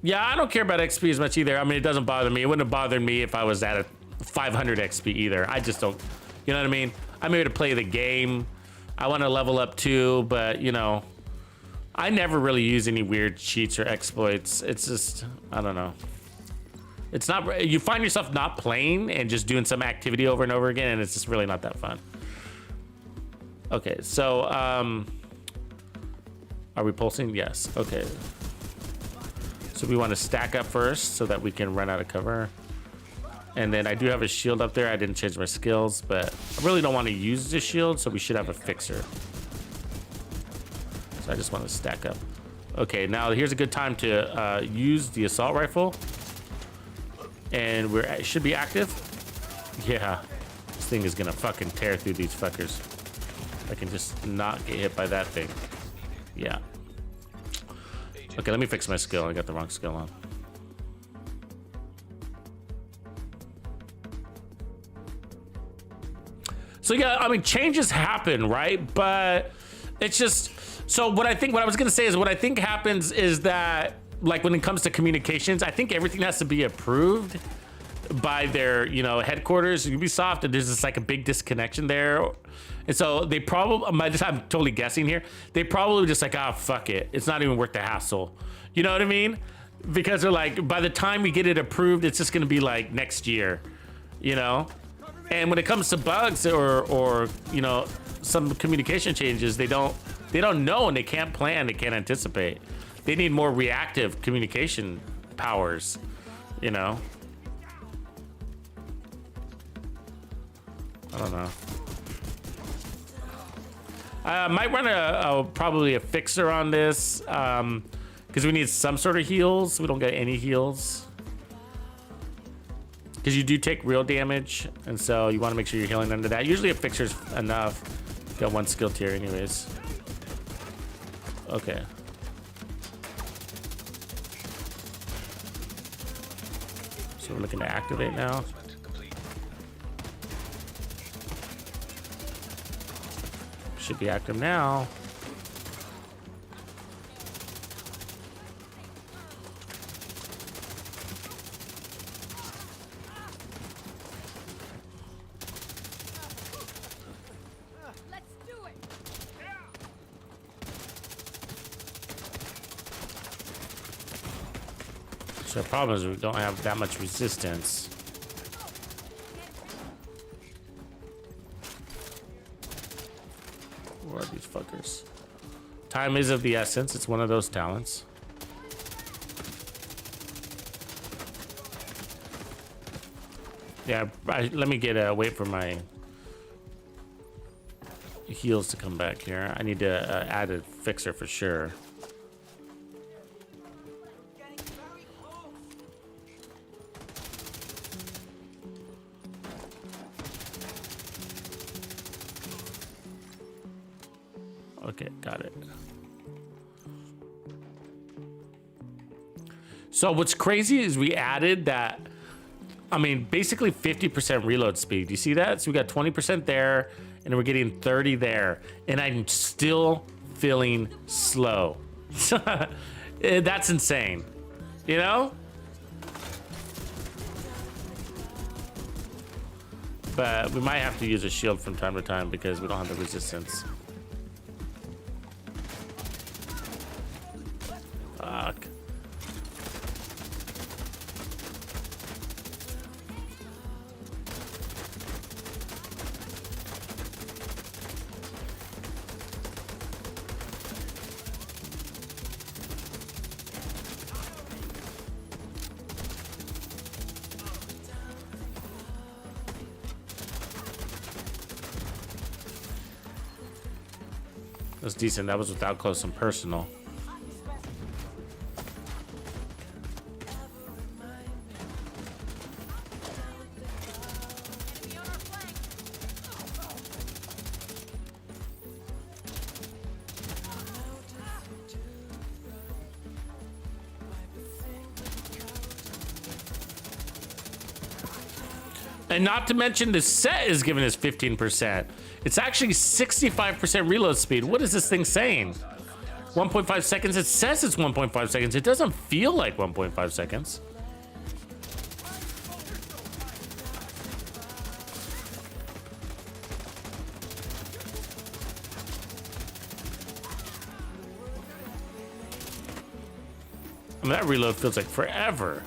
Yeah, I don't care about XP as much either. I mean, it doesn't bother me. It wouldn't have bothered me if I was at a 500 XP either. I just don't, you know what I mean? I'm here to play the game. I want to level up too, but you know, I never really use any weird cheats or exploits. It's just, I don't know. It's not, you find yourself not playing and just doing some activity over and over again, and it's just really not that fun. Okay, so, are we pulsing? Yes, okay. So we want to stack up first so that we can run out of cover. And then I do have a shield up there. I didn't change my skills, but I really don't want to use the shield, so we should have a fixer. So I just want to stack up. Okay, now here's a good time to use the assault rifle. And it should be active. Yeah, this thing is gonna fucking tear through these fuckers. I can just not get hit by that thing. Yeah. Okay, let me fix my skill. I got the wrong skill on. So yeah, I mean, changes happen, right? But it's just, so what I was gonna say is what I think happens is that, like when it comes to communications, I think everything has to be approved by their, you know, headquarters, Ubisoft, and there's just like a big disconnection there. And so they probably, I'm totally guessing here, they probably just like, ah, fuck it. It's not even worth the hassle. You know what I mean? Because they're like, by the time we get it approved, it's just gonna be like next year, you know? And when it comes to bugs or you know, some communication changes, they don't know and they can't plan, they can't anticipate. They need more reactive communication powers, you know? I don't know. I might run probably a fixer on this because we need some sort of heals. We don't get any heals. Because you do take real damage, and so you want to make sure you're healing under that. Usually a fixer's enough. Got one skill tier anyways. Okay. So we're looking to activate now. Should be active now. Let's do it. So the problem is we don't have that much resistance. Where are these fuckers? Time is of the essence. It's one of those talents. Yeah, let me wait for my heals to come back here. I need to add a fixer for sure. Okay, got it. So what's crazy is we added that, I mean, basically 50% reload speed. You see that? So we got 20% there, and we're getting 30 there, and I'm still feeling slow. That's insane, you know? But we might have to use a shield from time to time because we don't have the resistance. Fuck. That's decent. That was without close and personal. And not to mention the set is giving us 15%. It's actually 65% reload speed. What is this thing saying? 1.5 seconds. It says it's 1.5 seconds. It doesn't feel like 1.5 seconds. I mean, that reload feels like forever.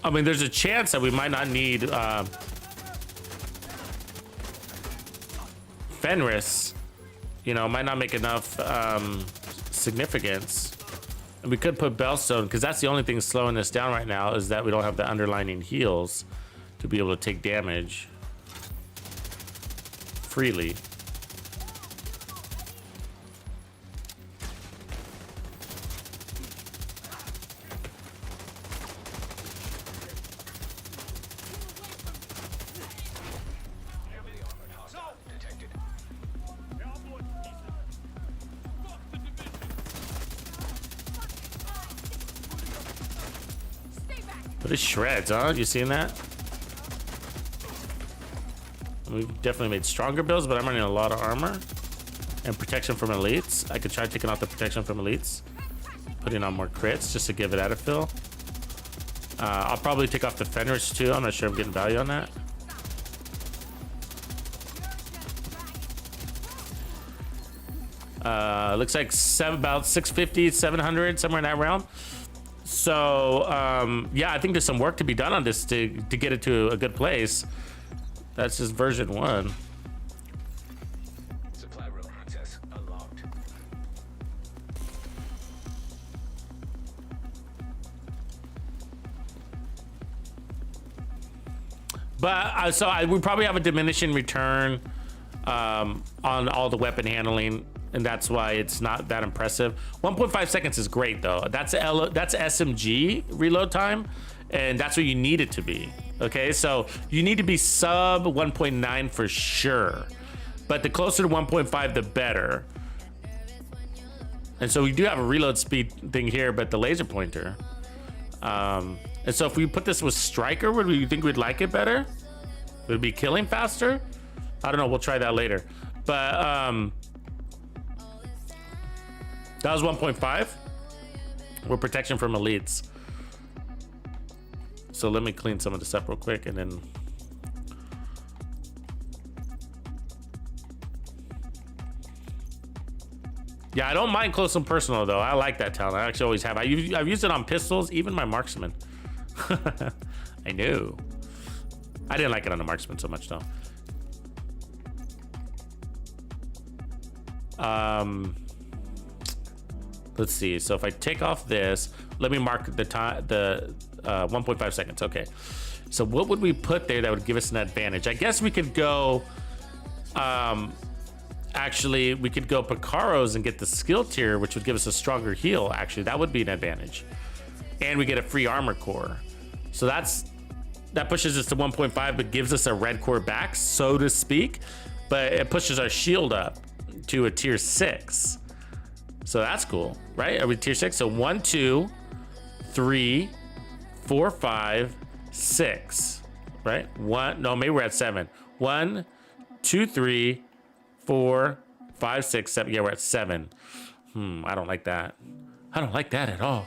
I mean, there's a chance that we might not need Fenris. You know, might not make enough significance. And we could put Bellstone, because that's the only thing slowing us down right now, is that we don't have the underlining heals to be able to take damage freely. But it shreds, huh? You seen that? We've definitely made stronger builds, but I'm running a lot of armor and protection from elites. I could try taking off the protection from elites, putting on more crits just to give it a fill. I'll probably take off the Fenris too. I'm not sure I'm getting value on that. Looks like about 650, 700, somewhere in that realm. So yeah, I think there's some work to be done on this to get it to a good place. That's just version 1. Supply room access unlocked. But we probably have a diminishing return on all the weapon handling, and that's why it's not that impressive. 1.5 seconds is great though. That's SMG reload time, and that's what you need it to be. Okay, so you need to be sub 1.9 for sure, but the closer to 1.5 the better. And so we do have a reload speed thing here, but the laser pointer. And so if we put this with Striker, would we think we'd like it better? Would it be killing faster? I don't know, we'll try that later. But that was 1.5 with protection from elites. So let me clean some of this up real quick, and then yeah, I don't mind close and personal though. I like that talent. I actually always have. I've used it on pistols, even my marksman. I know. I didn't like it on the marksman so much though. Let's see. So if I take off this, let me mark the time, 1.5 seconds. Okay. So what would we put there that would give us an advantage? I guess we could go, actually, we could go Picaro's and get the skill tier, which would give us a stronger heal. Actually, that would be an advantage. And we get a free armor core. So that pushes us to 1.5, but gives us a red core back, so to speak. But it pushes our shield up to a tier 6. So that's cool, right? Are we tier 6? So 1, 2, 3, 4, 5, 6, right? Maybe we're at 7. 1, 2, 3, 4, 5, 6, 7. Yeah, we're at 7. I don't like that. I don't like that at all.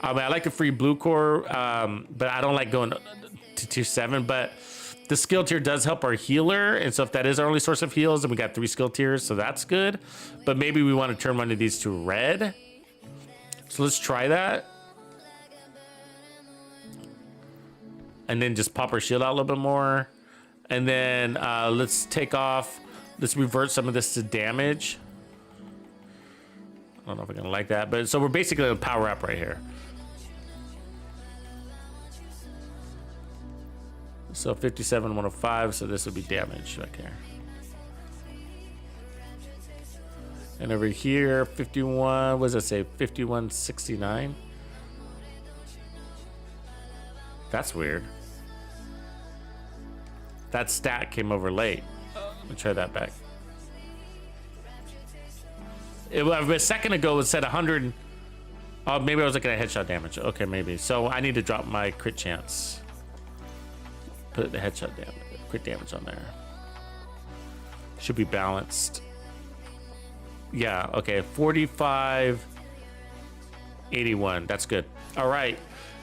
I mean, I like the free blue core, but I don't like going to tier 7. But the skill tier does help our healer, and so if that is our only source of heals, then we got 3 skill tiers, so that's good. But maybe we want to turn one of these to red. So let's try that. And then just pop our shield out a little bit more. And then let's revert some of this to damage. I don't know if I'm gonna like that, but so we're basically gonna power up right here. So 57, 105. So this would be damage right here. And over here, 51. What does that say? 5169. That's weird. That stat came over late. Let me try that back. A second ago it said 100. Oh, maybe I was looking at headshot damage. Okay, maybe. So I need to drop my crit chance. Put the headshot damage, crit damage on there. Should be balanced. Yeah, okay. 45, 81. That's good. All right.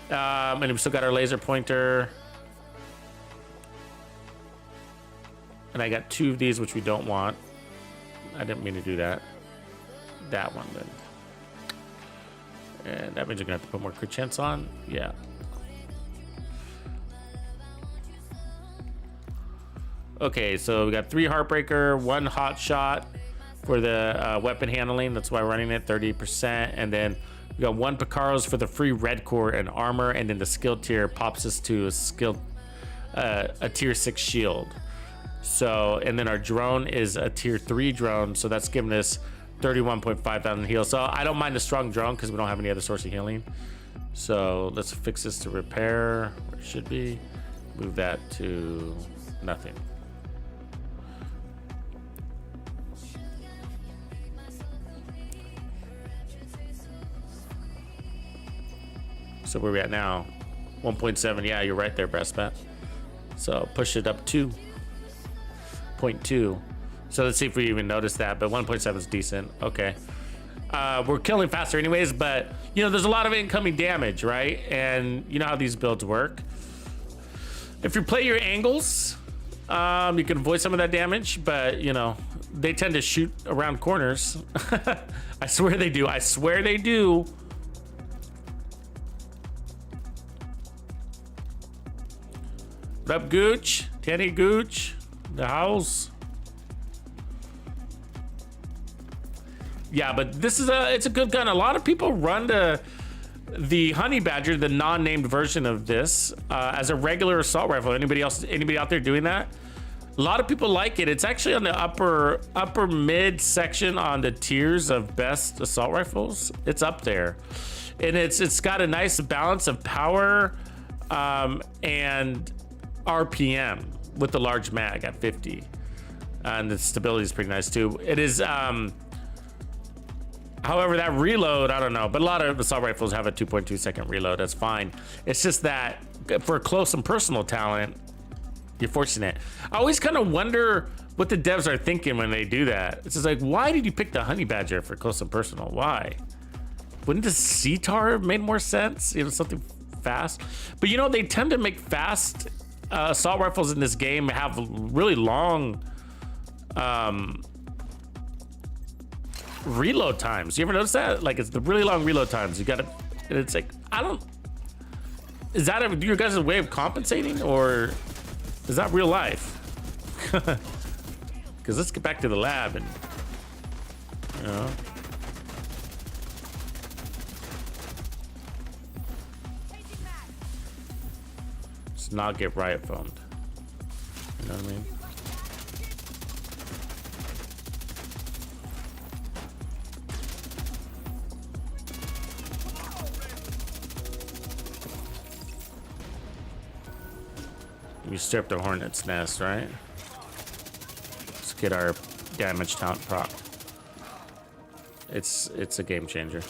And we still got our laser pointer. And I got 2 of these, which we don't want. I didn't mean to do that. That one then. And that means you're gonna have to put more crit chance on. Yeah. Okay, so we got 3 Heartbreaker, 1 hot shot for the weapon handling. That's why we're running it 30%. And then we got 1 Picaros for the free red core and armor. And then the skill tier pops us to a tier 6 shield. So, and then our drone is a tier 3 drone. So that's giving us 31.5 thousand heal. So I don't mind the strong drone because we don't have any other source of healing. So let's fix this to repair where it should be. Move that to nothing. So where we at now? 1.7. Yeah, you're right there, breast bat. So push it up to 0.2. So let's see if we even notice that, but 1.7 is decent. Okay. We're killing faster anyways, but you know, there's a lot of incoming damage, right? And you know how these builds work. If you play your angles, you can avoid some of that damage, but you know, they tend to shoot around corners. I swear they do. I swear they do. What up, Gooch? Tanny Gooch? The house? Yeah, but this is it's a good gun. A lot of people run the Honey Badger, the non-named version of this, as a regular assault rifle. Anybody out there doing that? A lot of people like it. It's actually on the upper mid section on the tiers of best assault rifles. It's up there, and it's got a nice balance of power and RPM with the large mag at 50, and the stability is pretty nice too. It is. However, that reload, I don't know, but a lot of assault rifles have a 2.2 second reload. That's fine. It's just that for close and personal talent, you're fortunate. I always kind of wonder what the devs are thinking when they do that. It's just like, why did you pick the Honey Badger for close and personal? Why? Wouldn't the CTAR have made more sense? You know, something fast. But you know, they tend to make fast assault rifles in this game have really long reload times. You ever notice that? Like, it's the really long reload times. You gotta, and it's like, I don't, is that your guys' way of compensating, or is that real life? Because let's get back to the lab and, you know. Let's not get riot phoned. You know what I mean? We stir up the hornet's nest, right? Let's get our damage count proc. It's a game changer.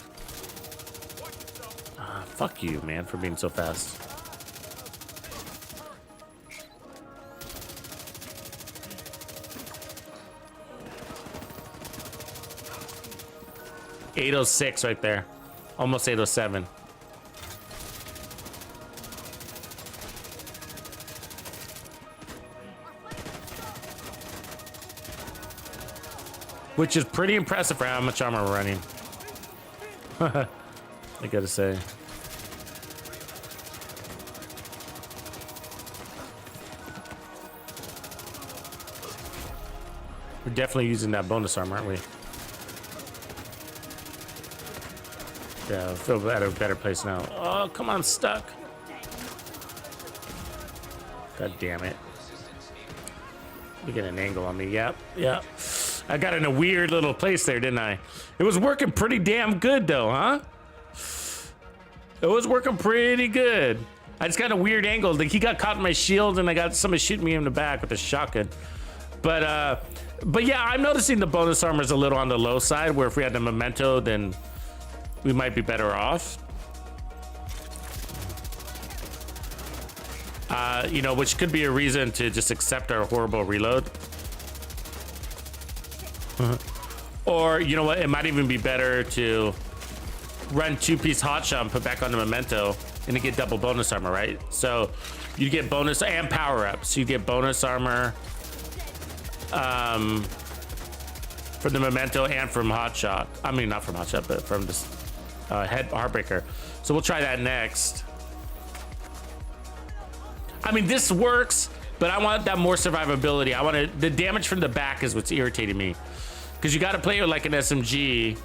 Fuck you, man, for being so fast. .806 right there, almost 807. Which is pretty impressive for how much armor we're running. I gotta say. We're definitely using that bonus armor, aren't we? Yeah, I feel at a better place now. Oh, come on, stuck. God damn it. You get an angle on me. Yep. Yep. I got in a weird little place there, didn't I? It was working pretty damn good, though, huh? It was working pretty good. I just got a weird angle. Like, he got caught in my shield, and I got somebody shooting me in the back with a shotgun. But yeah, I'm noticing the bonus armor is a little on the low side, where if we had the memento, then we might be better off. You know, which could be a reason to just accept our horrible reload. Or, you know what, it might even be better to run 2-piece hot shot and put back on the memento and to get double bonus armor, right? So you get bonus and power up. So you get bonus armor from the memento and from hot shot. I mean, not from hot shot, but from this Heartbreaker. So we'll try that next. I mean, this works, but I want that more survivability. I want the damage from the back is what's irritating me, because you got to play it like an SMG,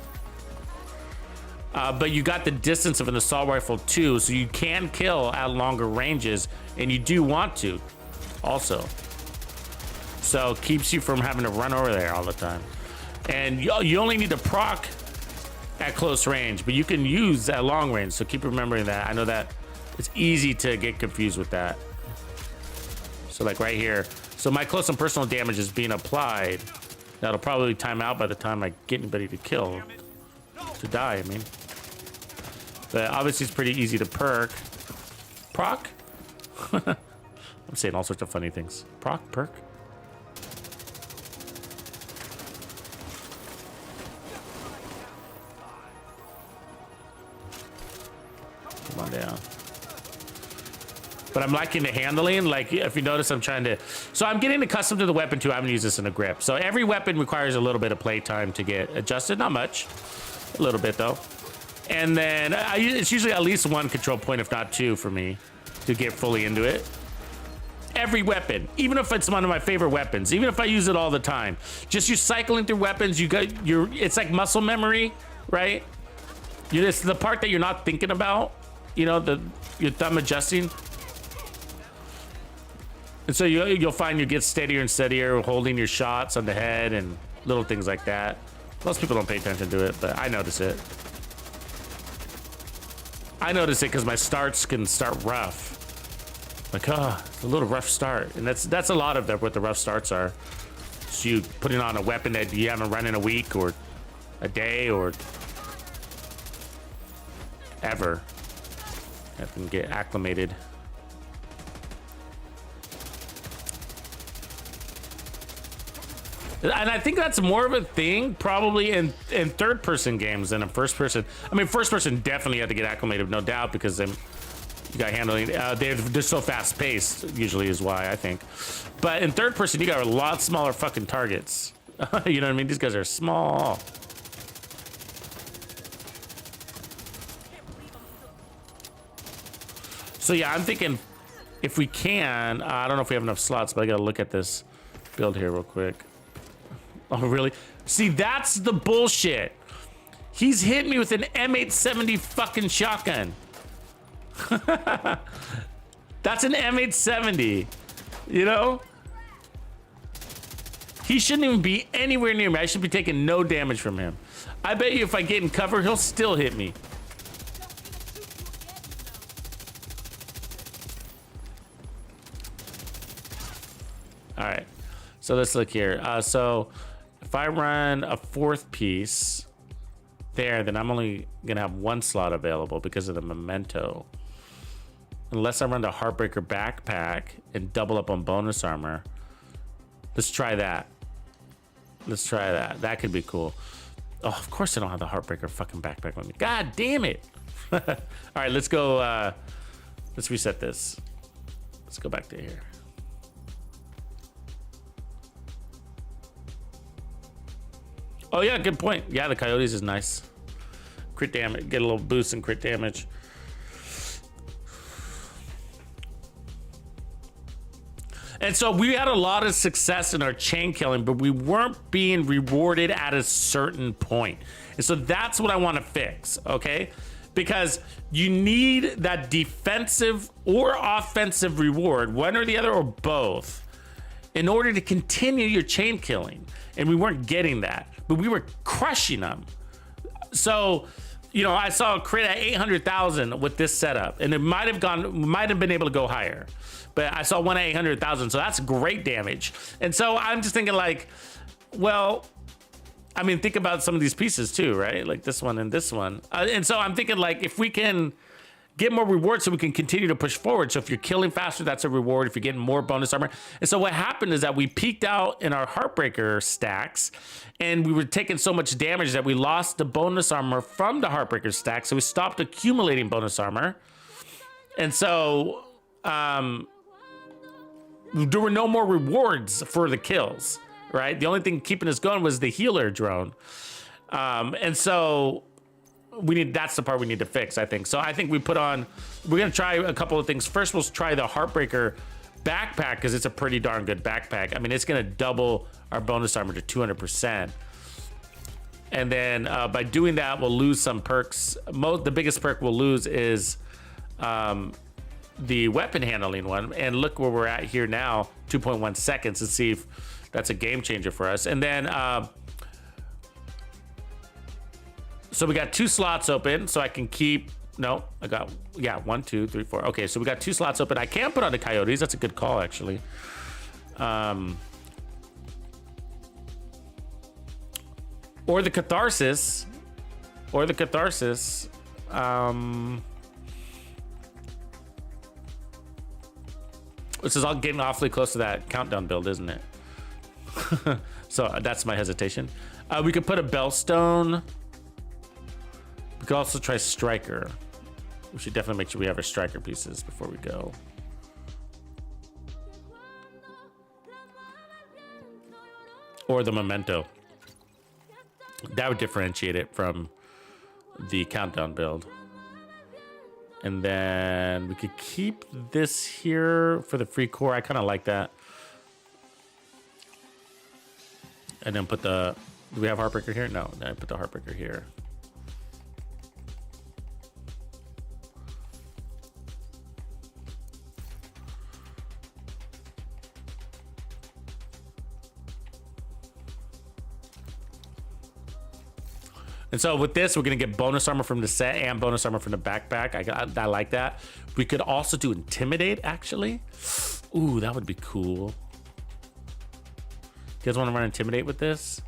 but you got the distance of an assault rifle too, so you can kill at longer ranges, and you do want to also. So it keeps you from having to run over there all the time. And you only need to proc at close range, but you can use at long range, so keep remembering that. I know that it's easy to get confused with that. So like right here, so my close and personal damage is being applied. That'll probably time out by the time I get anybody to kill, to die, I mean. But obviously it's pretty easy to perk. Proc? I'm saying all sorts of funny things. Proc, perk. Come on down. But I'm liking the handling. Like, if you notice, I'm trying to... So I'm getting accustomed to the weapon, too. I haven't used this in a grip. So every weapon requires a little bit of play time to get adjusted. Not much. A little bit, though. And then it's usually at least one control point, if not two, for me to get fully into it. Every weapon, even if it's one of my favorite weapons, even if I use it all the time, just you cycling through weapons, it's like muscle memory, right? It's the part that you're not thinking about, you know, your thumb adjusting. And so you'll find you get steadier and steadier holding your shots on the head and little things like that. Most people don't pay attention to it, but I notice it. I notice it because my starts can start rough. Like, it's a little rough start. And that's a lot of what the rough starts are. So you putting on a weapon that you haven't run in a week or a day or ever. Have to get acclimated. And I think that's more of a thing probably in third-person games than in first-person. I mean, first-person definitely had to get acclimated, no doubt, because you got handling. They're so fast-paced, usually is why, I think. But in third-person, you got a lot smaller fucking targets. You know what I mean? These guys are small. So yeah, I'm thinking if we can, I don't know if we have enough slots, but I gotta look at this build here real quick. Oh, really? See, that's the bullshit. He's hit me with an M870 fucking shotgun. That's an M870, you know? He shouldn't even be anywhere near me. I should be taking no damage from him. I bet you if I get in cover, he'll still hit me. All right, so let's look here. So if I run a fourth piece there, then I'm only gonna have one slot available because of the memento. Unless I run the Heartbreaker backpack and double up on bonus armor. Let's try that. Let's try that. That could be cool. Oh, of course I don't have the Heartbreaker fucking backpack with me. God damn it. All right, let's go. Let's reset this. Let's go back to here. Oh yeah, good point. Yeah, the coyotes is nice. Crit damage, get a little boost in crit damage. And so we had a lot of success in our chain killing, but we weren't being rewarded at a certain point. And so that's what I want to fix, okay? because you need that defensive or offensive reward, one or the other or both, in order to continue your chain killing. And we weren't getting that, but we were crushing them. So, you know, I saw a crit at 800,000 with this setup, and it might have been able to go higher, but I saw one at 800,000, so that's great damage. And so I'm just thinking like, well, I mean, think about some of these pieces too, right? Like this one and this one. And so I'm thinking like, if we can get more rewards so we can continue to push forward. So if you're killing faster, that's a reward. If you're getting more bonus armor. And so what happened is that we peaked out in our Heartbreaker stacks, and we were taking so much damage that we lost the bonus armor from the Heartbreaker stack. So we stopped accumulating bonus armor. And so there were no more rewards for the kills, right? The only thing keeping us going was the healer drone. And so that's the part we need to fix, I think. So I think we're gonna try a couple of things. First, we'll try the Heartbreaker backpack, because it's a pretty darn good backpack. I mean, it's gonna double our bonus armor to 200%. And then by doing that, we'll lose some perks. The biggest perk we'll lose is the weapon handling one. And look where we're at here now, 2.1 seconds, to see if that's a game changer for us. And then so we got 2 slots open, so I can keep, no, I got, yeah, 1, 2, 3, 4. Okay, so we got 2 slots open. I can put on the coyotes. That's a good call, actually. Or the catharsis. This is all getting awfully close to that countdown build, isn't it? So that's my hesitation. We could put a Bellstone. We could also try Striker. We should definitely make sure we have our Striker pieces before we go. Or the Memento. That would differentiate it from the countdown build. And then we could keep this here for the free core. I kind of like that. And then put do we have Heartbreaker here? No, I put the Heartbreaker here. And so with this, we're gonna get bonus armor from the set and bonus armor from the backpack. I like that. We could also do Intimidate, actually. Ooh, that would be cool. You guys want to run Intimidate with this?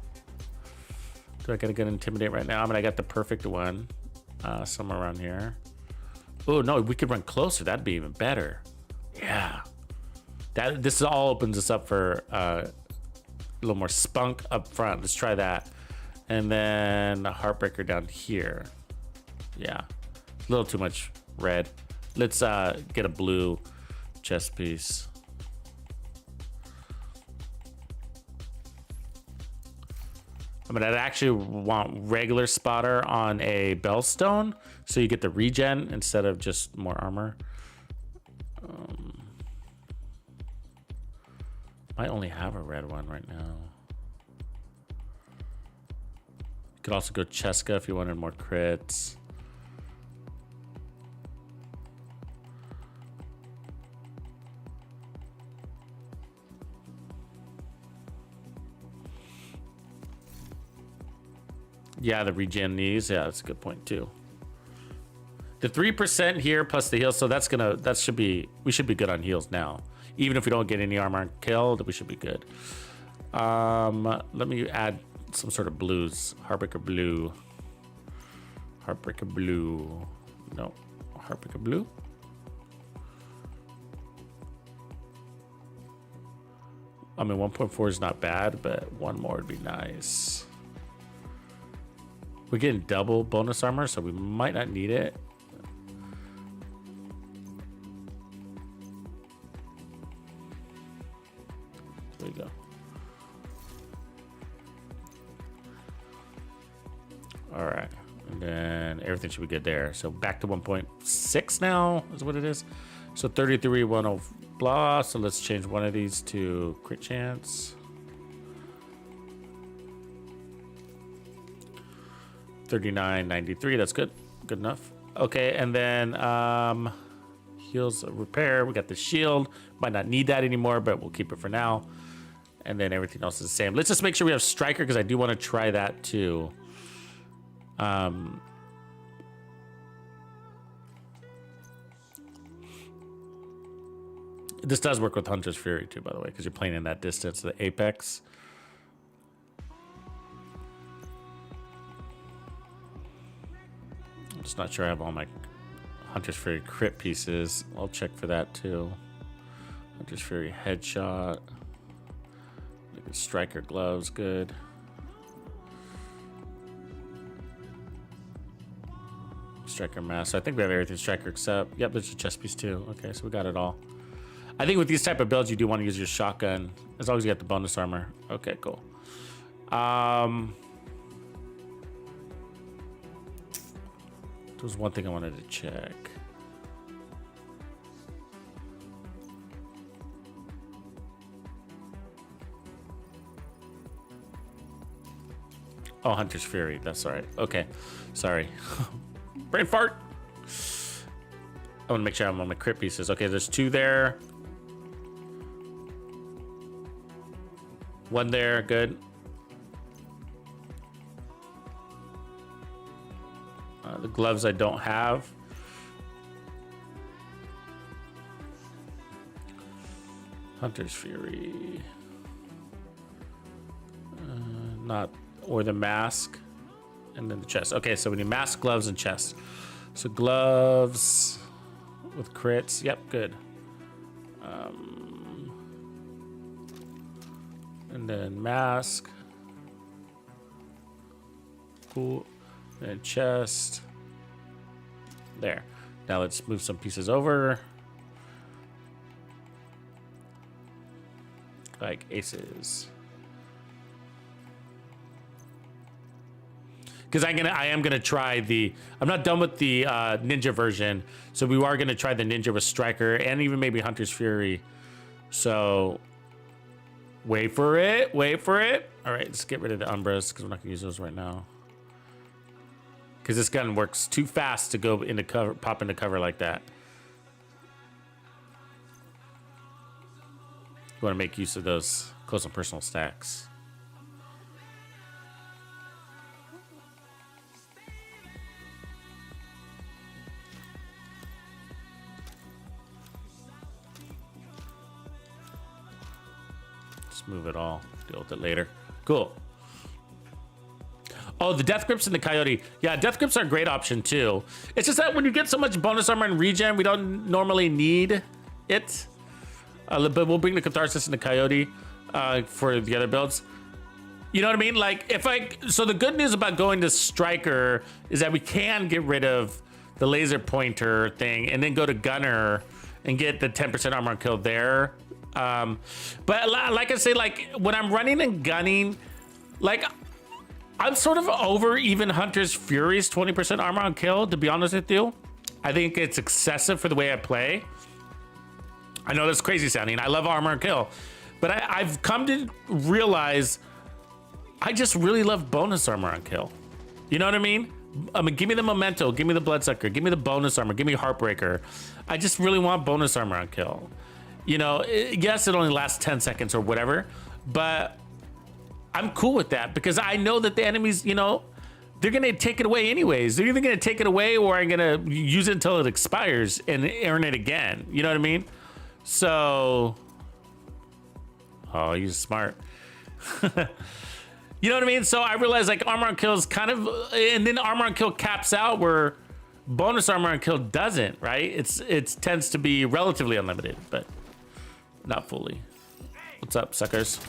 Do I gotta get Intimidate right now? I mean, I got the perfect one somewhere around here. Oh no, we could run closer. That'd be even better. Yeah. This all opens us up for a little more spunk up front. Let's try that. And then a Heartbreaker down here. Yeah, a little too much red. Let's get a blue chest piece. I mean, I'd actually want regular spotter on a Bellstone, so you get the regen instead of just more armor. Might only have a red one right now. You could also go Cheska if you wanted more crits. Yeah, the regen knees. Yeah, that's a good point too. The 3% here plus the heal, so we should be good on heals now. Even if we don't get any armor killed, we should be good. Let me add some sort of blues. Heartbreaker blue. Heartbreaker blue. No, Heartbreaker blue. I mean, 1.4 is not bad, but one more would be nice. We're getting double bonus armor, so we might not need it. There we go. All right, and then everything should be good there. So back to 1.6 now is what it is. So 33, 10 blah. So let's change one of these to crit chance. 39.93, that's good. Good enough. Okay, and then heals repair. We got the shield. Might not need that anymore, but we'll keep it for now. And then everything else is the same. Let's just make sure we have Striker because I do want to try that too. This does work with Hunter's Fury too, by the way, because you're playing in that distance, the apex. I'm just not sure I have all my Hunter's Fury crit pieces. I'll check for that too. Hunter's Fury headshot. Striker gloves, good. Striker mask. So I think we have everything Striker except. Yep, there's a chest piece too. Okay, so we got it all. I think with these type of builds, you do want to use your shotgun as long as you get the bonus armor. Okay, cool. There was one thing I wanted to check. Oh, Hunter's Fury. That's all right. Okay. Sorry. Brain fart. I want to make sure I'm on my crit pieces. Okay, there's 2 there. 1 there. Good. The gloves I don't have. Hunter's Fury. Not... Or the mask, and then the chest. Okay, so we need mask, gloves, and chest. So gloves with crits. Yep, good. And then mask. Cool. And chest. There. Now let's move some pieces over. Like aces. Because I am gonna try the. I'm not done with the ninja version, so we are gonna try the ninja with Striker and even maybe Hunter's Fury. So wait for it. Wait for it. All right, let's get rid of the Umbras because we're not gonna use those right now. Because this gun works too fast to go into cover, pop into cover like that. You want to make use of those close and personal stacks. Move it all. Deal with it later. Cool. Oh, the death grips and the coyote. Yeah, death grips are a great option too. It's just that when you get so much bonus armor and regen, we don't normally need it. But we'll bring the catharsis and the coyote for the other builds. You know what I mean? Like so the good news about going to Striker is that we can get rid of the laser pointer thing and then go to Gunner and get the 10% armor kill there. But like I say, like when I'm running and gunning, like I'm sort of over even Hunter's Fury's 20% armor on kill, to be honest with you. I think it's excessive for the way I play. I know that's crazy sounding. I love armor and kill, but I've come to realize I just really love bonus armor on kill. You know what I mean? I mean, give me the memento, give me the bloodsucker, give me the bonus armor, give me Heartbreaker. I just really want bonus armor on kill. You know, yes, it only lasts 10 seconds or whatever, but I'm cool with that because I know that the enemies, you know, they're going to take it away anyways. They're either going to take it away or I'm going to use it until it expires and earn it again. You know what I mean? So, oh, he's smart. You know what I mean? So I realized like armor on kill is kind of, and then armor on kill caps out where bonus armor on kill doesn't, right? It tends to be relatively unlimited, but not fully. What's up, suckers?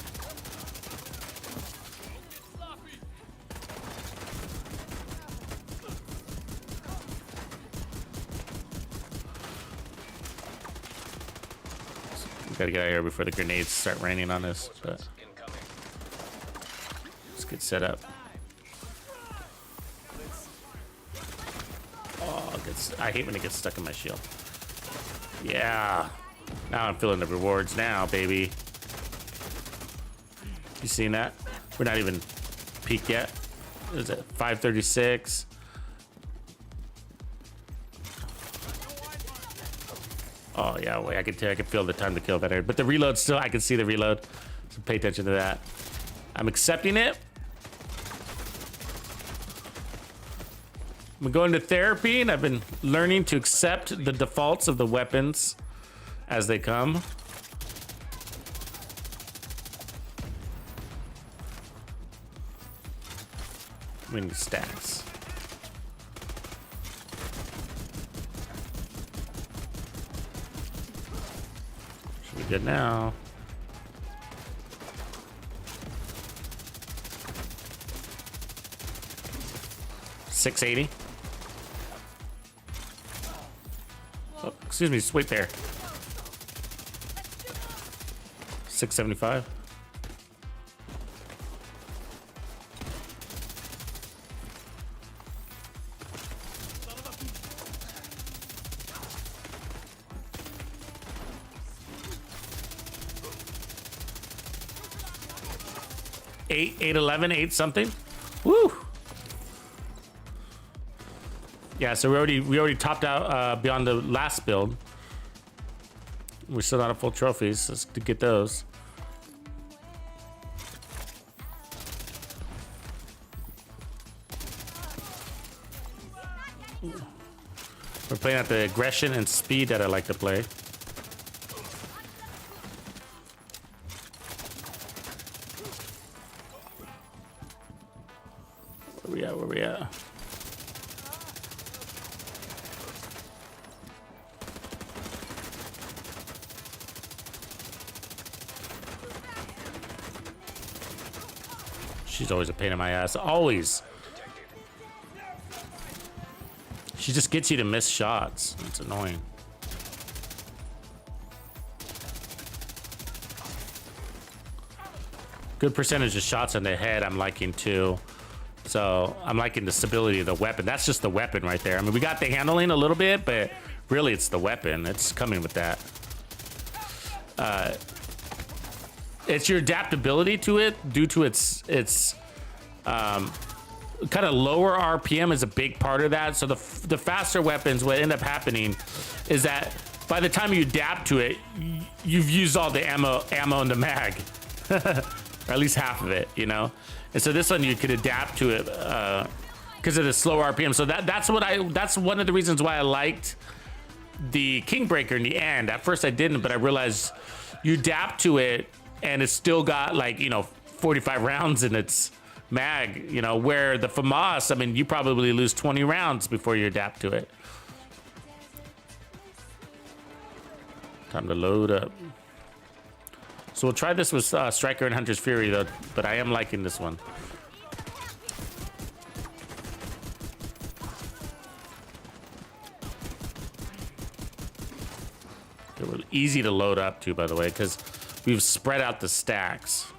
We gotta get out of here before the grenades start raining on us, but let's get set up. Oh, I hate when it gets stuck in my shield. Yeah. Now I'm feeling the rewards now, baby. You seen that? We're not even peaked yet. Is it 536? Oh yeah, wait, I can feel the time to kill better. But the reload still, I can see the reload. So pay attention to that. I'm accepting it. I'm going to therapy, and I've been learning to accept the defaults of the weapons as they come. We need stacks. Should be good now. $680. Oh, excuse me, wait there. $675. $811, 8 something. Woo! Yeah, so we already topped out beyond the last build. We're still not at full trophies. Let's get those. We're playing at the aggression and speed that I like to play. Where we at? Where we at? She's always a pain in my ass. Always. She just gets you to miss shots. It's annoying. Good percentage of shots on the head I'm liking too. So I'm liking the stability of the weapon. That's just the weapon right there. I mean, we got the handling a little bit, but really it's the weapon. It's coming with that. It's your adaptability to it due to its kind of lower RPM is a big part of that. So the faster weapons, what end up happening is that by the time you adapt to it, you've used all the ammo in the mag, or at least half of it, you know. And so this one you could adapt to it because of the slow RPM. So that's one of the reasons why I liked the Kingbreaker in the end. At first I didn't, but I realized you adapt to it and it's still got, like, you know, 45 rounds in its mag, you know, where the FAMAS, I mean, you probably lose 20 rounds before you adapt to it. Time to load up. So we'll try this with Striker and Hunter's Fury, though, but I am liking this one. They were easy to load up to, by the way, because we've spread out the stacks.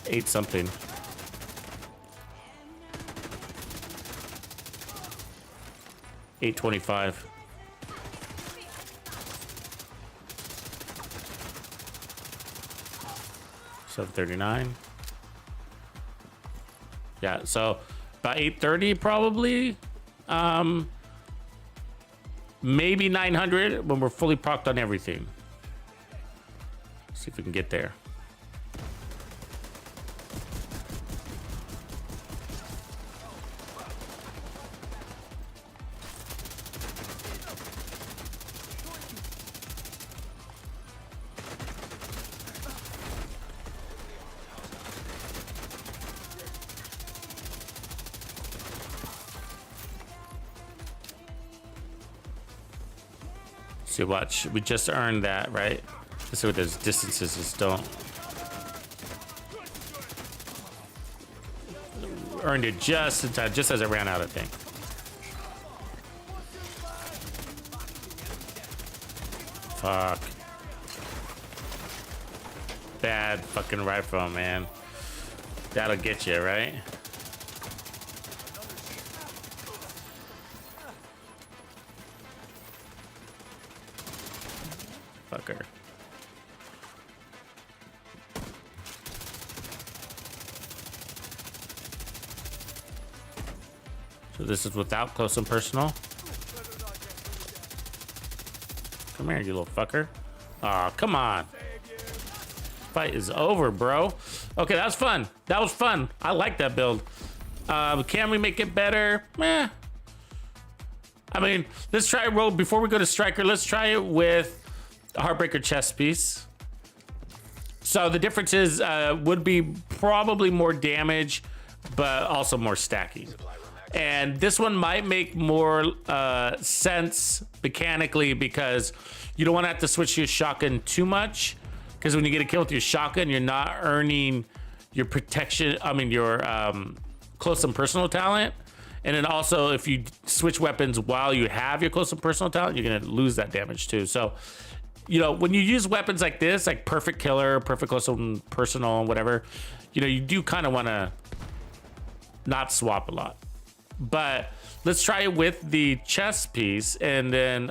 $8 something. $825. $739. Yeah, so about $830 probably. Maybe $900 when we're fully procced on everything. See if we can get there. See, watch. We just earned that, right? Let's see what those distances just don't. Earned it just in time, just as it ran out, I think. Fuck. Bad fucking rifle, man. That'll get you, right? Fucker. So this is without close and personal. Come here, you little fucker. Aw, come on. Fight is over, bro. Okay, that was fun. That was fun. I like that build. Can we make it better? Meh. I mean, let's try it. Roll before we go to Striker. Let's try it with the Heartbreaker chest piece. So the difference is would be probably more damage, but also more stacking. And this one might make more sense mechanically because you don't want to have to switch your shotgun too much. Because when you get a kill with your shotgun, you're not earning your protection. I mean, your close and personal talent. And then also, if you switch weapons while you have your close and personal talent, you're going to lose that damage too. So, you know, when you use weapons like this, like perfect killer, perfect close and personal, whatever, you know, you do kind of want to not swap a lot. But let's try it with the chest piece, and then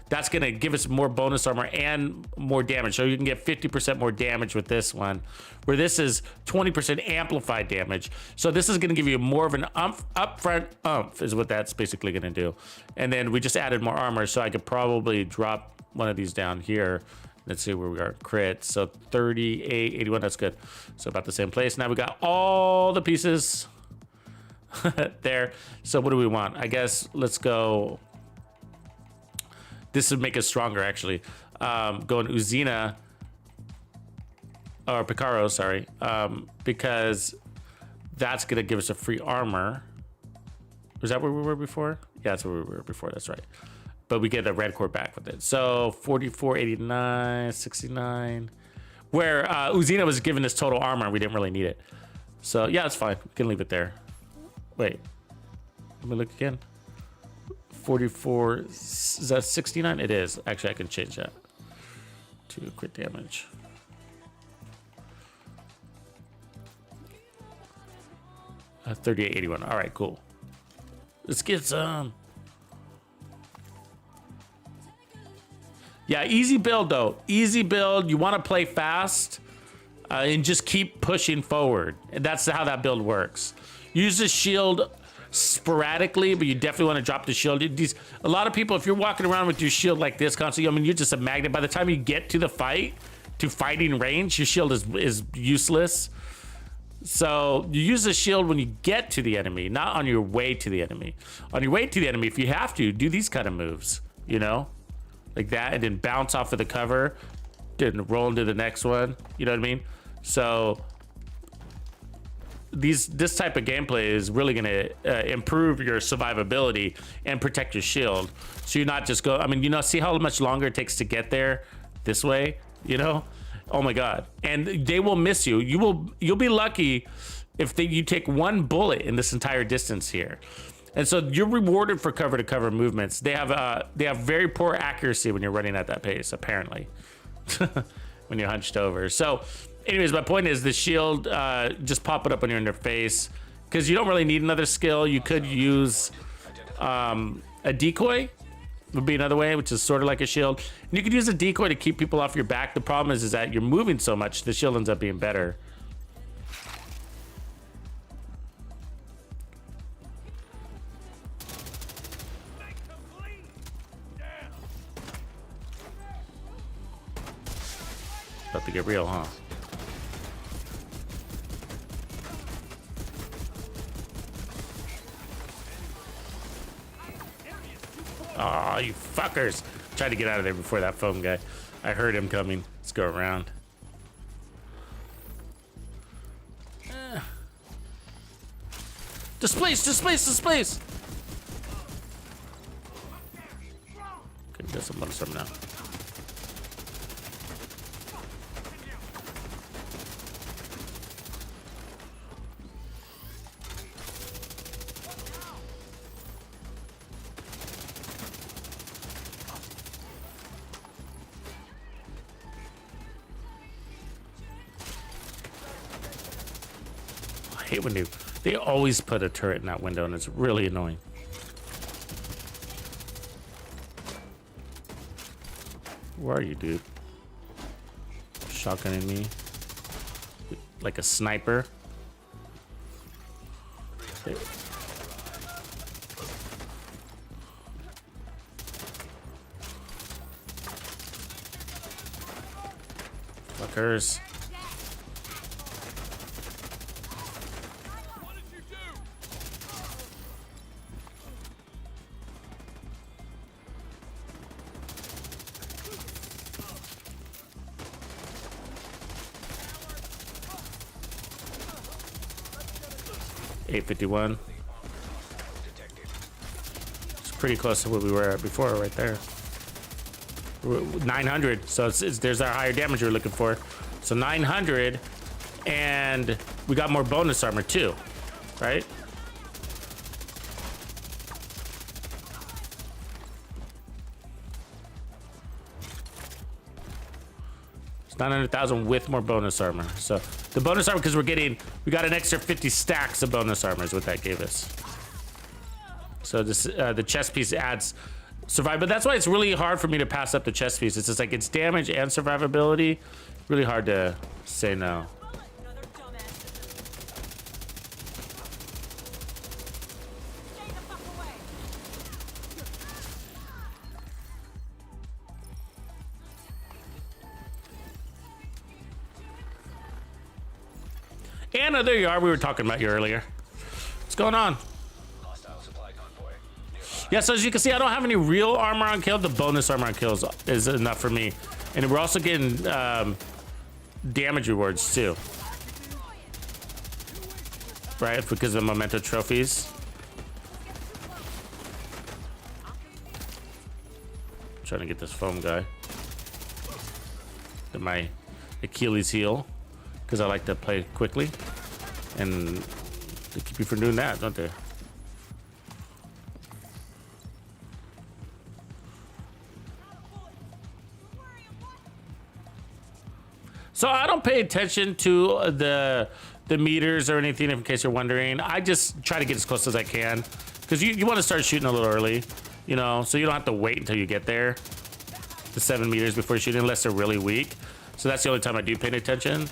that's going to give us more bonus armor and more damage. So you can get 50% more damage with this one, where this is 20% amplified damage. So this is going to give you more of an upfront umph is what that's basically going to do. And then we just added more armor, so I could probably drop one of these down here. Let's see where we are. Crit. So 38, 81. That's good. So about the same place. Now we got all the pieces there. So what do we want? I guess let's go. This would make us stronger, actually. Going Uzina or Picaro, sorry, because that's gonna give us a free armor. Was that where we were before? Yeah, that's where we were before. That's right. But we get a red core back with it. So 44, 89, 69. Where Uzina was given this total armor, we didn't really need it. So yeah, it's fine. We can leave it there. Wait, let me look again. 44, is that 69? It is. Actually, I can change that to crit damage. Uh, 38, 81. All right, cool. Let's get some. Yeah, easy build though. Easy build. You want to play fast and just keep pushing forward. And that's how that build works. Use the shield sporadically, but you definitely want to drop the shield. A lot of people, if you're walking around with your shield like this constantly, I mean, you're just a magnet. By the time you get to the fight, to fighting range, your shield is useless. So you use the shield when you get to the enemy, not on your way to the enemy. On your way to the enemy, if you have to, do these kind of moves, you know, like that, and then bounce off of the cover, then roll into the next one. You know what I mean? So this type of gameplay is really going to improve your survivability and protect your shield. So you're not just I mean, you know, see how much longer it takes to get there this way, you know? Oh my God. And they will miss you. You'll be lucky if you take one bullet in this entire distance here. And so you're rewarded for cover to cover movements. They have very poor accuracy when you're running at that pace, apparently, when you're hunched over. So anyways, my point is the shield, just pop it up on your interface because you don't really need another skill. You could use a decoy would be another way, which is sort of like a shield. And you could use a decoy to keep people off your back. The problem is that you're moving so much, the shield ends up being better. About to get real, huh? Aw, you fuckers. Tried to get out of there before that foam guy. I heard him coming. Let's go around. Displace, displace, displace. Okay, get some bonus from now. I hate when they always put a turret in that window, and it's really annoying. Where are you, dude? Shotgunning me like a sniper. occurs. $851. It's pretty close to what we were at before, right there. 900. So there's our higher damage we're looking for. So 900, and we got more bonus armor too, right? It's 900,000 with more bonus armor. So the bonus armor, because we got an extra 50 stacks of bonus armor is what that gave us. So this the chest piece adds survive, but that's why it's really hard for me to pass up the chest piece. It's just like it's damage and survivability. Really hard to say no. And there you are. We were talking about you earlier. What's going on? Hostile supply convoy. Yeah, so as you can see, I don't have any real armor on kill. The bonus armor on kills is enough for me. And we're also getting damage rewards too. Right, because of memento trophies. Trying to get this foam guy. To my Achilles heel. Because I like to play quickly. And they keep you from doing that, don't they? So I don't pay attention to the meters or anything, in case you're wondering. I just try to get as close as I can. Because you want to start shooting a little early, you know, so you don't have to wait until you get there. The 7 meters before shooting, unless they're really weak. So that's the only time I do pay attention.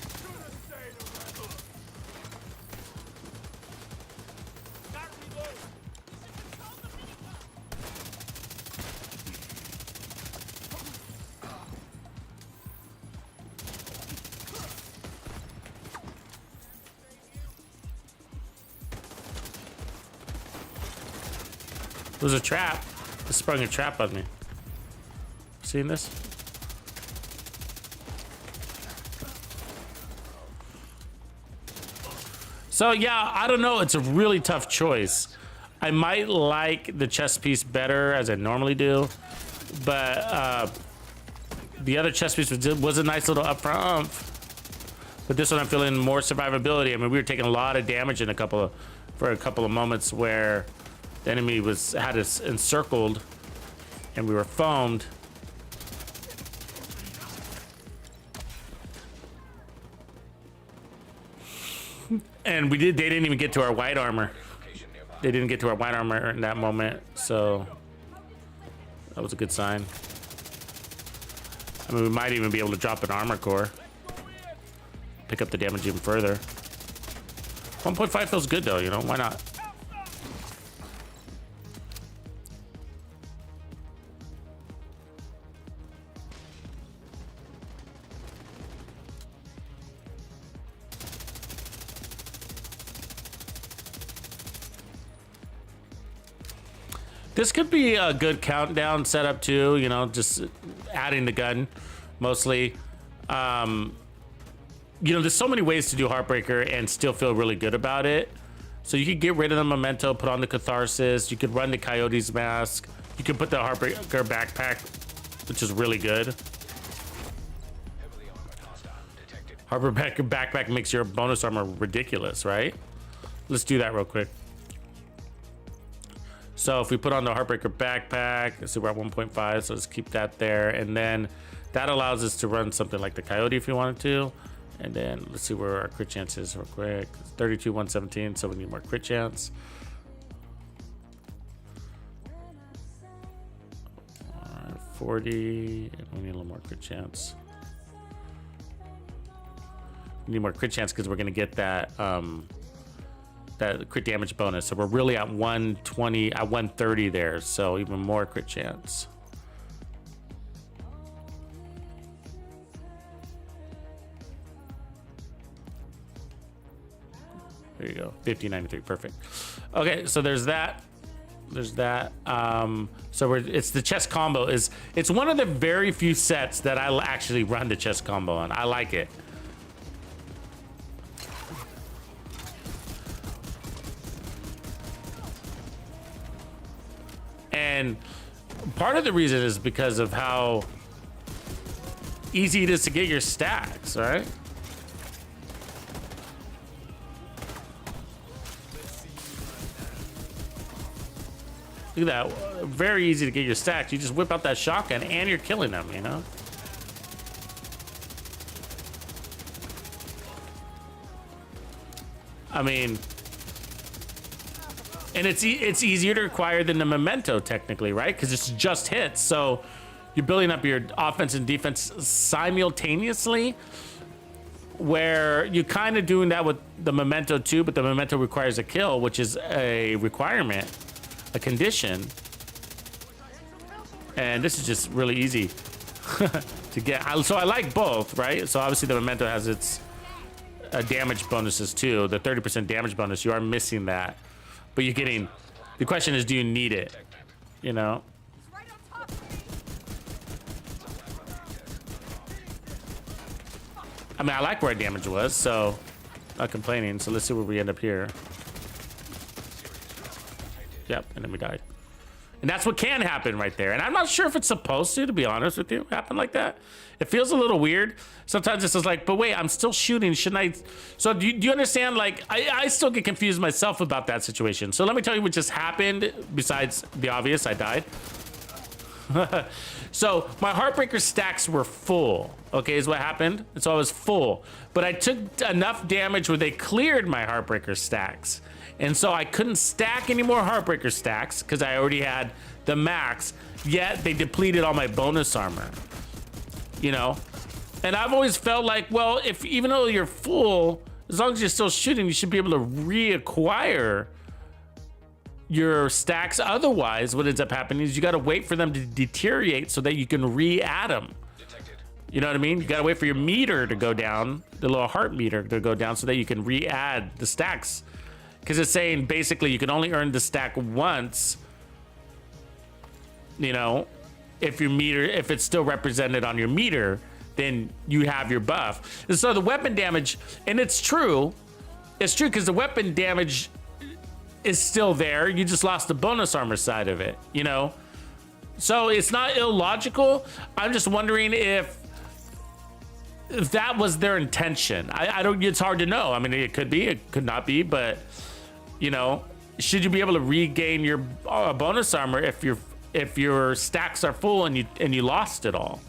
It was a trap. It sprung a trap on me. Seen this? So yeah, I don't know. It's a really tough choice. I might like the chest piece better as I normally do, but the other chest piece was a nice little upfront oomph. But this one I'm feeling more survivability. I mean, we were taking a lot of damage in for a couple of moments where the enemy had us encircled and we were foamed. And they didn't even get to our white armor. They didn't get to our white armor in that moment, so that was a good sign. I mean, we might even be able to drop an armor core. Pick up the damage even further. 1.5 feels good though, you know, why not? This could be a good countdown setup too, you know, just adding the gun mostly. You know, there's so many ways to do Heartbreaker and still feel really good about it. So you could get rid of the memento, put on the catharsis, you could run the coyote's mask, you could put the Heartbreaker backpack, which is really good. Heartbreaker backpack makes your bonus armor ridiculous, right? Let's do that real quick. So if we put on the Heartbreaker backpack, so we're at 1.5, so let's keep that there. And then that allows us to run something like the Coyote if we wanted to. And then let's see where our crit chance is real quick. 32, 117, so we need more crit chance. 40, and we need a little more crit chance. We need more crit chance because we're gonna get that that crit damage bonus. So we're really at 120, at 130 there. So even more crit chance. There you go. 5093. Perfect. Okay, so there's that. There's that. So it's the chest combo. It's one of the very few sets that I actually run the chest combo on. I like it. And part of the reason is because of how easy it is to get your stacks, right? Look at that. Very easy to get your stacks. You just whip out that shotgun and you're killing them, you know? I mean, and it's easier to acquire than the memento technically, right? Because it's just hits. So you're building up your offense and defense simultaneously, where you're kind of doing that with the memento too, but the memento requires a kill, which is a requirement, a condition. And this is just really easy to get. So I like both, right? So obviously the memento has its damage bonuses too. The 30% damage bonus, you are missing that. But you're getting, the question is, do you need it? You know? Right on top of me. I mean, I like where our damage was, so not complaining. So let's see where we end up here. Yep, and then we died. And that's what can happen right there. And I'm not sure if it's supposed to be honest with you, happen like that. It feels a little weird. Sometimes it's just like, but wait, I'm still shooting. Shouldn't I? So do you understand? Like, I still get confused myself about that situation. So let me tell you what just happened. Besides the obvious, I died. So my Heartbreaker stacks were full. Okay, is what happened. And so I was full. But I took enough damage where they cleared my Heartbreaker stacks. And so I couldn't stack any more Heartbreaker stacks because I already had the max, yet they depleted all my bonus armor, you know? And I've always felt like, well, if even though you're full, as long as you're still shooting, you should be able to reacquire your stacks. Otherwise, what ends up happening is you got to wait for them to deteriorate so that you can re-add them. You know what I mean? You got to wait for your meter to go down, the little heart meter to go down so that you can re-add the stacks. Because it's saying basically you can only earn the stack once, you know, if your meter, if it's still represented on your meter, then you have your buff. And so the weapon damage, and it's true because the weapon damage is still there. You just lost the bonus armor side of it, you know? So it's not illogical. I'm just wondering if that was their intention. I don't, it's hard to know. I mean, it could be, it could not be, but you know, should you be able to regain your bonus armor if your stacks are full and you lost it all?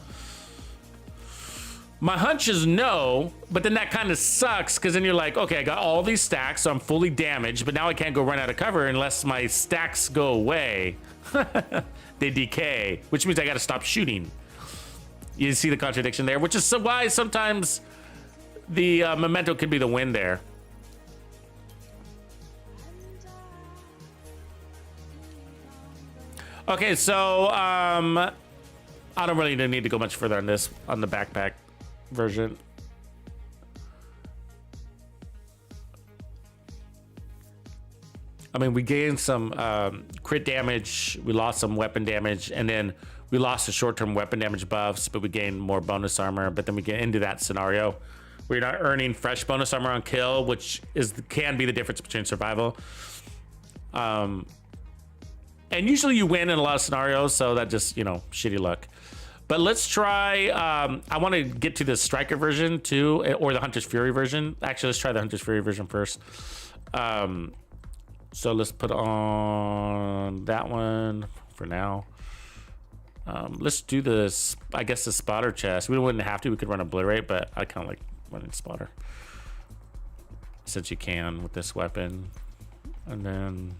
My hunch is no, but then that kind of sucks because then you're like, okay, I got all these stacks, so I'm fully damaged, but now I can't go run out of cover unless my stacks go away. They decay, which means I got to stop shooting. You see the contradiction there, which is why sometimes the memento could be the win there. Okay, so I don't really need to go much further on this, on the backpack version. I mean, we gained some crit damage, we lost some weapon damage, and then we lost the short-term weapon damage buffs, but we gained more bonus armor. But then we get into that scenario where you're not earning fresh bonus armor on kill, which can be the difference between survival. And usually you win in a lot of scenarios, so that just, you know, shitty luck. But let's try, I want to get to the Striker version too, or the Hunter's Fury version. Actually, let's try the Hunter's Fury version first. So let's put on that one for now. Let's do this, I guess the spotter chest. We wouldn't have to, we could run Obliterate, but I kind of like running spotter. Since you can with this weapon. And then...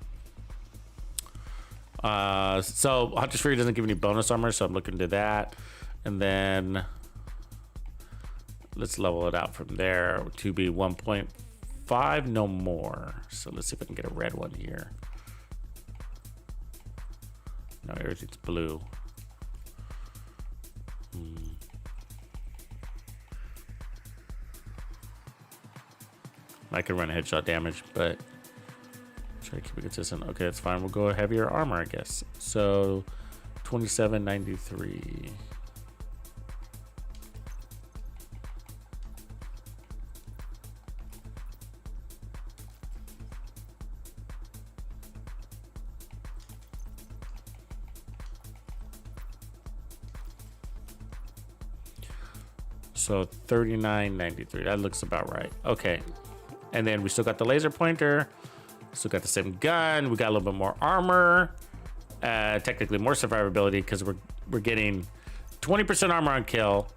so Hunter's Fury doesn't give any bonus armor, so I'm looking to that. And then let's level it out from there to be 1.5, no more. So let's see if I can get a red one here. No, everything's blue. I could run headshot damage, but try to keep it consistent. Okay, that's fine. We'll go heavier armor, I guess. So 2793. So 3993. That looks about right. Okay. And then we still got the laser pointer. Still got the same gun. We got a little bit more armor. Technically more survivability because we're getting 20% armor on kill.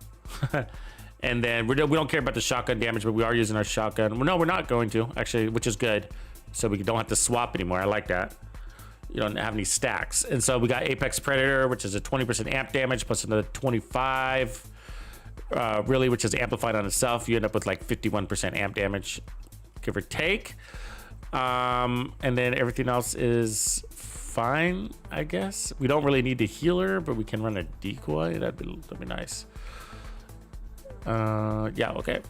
And then we don't care about the shotgun damage, but we are using our shotgun. Well, no, we're not going to actually, which is good. So we don't have to swap anymore. I like that. You don't have any stacks. And so we got Apex Predator, which is a 20% amp damage plus another 25. Really, which is amplified on itself. You end up with like 51% amp damage, give or take. And then everything else is fine, I guess. We don't really need the healer, but we can run a decoy. That'd be nice. Yeah, okay.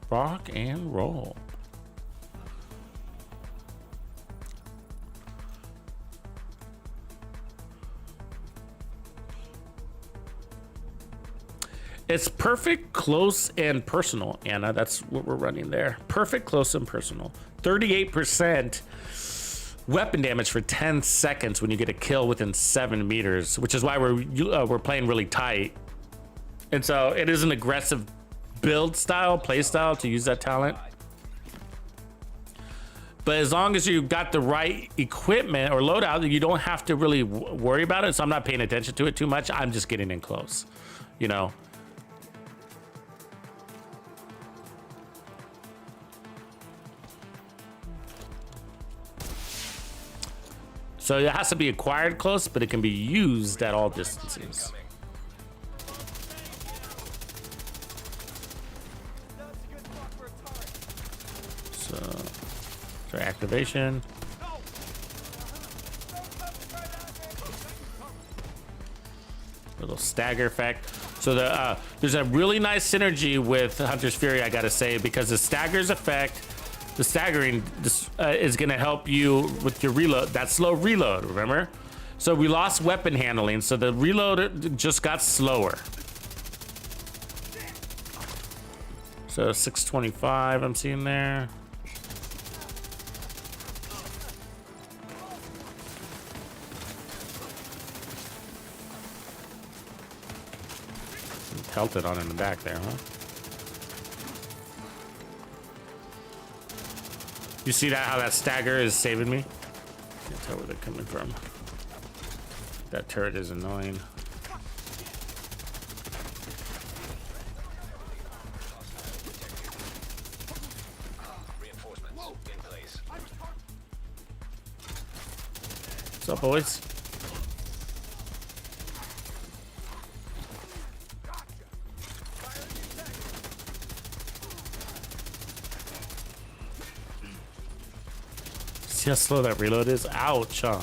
Rock and roll. It's perfect, close, and personal, Anna. That's what we're running there. Perfect, close, and personal. 38% weapon damage for 10 seconds when you get a kill within 7 meters, which is why we're playing really tight. And so it is an aggressive build style, play style to use that talent. But as long as you've got the right equipment or loadout, you don't have to really worry about it. So I'm not paying attention to it too much. I'm just getting in close, you know. So it has to be acquired close, but it can be used at all distances. So activation. Little stagger effect. So there's a really nice synergy with Hunter's Fury, I gotta say, because the stagger's effect, the staggering is gonna help you with your reload, that slow reload, remember? So we lost weapon handling, so the reload just got slower. So 625 I'm seeing there. Pelted on in the back there, huh? You see that, how that stagger is saving me? Can't tell where they're coming from. That turret is annoying. What's up, boys? See how slow that reload is? Ouch, huh?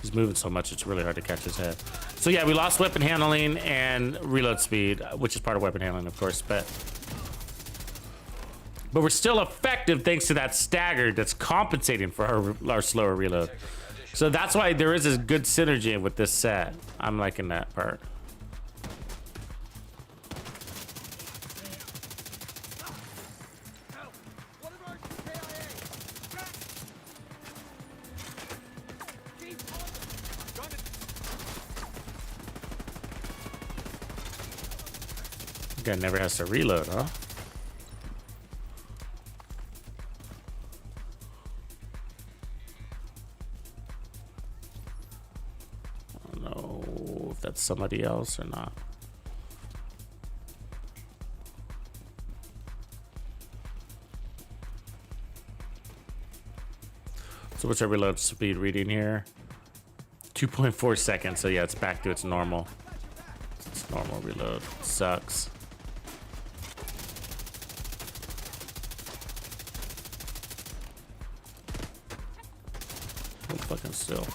He's moving so much, it's really hard to catch his head. So yeah, we lost weapon handling and reload speed, which is part of weapon handling, of course, but we're still effective thanks to that stagger that's compensating for our slower reload. So that's why there is a good synergy with this set. I'm liking that part. Guy never has to reload, huh? I don't know if that's somebody else or not. So what's our reload speed reading here? 2.4 seconds. So yeah, it's back to its normal. It's normal reload. Sucks. Fucking still.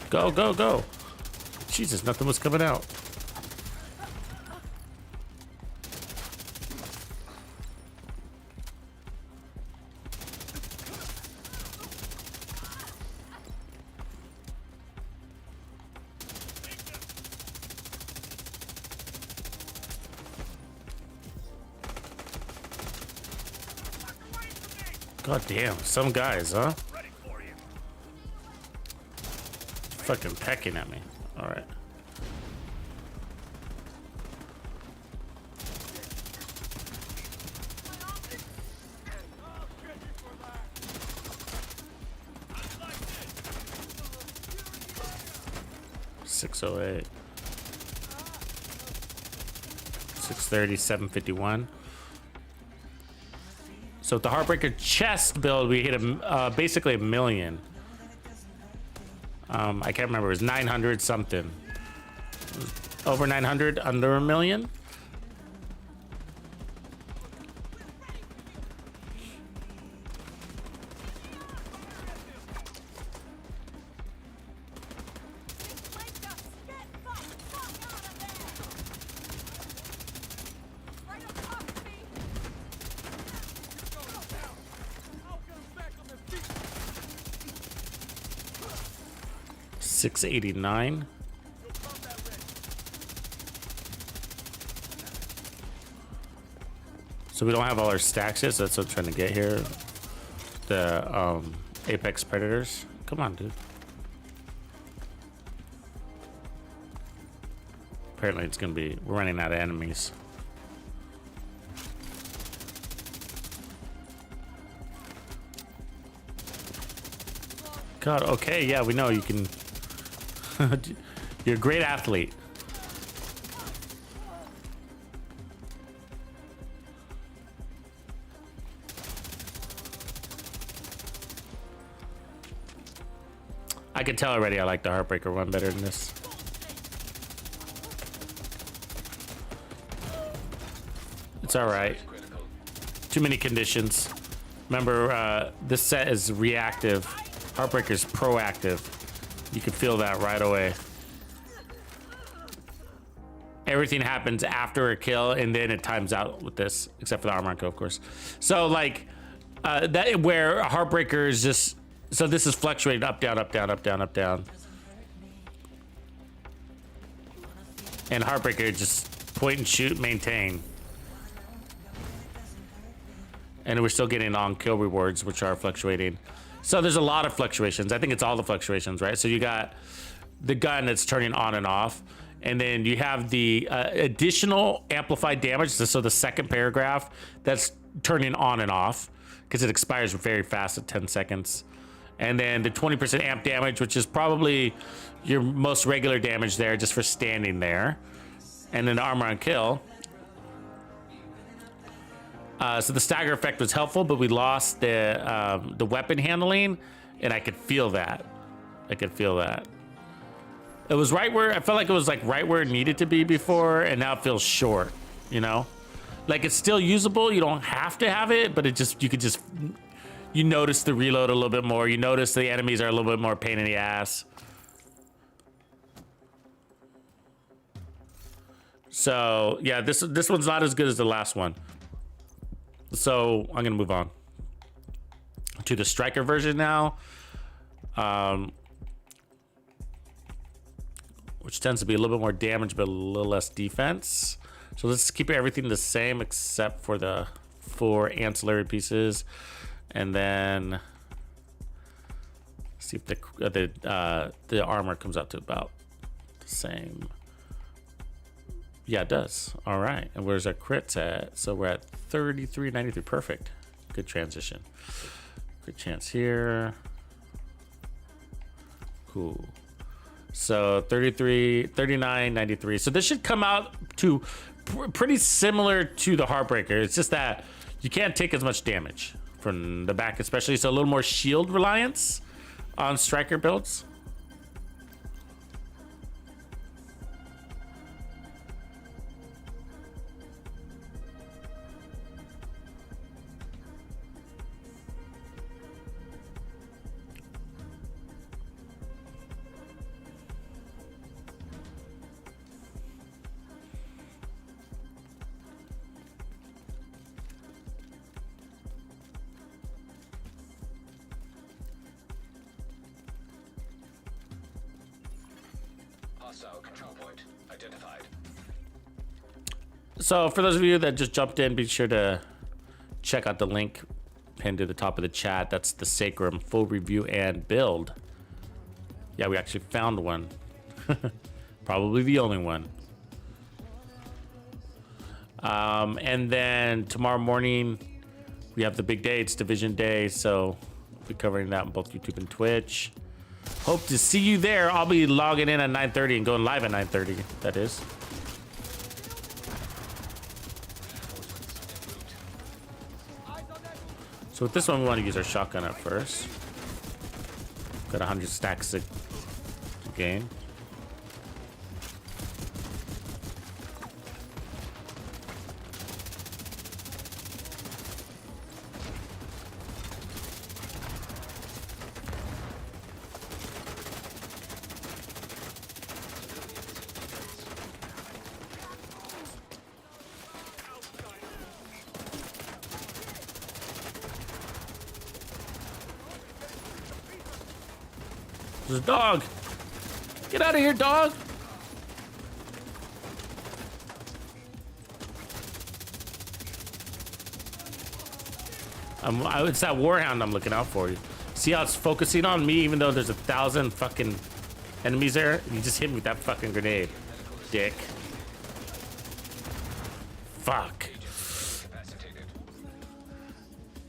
Go, go, go. Jesus, nothing was coming out. God damn, some guys, huh? Fucking pecking at me. All right. $608. 630, 751. So with the Heartbreaker chest build, we hit basically a million. I can't remember. It was 900 something. Over 900, under a million. $689. So we don't have all our stacks yet, so that's what I'm trying to get here. The Apex Predators. Come on, dude. Apparently it's gonna be, we're running out of enemies. God, okay, yeah, we know you can. You're a great athlete. I can tell already I like the Heartbreaker one better than this. It's all right. Too many conditions. Remember, this set is reactive. Heartbreaker's proactive. You can feel that right away. Everything happens after a kill, and then it times out with this, except for the armor kill, of course. So, like, that where Heartbreaker is just, so this is fluctuating up, down, up, down, up, down, up, down. And Heartbreaker just point and shoot, maintain. And we're still getting on kill rewards, which are fluctuating. So there's a lot of fluctuations. I think it's all the fluctuations, right? So you got the gun that's turning on and off, and then you have the additional amplified damage. So the second paragraph that's turning on and off because it expires very fast at 10 seconds. And then the 20% amp damage, which is probably your most regular damage there just for standing there. And then the armor on kill. So the stagger effect was helpful, but we lost the weapon handling, and I could feel that. I could feel that. It was right where, I felt like it was like right where it needed to be before, and now it feels short, you know? Like it's still usable, you don't have to have it, but it just, you could just, you notice the reload a little bit more, you notice the enemies are a little bit more pain in the ass. So yeah, this one's not as good as the last one. So I'm gonna move on to the striker version now, which tends to be a little bit more damage but a little less defense. So let's keep everything the same except for the 4 ancillary pieces, and then see if the armor comes out to about the same. Yeah, it does. All right. And where's our crits at? So we're at 33.93. Perfect. Good transition. Good chance here. Cool. So 39.93. So this should come out to pretty similar to the Heartbreaker. It's just that you can't take as much damage from the back, especially. So a little more shield reliance on striker builds. Hostile control point identified. So for those of you that just jumped in, be sure to check out the link pinned to the top of the chat. That's the Sacrum full review and build. Yeah, we actually found one. Probably the only one. And then tomorrow morning, we have the big day. It's Division Day, so we'll be covering that on both YouTube and Twitch. Hope to see you there. I'll be logging in at 9:30 and going live at 9:30, that is. So with this one, we want to use our shotgun at first. Got 100 stacks to gain. There's a dog. Get out of here, dog. It's that warhound I'm looking out for. You see how it's focusing on me, even though there's 1,000 fucking enemies there? You just hit me with that fucking grenade, dick. Fuck.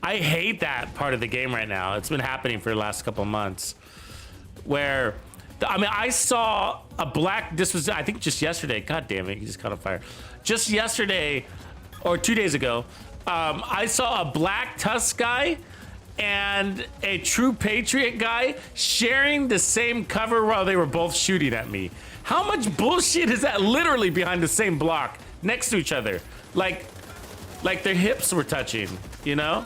I hate that part of the game right now. It's been happening for the last couple months. Where, I mean, I saw a black, this was, I think just yesterday, god damn it, he just caught on fire. Just yesterday, or 2 days ago, I saw a black Tusk guy and a True Patriot guy sharing the same cover while they were both shooting at me. How much bullshit is that? Literally behind the same block, next to each other. Like their hips were touching, you know?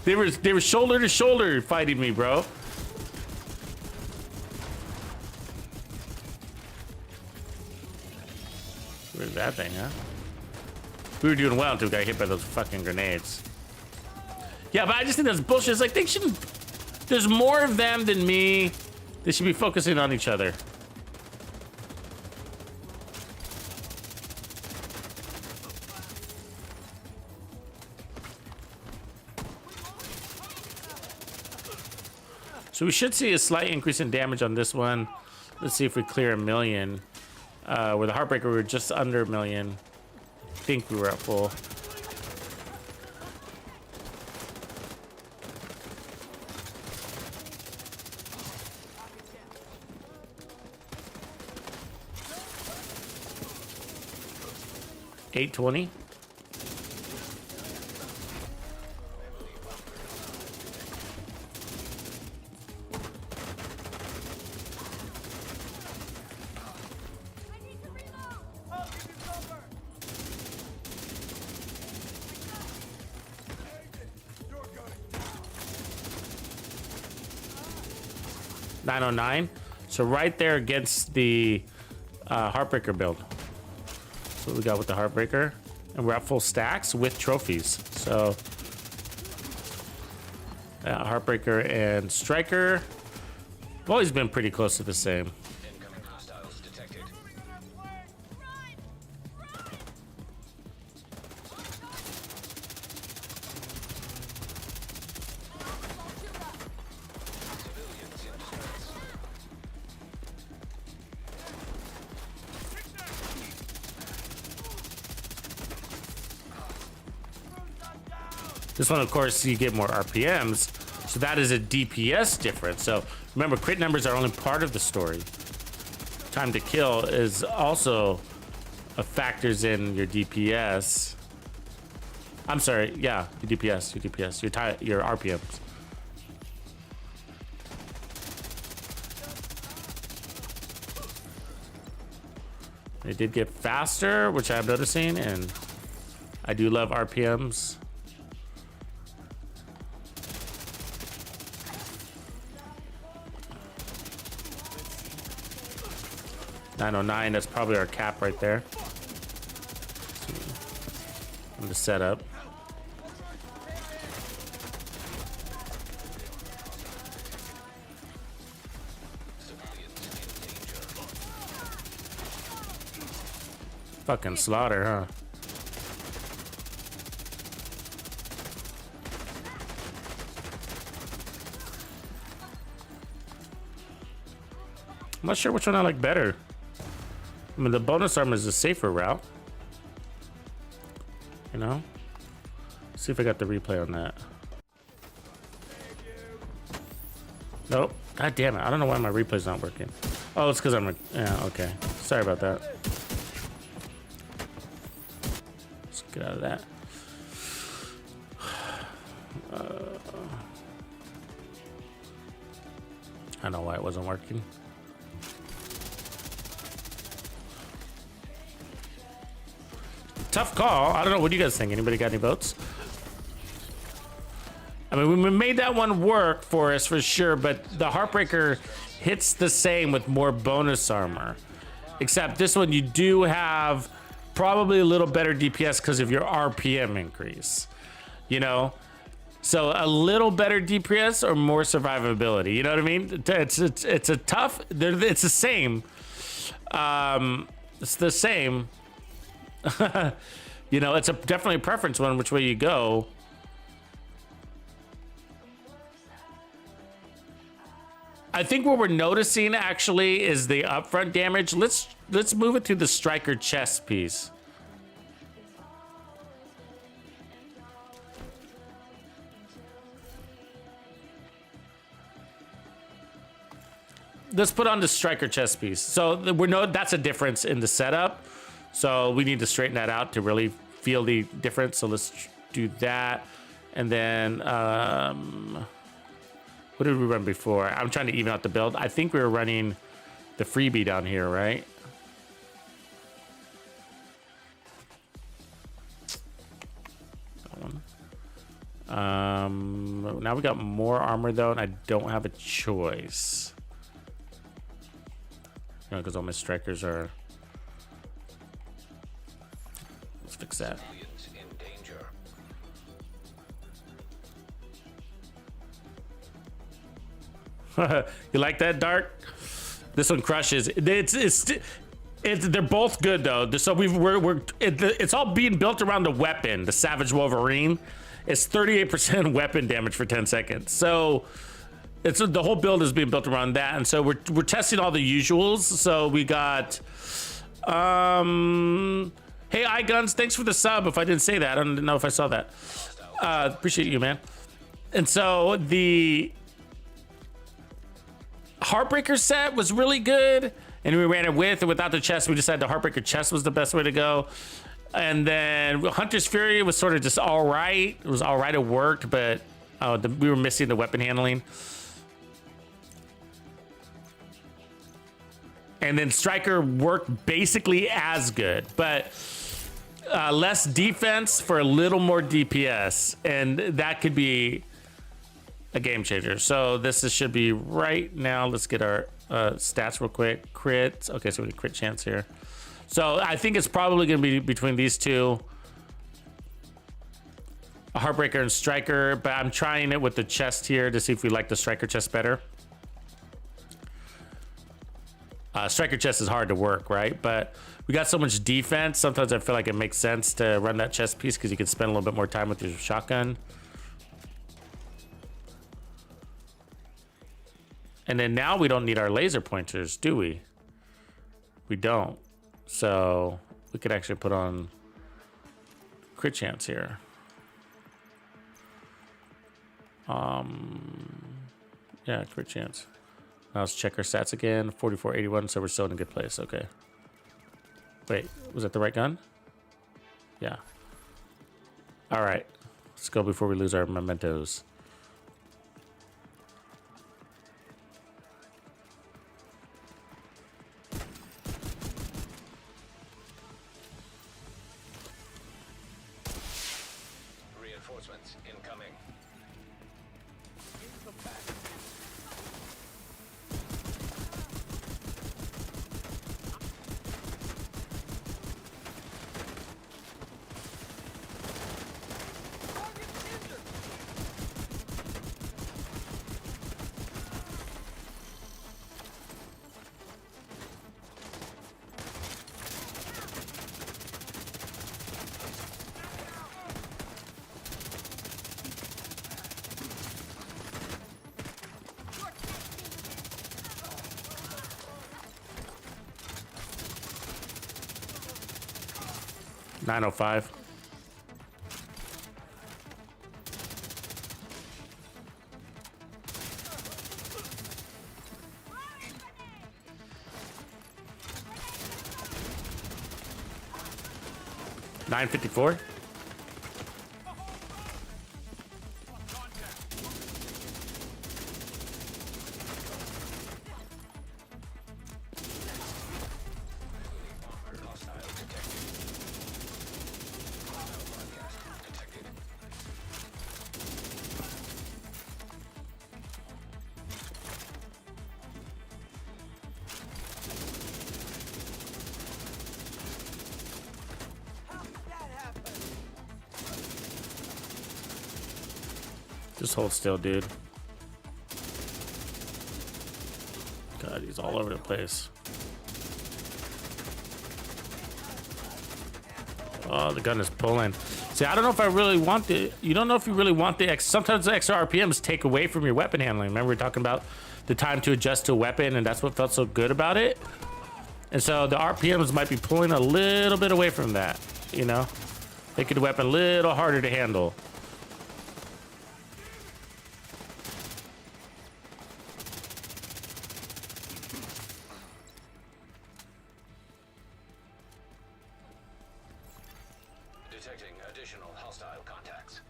They were shoulder to shoulder fighting me, bro. Where's that thing, huh? We were doing well until we got hit by those fucking grenades. Yeah, but I just think that's bullshit. It's like they shouldn't. There's more of them than me. They should be focusing on each other. So we should see a slight increase in damage on this one. Let's see if we clear 1 million. Where the Heartbreaker, we were just under 1 million. I think we were at full. $820. $909. So right there against the Heartbreaker build. So we got with the Heartbreaker, and we're at full stacks with trophies. So Heartbreaker and Striker have always been pretty close to the same. Incoming hostiles detected. Civilians in distress. This one, of course, you get more RPMs, so that is a DPS difference. So remember, crit numbers are only part of the story. Time to kill is also factors in your DPS. I'm sorry, yeah, your DPS, your RPMs. It did get faster, which I'm noticing, and I do love RPMs. $909, that's probably our cap right there. On the setup. Fucking slaughter, huh? I'm not sure which one I like better. I mean, the bonus armor is a safer route. You know? See if I got the replay on that. Nope. God damn it. I don't know why my replay's not working. Oh, it's because I'm... Yeah, okay. Sorry about that. Let's get out of that. I don't know why it wasn't working. Tough call. I don't know. What do you guys think? Anybody got any votes? I mean, we made that one work for us for sure, but the Heartbreaker hits the same with more bonus armor. Except this one, you do have probably a little better DPS because of your RPM increase. You know? So a little better DPS or more survivability. You know what I mean? It's a tough... It's the same. It's the same. You know, it's definitely a preference one which way you go. I think what we're noticing actually is the upfront damage. Let's move it to the striker chest piece. Let's put on the striker chest piece. So that's a difference in the setup. So we need to straighten that out to really feel the difference. So let's do that. And then, what did we run before? I'm trying to even out the build. I think we were running the freebie down here, right? That one. Now we got more armor though, and I don't have a choice. You know, because all my strikers are... Let's fix that. Civilians in danger. You like that, Dark? This one crushes. They're both good though. So it's all being built around the weapon, the Savage Wolverine. It's 38% weapon damage for 10 seconds. So the whole build is being built around that, and so we're testing all the usuals. So we got, hey iGuns, thanks for the sub. If I didn't say that, I don't know if I saw that. Appreciate you, man. And so the Heartbreaker set was really good, and we ran it with and without the chest. We decided the Heartbreaker chest was the best way to go. And then Hunter's Fury was sort of just all right. It was all right. It worked, but we were missing the weapon handling. And then Striker worked basically as good, but less defense for a little more DPS, and that could be a game changer. So this should be right now. Let's get our stats real quick. Crits. Okay, so we get crit chance here. So I think it's probably going to be between these two, a Heartbreaker and Striker, but I'm trying it with the chest here to see if we like the Striker chest better. Striker chest is hard to work, right? But we got so much defense. Sometimes I feel like it makes sense to run that chest piece because you can spend a little bit more time with your shotgun. And then now we don't need our laser pointers, do we? We don't. So we could actually put on crit chance here. Yeah, crit chance. Now let's check our stats again. 4481, so we're still in a good place. Okay. Wait, was that the right gun? Yeah. All right. Let's go before we lose our mementos. Reinforcements incoming. 905. $954. Just hold still, dude. God, he's all over the place. Oh, the gun is pulling. See, I don't know if I really want the... You don't know if you really want the... Sometimes the extra RPMs take away from your weapon handling. Remember we were talking about the time to adjust to a weapon, and that's what felt so good about it? And so the RPMs might be pulling a little bit away from that, you know? Making the weapon a little harder to handle. Detecting additional hostile contacts.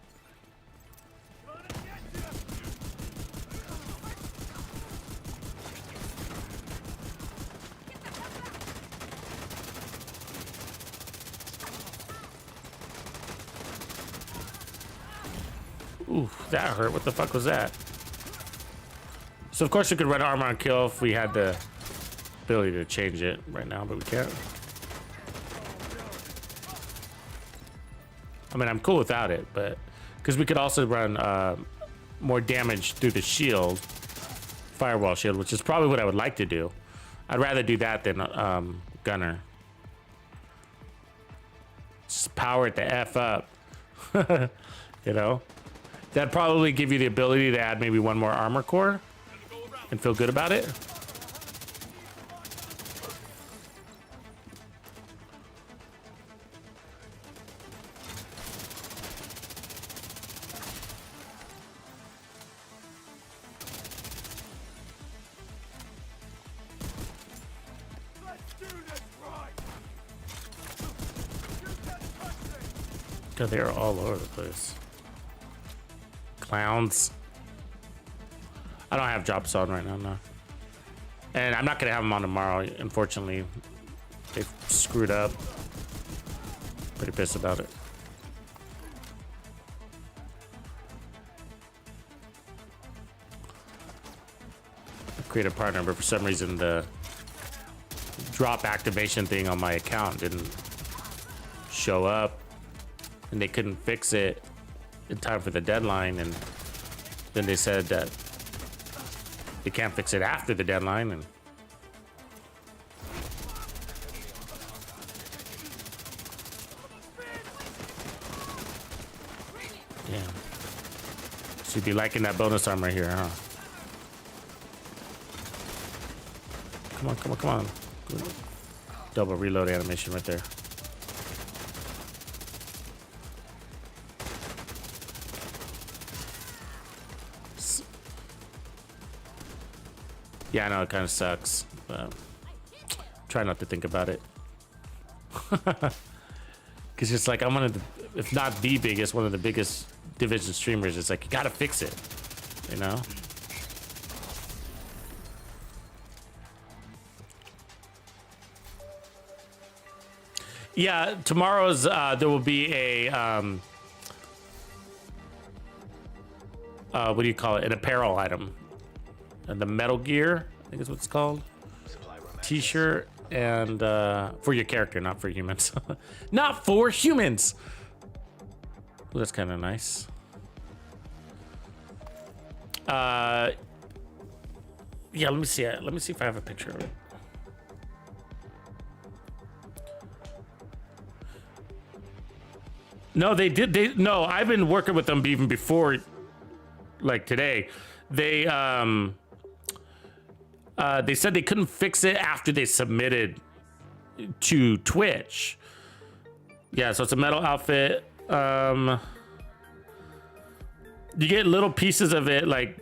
Ooh, that hurt. What the fuck was that? So of course we could run armor on kill if we had the ability to change it right now, but we can't. I mean, I'm cool without it, but because we could also run more damage through the shield, firewall shield, which is probably what I would like to do. I'd rather do that than gunner. Just power it the F up. You know? That'd probably give you the ability to add maybe one more armor core and feel good about it. God, they are all over the place. Clowns. I don't have drops on right now, no. And I'm not gonna have them on tomorrow, unfortunately. They screwed up. Pretty pissed about it. I created a partner, but for some reason the drop activation thing on my account didn't show up. And they couldn't fix it in time for the deadline, and then they said that they can't fix it after the deadline, and damn. So you'd be liking that bonus armor here, huh? Come on, come on, come on. Good. Double reload animation right there. Yeah, I know it kind of sucks, but try not to think about it. Because it's like I'm one of the, if not the biggest, one of the biggest Division streamers. It's like you gotta fix it, you know. Yeah, tomorrow's there will be a what do you call it? An apparel item. And the Metal Gear, I think is what it's called. T-shirt and for your character, not for humans. Not for humans. Well, that's kind of nice. Yeah, let me see. Let me see if I have a picture of it. No, they did. No, I've been working with them even before, like today. They said they couldn't fix it after they submitted to Twitch. Yeah, so it's a metal outfit. You get little pieces of it like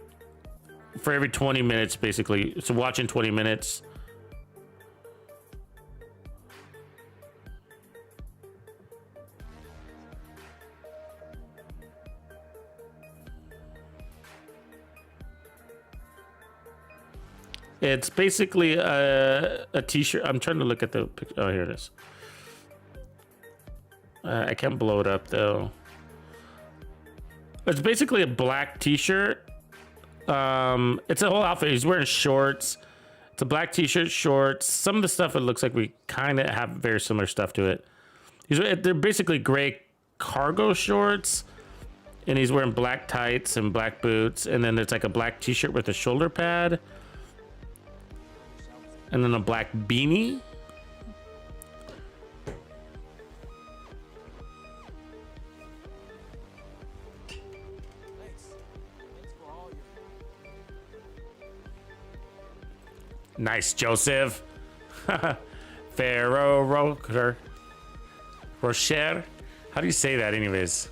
for every 20 minutes, basically. So watching 20 minutes. It's basically a t-shirt. I'm trying to look at the picture. Oh, here it is. I can't blow it up though. It's basically a black t-shirt. It's a whole outfit. He's wearing shorts. It's a black t-shirt, shorts. Some of the stuff, it looks like we kind of have very similar stuff to it. They're basically gray cargo shorts, and he's wearing black tights and black boots. And then there's like a black t-shirt with a shoulder pad. And then a black beanie. Nice, Joseph. Pharaoh Rocher. Rocher? How do you say that anyways?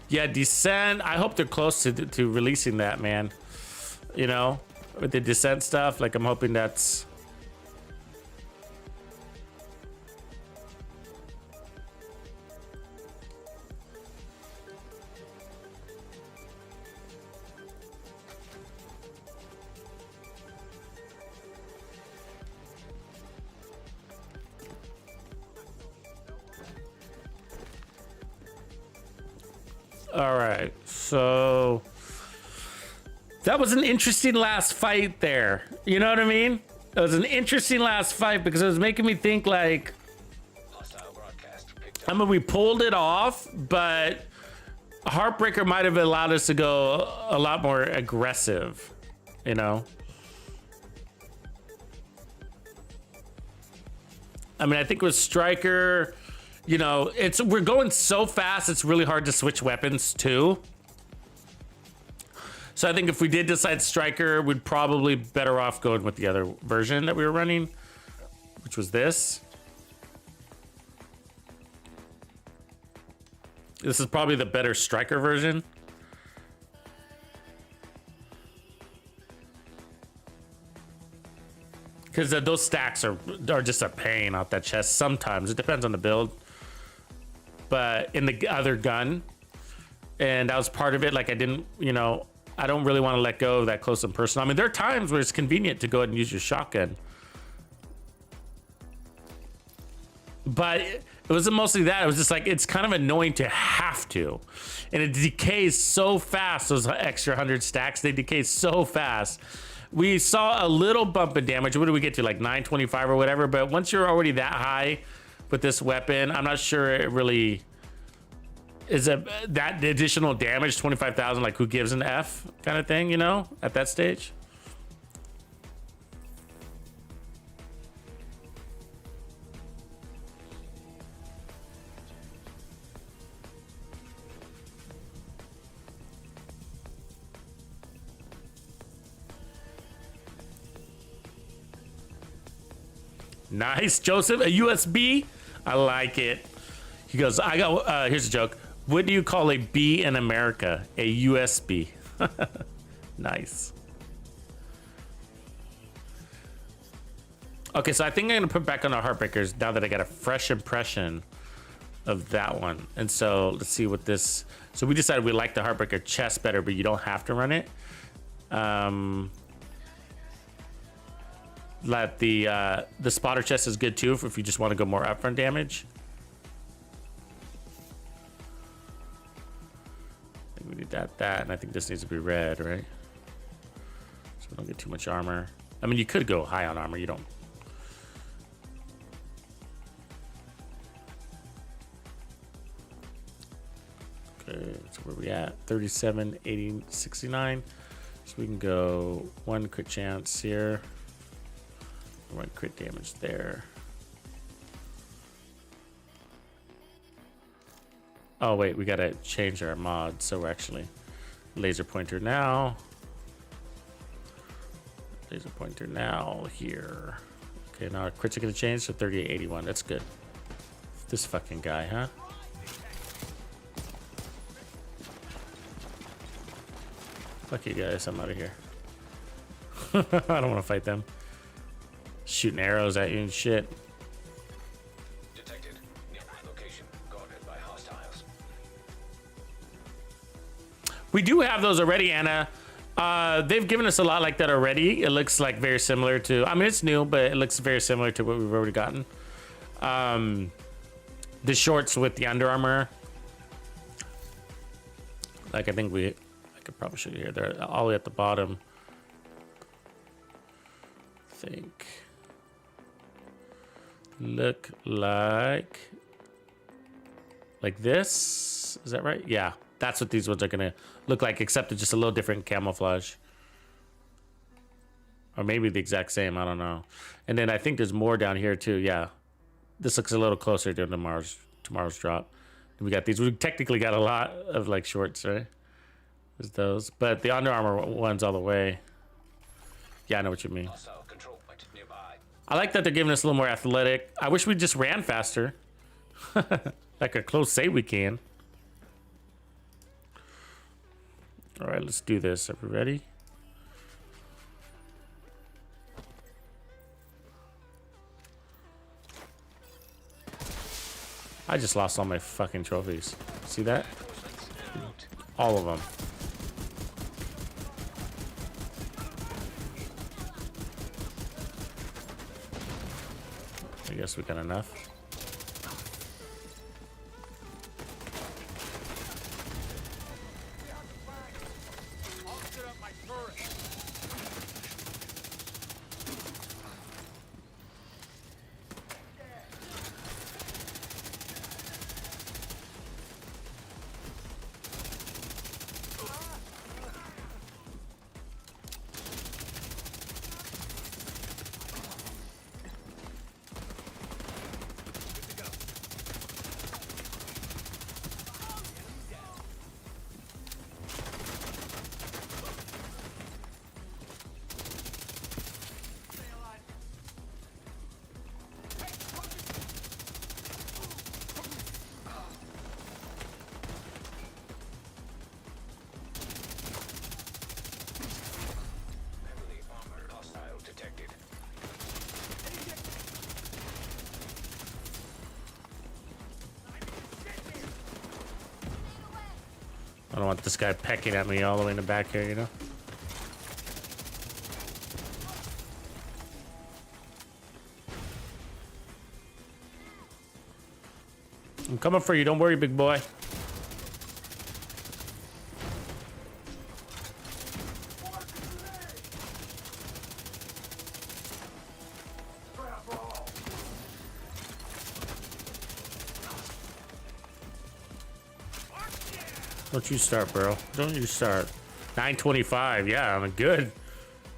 Yeah, Descent. I hope they're close to releasing that, man. You know, with the Descent stuff, like I'm hoping that's... All right, so that was an interesting last fight there. You know what I mean? It was an interesting last fight because it was making me think like, I mean, we pulled it off, but Heartbreaker might have allowed us to go a lot more aggressive, you know? I mean, I think with Striker, you know, we're going so fast, it's really hard to switch weapons too. So I think if we did decide Striker, we'd probably be better off going with the other version that we were running, which was this. This is probably the better Striker version. Because those stacks are just a pain out that chest sometimes. It depends on the build. But in the other gun, and that was part of it. Like I didn't, you know, I don't really want to let go of that close and personal. I mean, there are times where it's convenient to go ahead and use your shotgun. But it wasn't mostly that. It was just like, it's kind of annoying to have to. And it decays so fast, those extra 100 stacks, they decay so fast. We saw a little bump in damage. What did we get to, like 925 or whatever? But once you're already that high with this weapon, I'm not sure it really is that additional damage, 25,000, like who gives an F kind of thing, you know, at that stage. Nice, Joseph. A USB? I like it. He goes, I got, here's a joke. What do you call a B in America? A USB. Nice. Okay, so I think I'm gonna put back on our Heartbreakers now that I got a fresh impression of that one. And so let's see what this, so we decided we like the Heartbreaker chest better, but you don't have to run it. Let the spotter chest is good too if you just want to go more upfront damage. I think we need that, and I think this needs to be red, right? So we don't get too much armor. I mean, you could go high on armor. You don't. Okay, so where are we at? 37, 80, 69. So we can go 1 crit chance here. 1 crit damage there. Oh wait, we gotta change our mod, so we're actually laser pointer now. Laser pointer now here. Okay, now our crits are gonna change to 3881. That's good. This fucking guy, huh? Fuck you guys, I'm out of here. I don't want to fight them. Shooting arrows at you and shit. Detected. Nearby location guarded by hostiles. We do have those already, Anna. They've given us a lot like that already. It looks like very similar to, I mean, it's new, but it looks very similar to what we've already gotten. The shorts with the Under Armour. Like, I could probably show you here. They're all the way at the bottom. I think. Look like this. Is that right? Yeah. That's what these ones are gonna look like, except it's just a little different camouflage. Or maybe the exact same, I don't know. And then I think there's more down here too, yeah. This looks a little closer to tomorrow's drop. And we got these, we technically got a lot of like shorts, right? There's those, but the Under Armour one's all the way. Yeah, I know what you mean. Hostile control point nearby. I like that they're giving us a little more athletic. I wish we just ran faster. Like a close say we can. All right, let's do this. Are we ready? I just lost all my fucking trophies. See that? All of them. I guess we got enough. Heavily armored hostile detected. I don't want this guy pecking at me all the way in the back here, you know? I'm coming for you, don't worry, big boy. Don't you start, bro. Don't you start. 925. Yeah, I'm good.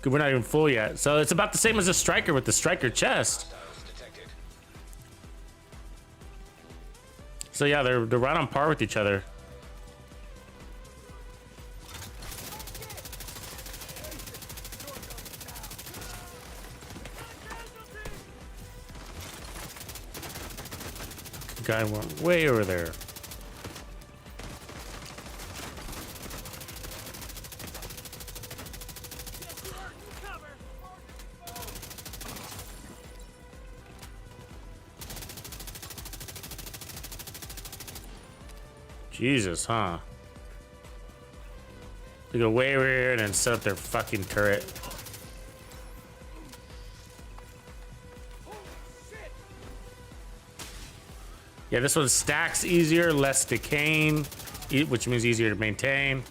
Good, we're not even full yet. So it's about the same as a striker with the striker chest. Hostiles detected. So yeah, they're right on par with each other. Guy went way over there. Jesus, huh? They go way over here and then set up their fucking turret. Yeah, this one stacks easier, less decaying, which means easier to maintain.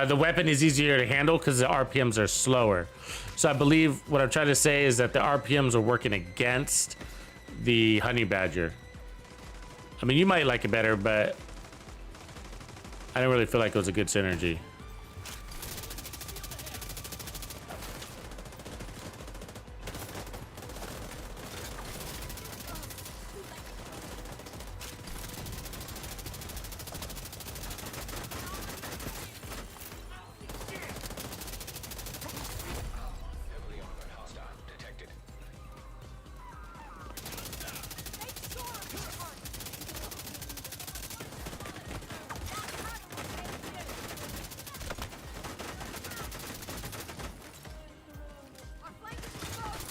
The weapon is easier to handle because the RPMs are slower. So I believe what I'm trying to say is that the RPMs are working against the Honey Badger. I mean, you might like it better, but I didn't really feel like it was a good synergy. Heavily armored hostile detected. Our flank is exposed.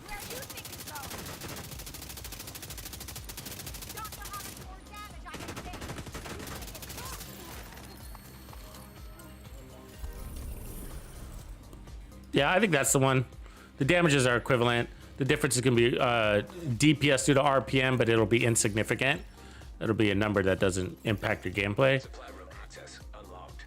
Where you think it's going? Don't know how much more damage I can take. Yeah, I think that's the one. The damages are equivalent. The difference is going to be DPS due to RPM, but it'll be insignificant. It'll be a number that doesn't impact your gameplay. Supply room access unlocked.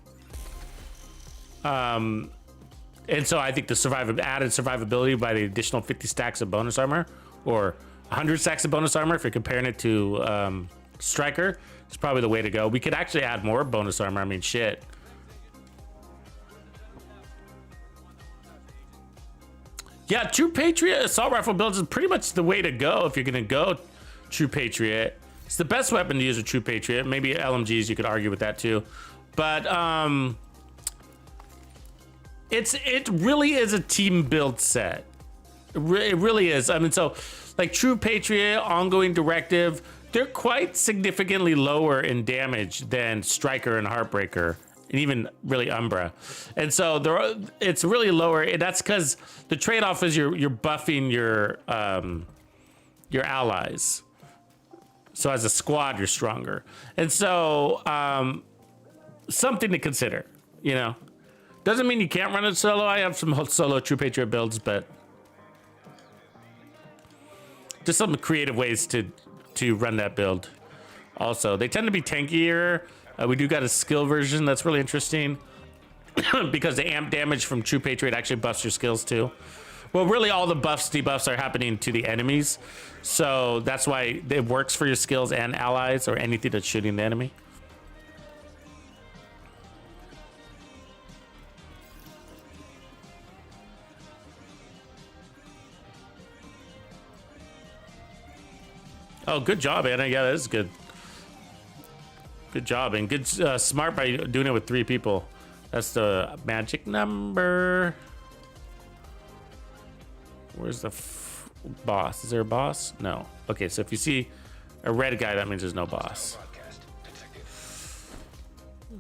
And so I think the added survivability by the additional 50 stacks of bonus armor, or 100 stacks of bonus armor if you're comparing it to Striker, is probably the way to go. We could actually add more bonus armor. I mean, shit. Yeah, True Patriot assault rifle builds is pretty much the way to go if you're gonna go True Patriot. It's the best weapon to use a True Patriot. Maybe LMGs, you could argue with that too. But it really is a team build set. It really is. I mean, so like True Patriot, Ongoing Directive, they're quite significantly lower in damage than Striker and Heartbreaker, and even really Umbra. And so it's really lower. And that's because the trade-off is you're buffing your allies. So as a squad, you're stronger. And so something to consider, you know. Doesn't mean you can't run it solo. I have some solo True Patriot builds, but just some creative ways to run that build. Also, they tend to be tankier. We do got a skill version that's really interesting because the amp damage from True Patriot actually buffs your skills too. Well, really all the buffs, debuffs are happening to the enemies. So that's why it works for your skills and allies or anything that's shooting the enemy. Oh, good job, Anna. Yeah, that is good. Good job, and good smart by doing it with 3 people. That's the magic number. Where's the boss? Is there a boss? No. Okay, so if you see a red guy, that means there's no boss. Broadcast detected.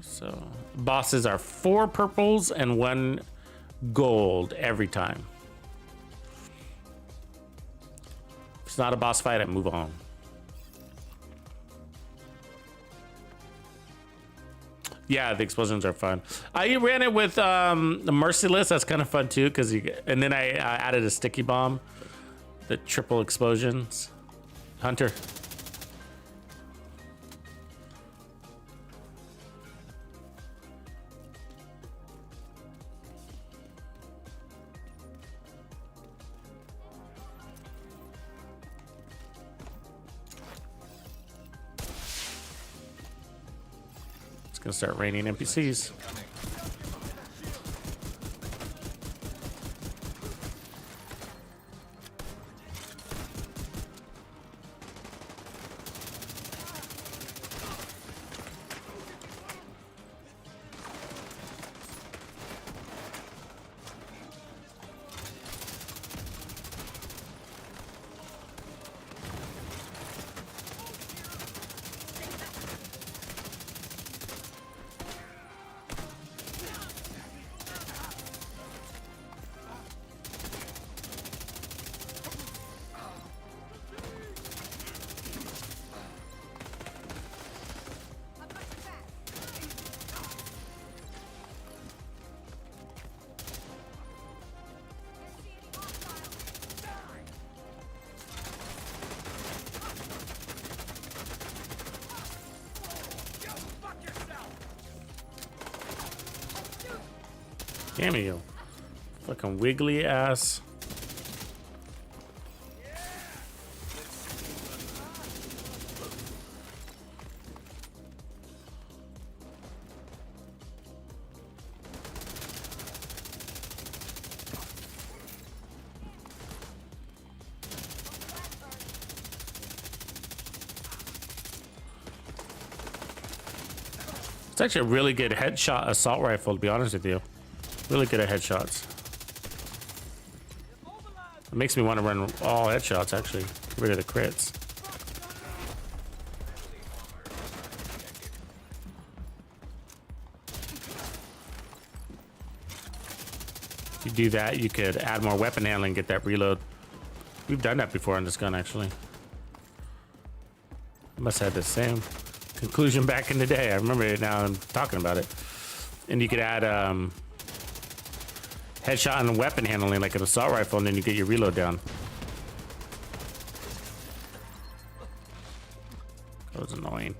So bosses are 4 purples and 1 gold every time. If it's not a boss fight, I move on. Yeah, the explosions are fun. I ran it with the Merciless. That's kind of fun too, and then I added a sticky bomb, the triple explosions. Hunter. It's gonna start raining NPCs. Damn you. Fucking wiggly ass. It's actually a really good headshot assault rifle, to be honest with you. Really good at headshots. It makes me want to run all headshots, actually. Get rid of the crits. If you do that, you could add more weapon handling, get that reload. We've done that before on this gun, actually. I must have had the same conclusion back in the day. I remember it now. I'm talking about it. And you could add headshot and weapon handling like an assault rifle, and then you get your reload down. That was annoying.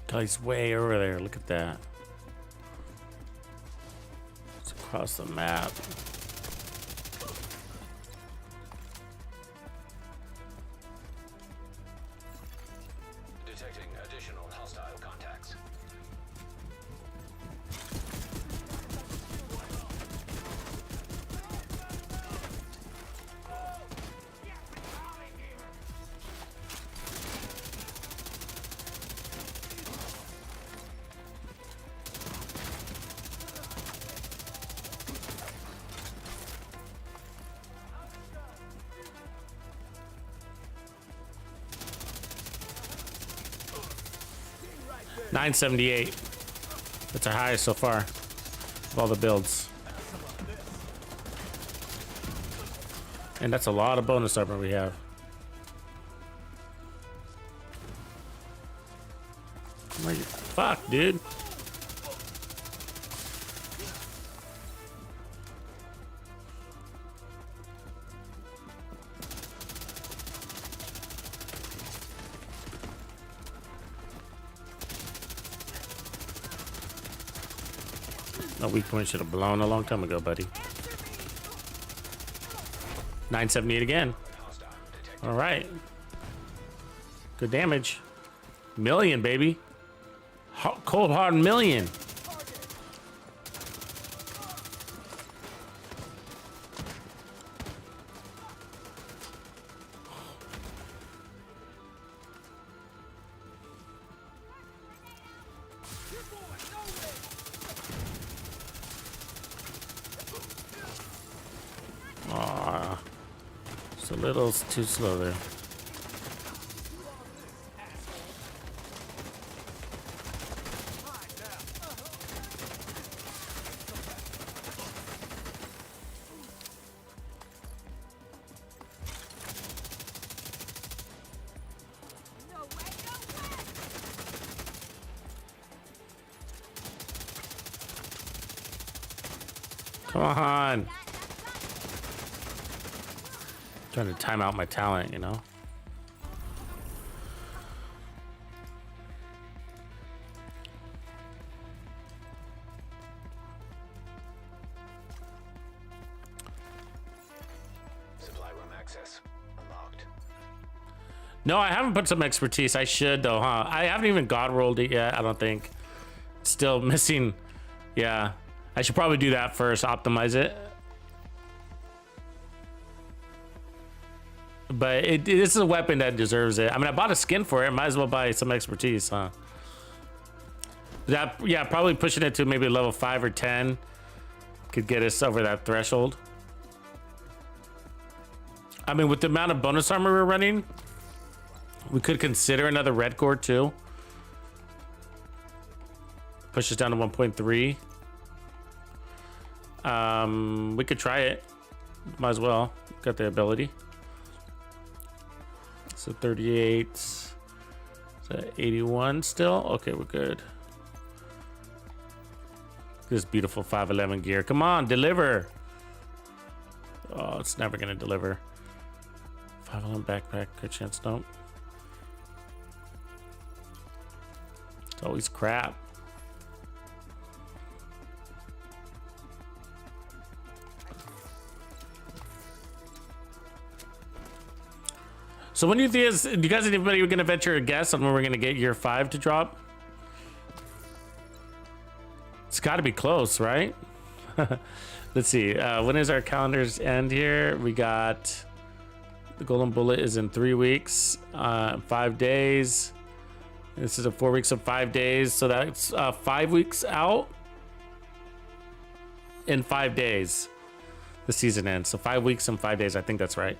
God, he's way over there. Look at that. It's across the map. Detecting additional hostile contacts. $978. That's our highest so far of all the builds. And that's a lot of bonus armor we have. Where you? Fuck, dude. No weak point should have blown a long time ago, buddy. 978 again. All right. Good damage. Million, baby. Cold hard million. Aw, it's a little too slow there. No way, no way! Come on. Trying to time out my talent, you know? Supply room access unlocked. No, I haven't put some expertise. I should, though, huh? I haven't even god rolled it yet, I don't think. Still missing. Yeah. I should probably do that first, optimize it. But this is a weapon that deserves it. I mean, I bought a skin for it. Might as well buy some expertise, huh? That, yeah, probably pushing it to maybe level 5 or 10 could get us over that threshold. I mean, with the amount of bonus armor we're running, we could consider another red core too. Push us down to 1.3. We could try it. Might as well. Got the ability. So 38. Is that 81 still? Okay, we're good. This beautiful 511 gear. Come on, deliver. Oh, it's never gonna deliver. 511 backpack. Good chance, don't. It's always crap. So when do you think do you guys anybody gonna venture a guess on when we're gonna get year 5 to drop? It's got to be close, right? Let's see. When is our calendars end here? We got the Golden Bullet is in 3 weeks, 5 days. This is a 4 weeks of 5 days, so that's 5 weeks out in 5 days. The season ends, so 5 weeks and 5 days. I think that's right.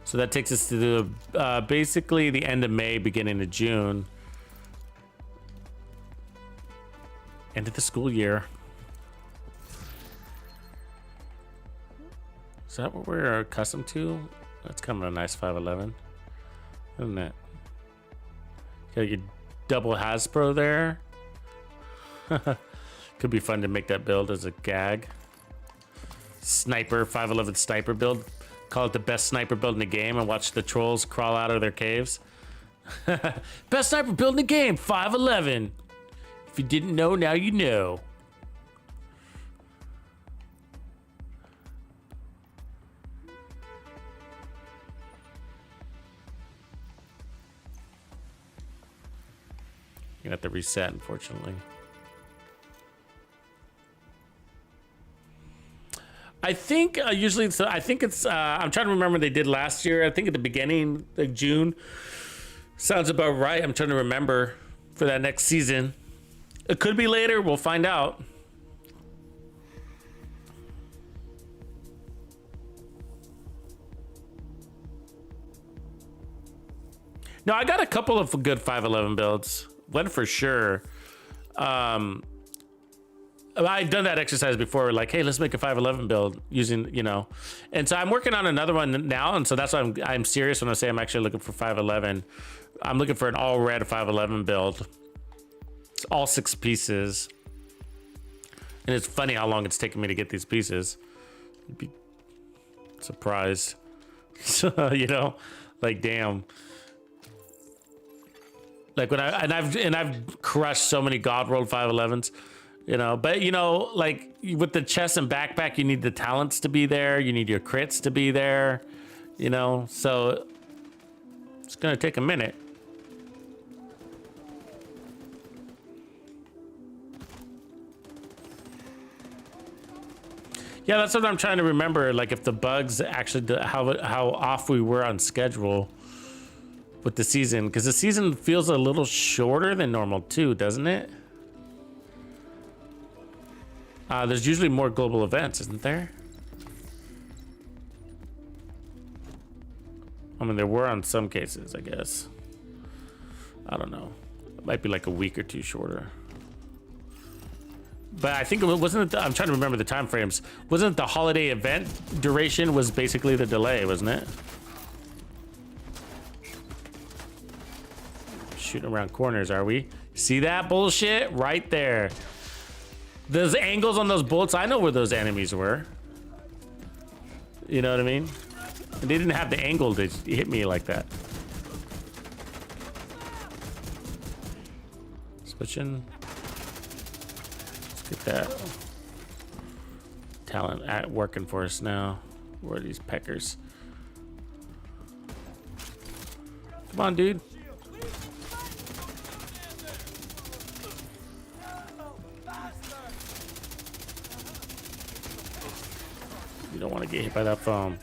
So that takes us to the basically the end of May, beginning of June. End of the school year. Is that what we're accustomed to? That's kind of a nice 511, isn't it? Got your double Hasbro there. Could be fun to make that build as a gag. Sniper, 511 sniper build. Call it the best sniper build in the game and watch the trolls crawl out of their caves. Best sniper build in the game, 511. If you didn't know, now you know. You're gonna have to reset, unfortunately. I think usually it's, I think it's, I'm trying to remember what they did last year. I think at the beginning, like June. Sounds about right. I'm trying to remember for that next season. It could be later. We'll find out. No, I got a couple of good 511 builds. One for sure. I've done that exercise before, like, hey, let's make a 511 build using, you know. And so I'm working on another one now, and so that's why I'm serious when I say I'm actually looking for 511. I'm looking for an all red 511 build. It's all 6 pieces. And it's funny how long it's taken me to get these pieces. You'd be surprised. You know, like, damn. Like when I've crushed so many God World 511s. You know, but you know, like with the chest and backpack, you need the talents to be there. You need your crits to be there. You know, so it's gonna take a minute. Yeah, that's what I'm trying to remember. Like if the bugs actually, how off we were on schedule with the season, because the season feels a little shorter than normal too, doesn't it? There's usually more global events, isn't there? I mean, there were on some cases, I guess. I don't know. It might be like a week or two shorter. But I think it wasn't. I'm trying to remember the time frames. Wasn't the holiday event duration was basically the delay, wasn't it? Shooting around corners, are we? See that bullshit right there? Those angles on those bullets, I know where those enemies were. You know what I mean? And they didn't have the angle to hit me like that. Switching. Let's get that talent working for us now. Where are these peckers? Come on, dude. You don't want to get hit by that foam.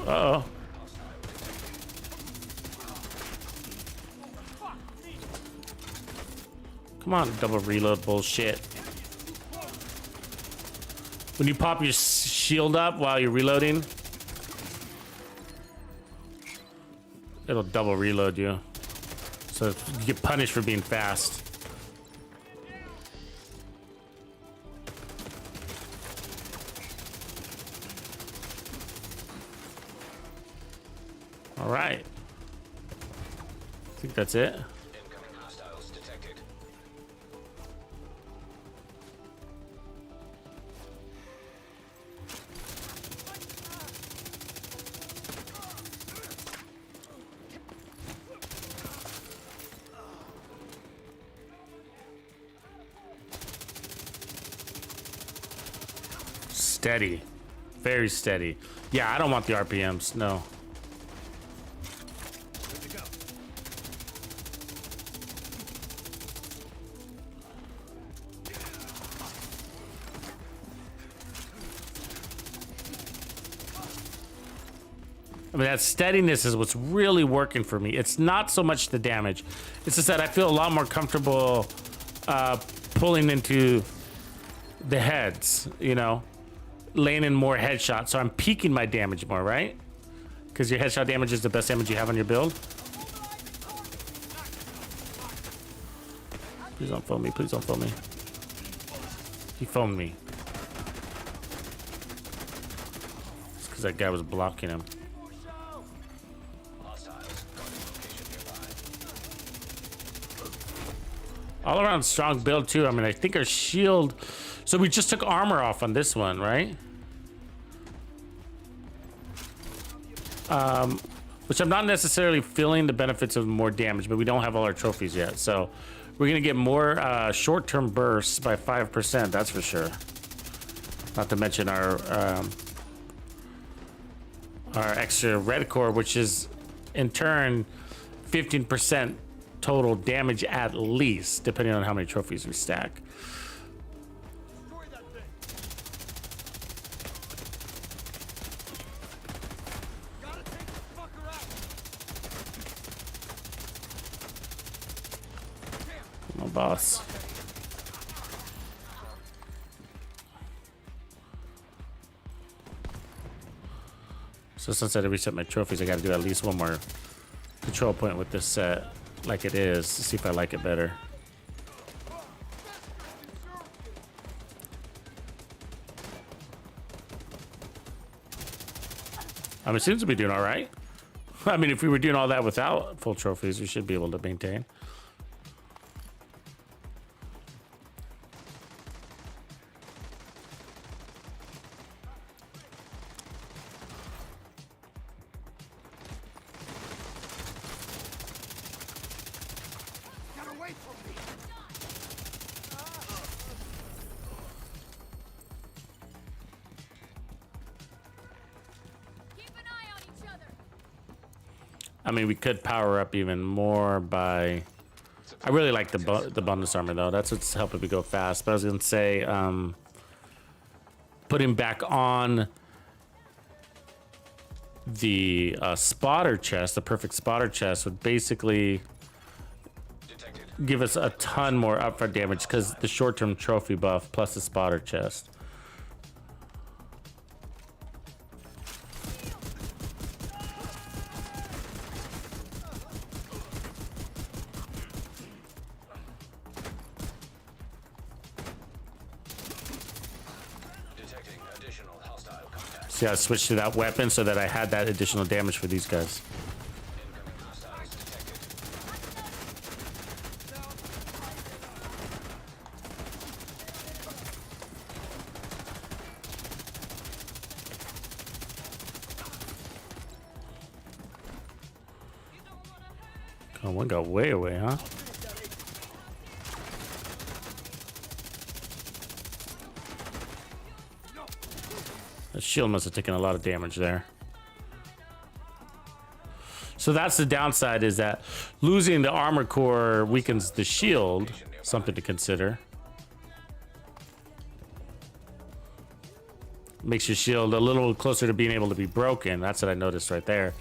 Uh-oh. Come on, double reload bullshit. When you pop your shield up while you're reloading, it'll double reload you. So you get punished for being fast. All right. I think that's it. Incoming hostiles detected. Steady. Very steady. Yeah, I don't want the RPMs. No. I mean, that steadiness is what's really working for me. It's not so much the damage. It's just that I feel a lot more comfortable pulling into the heads, you know, laying in more headshots. So I'm peaking my damage more, right? Because your headshot damage is the best damage you have on your build. Please don't foam me. Please don't foam me. He foamed me. It's because that guy was blocking him. All around strong build too. I mean, I think our shield. So we just took armor off on this one, right? Which I'm not necessarily feeling the benefits of more damage, but we don't have all our trophies yet. So we're gonna get more short-term bursts by 5%. That's for sure. Not to mention our extra red core, which is in turn 15% total damage at least, depending on how many trophies we stack. My boss. So since I reset my trophies, I got to do at least one more control point with this set, like it is, to see if I like it better. I mean, it seems to be doing all right. I mean, if we were doing all that without full trophies, we should be able to maintain. I mean, we could power up even more by... I really like the bonus armor, though. That's what's helping me go fast. But I was going to say, putting back on the spotter chest, the perfect spotter chest, would basically give us a ton more upfront damage because the short-term trophy buff plus the spotter chest. See, I switched to that weapon so that I had that additional damage for these guys. Oh, one got way away, huh? The shield must have taken a lot of damage there. So that's the downside, is that losing the armor core weakens the shield. Something to consider. Makes your shield a little closer to being able to be broken. That's what I noticed right there.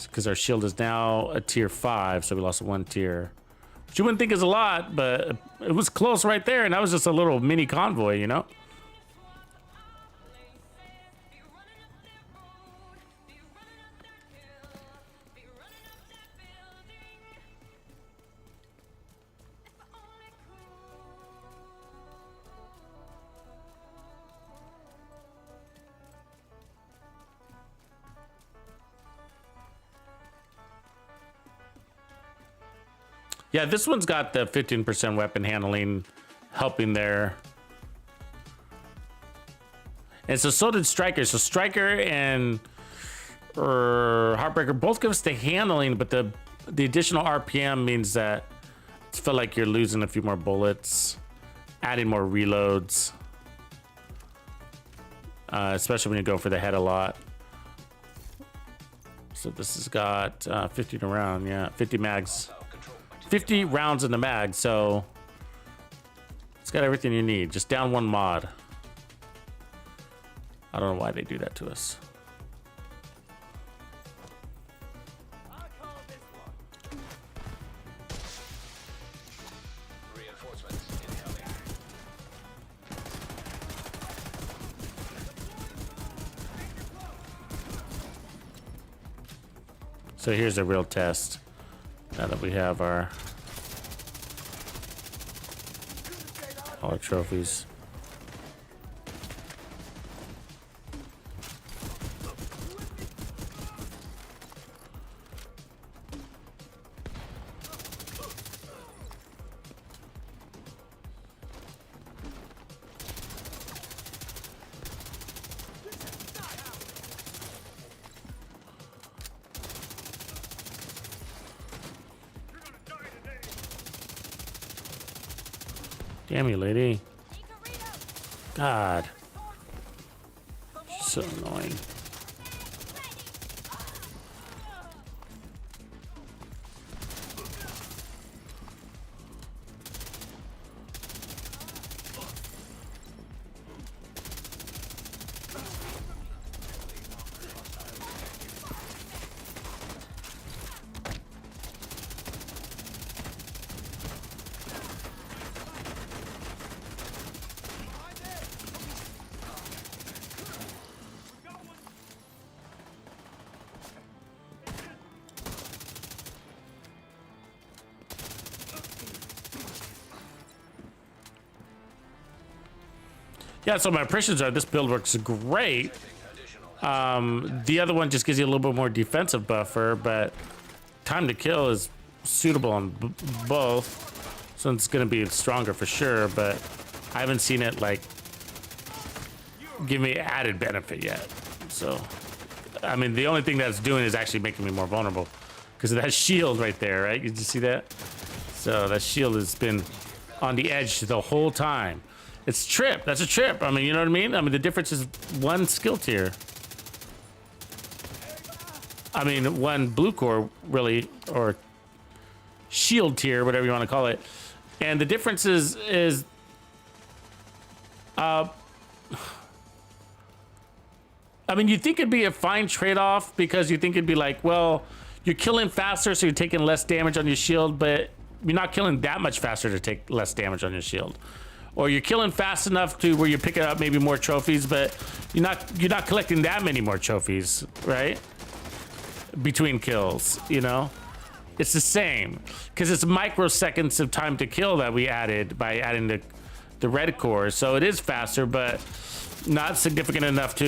Because our shield is now a tier 5, so we lost one tier. Which you wouldn't think is a lot, but it was close right there, and that was just a little mini convoy, you know? Yeah, this one's got the 15% weapon handling helping there. And so did Striker. So Striker and Heartbreaker both give us the handling, but the additional RPM means that I feel like you're losing a few more bullets, adding more reloads. especially when you go for the head a lot. So this has got 50 around, yeah, 50 mags, 50 rounds in the mag. So it's got everything you need. Just down one mod. I don't know why they do that to us. Reinforcements incoming. So here's a real test. Now that we have all our trophies. Damn you, lady. God. She's so annoying. Yeah, so my impressions are this build works great. The other one just gives you a little bit more defensive buffer, but time to kill is suitable on both. So it's going to be stronger for sure, but I haven't seen it like give me added benefit yet. So, I mean, the only thing that's doing is actually making me more vulnerable because of that shield right there, right? Did you see that? So that shield has been on the edge the whole time. It's trip. That's a trip. I mean, you know what I mean? I mean, the difference is one skill tier. I mean, one blue core, really, or shield tier, whatever you want to call it. And the difference is I mean, you think it'd be a fine trade-off because you think it'd be like, well, you're killing faster, so you're taking less damage on your shield, but you're not killing that much faster to take less damage on your shield. Or you're killing fast enough to where you're picking up maybe more trophies, but you're not collecting that many more trophies, right? Between kills, you know? It's the same. Because it's microseconds of time to kill that we added by adding the red core. So it is faster, but not significant enough to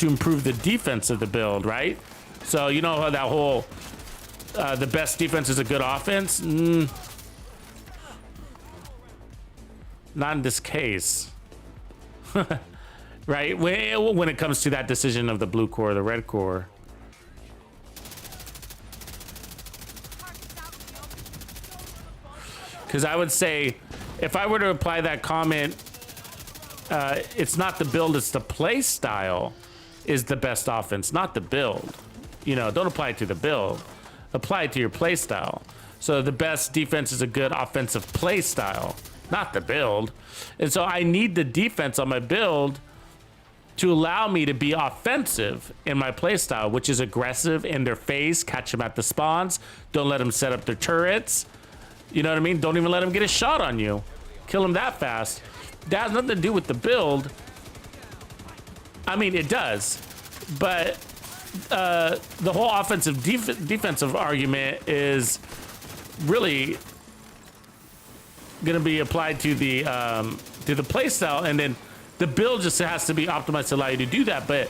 improve the defense of the build, right? So you know how that whole the best defense is a good offense? Not in this case. Right? When it comes to that decision of the blue core or the red core. Because I would say, if I were to apply that comment, it's not the build, it's the play style is the best offense, not the build. You know, don't apply it to the build. Apply it to your play style. So the best defense is a good offensive play style, not the build. And so I need the defense on my build to allow me to be offensive in my play style, which is aggressive in their face, catch them at the spawns, don't let them set up their turrets. You know what I mean? Don't even let them get a shot on you. Kill them that fast. That has nothing to do with the build. I mean, it does, but the whole offensive defensive argument is really going to be applied to the play style, and then the build just has to be optimized to allow you to do that. But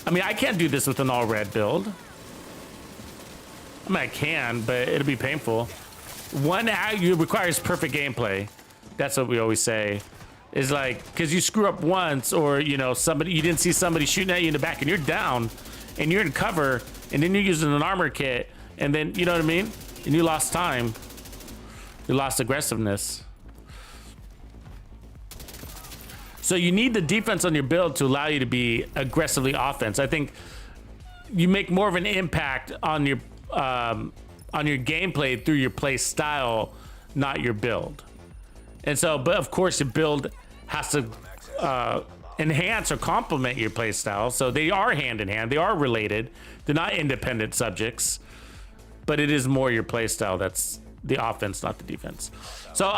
I mean, I can't do this with an all red build. I mean, I can, but it'll be painful. It requires perfect gameplay. That's what we always say. Is like, because you screw up once, or you know, you didn't see somebody shooting at you in the back, and you're down, and you're in cover, and then you're using an armor kit, and then you know what I mean, and you lost time, you lost aggressiveness. So you need the defense on your build to allow you to be aggressively offense. I think you make more of an impact on your gameplay through your play style, not your build. And so, but of course, your build has to enhance or complement your play style. So they are hand in hand. They are related. They're not independent subjects, but it is more your play style that's the offense, not the defense. So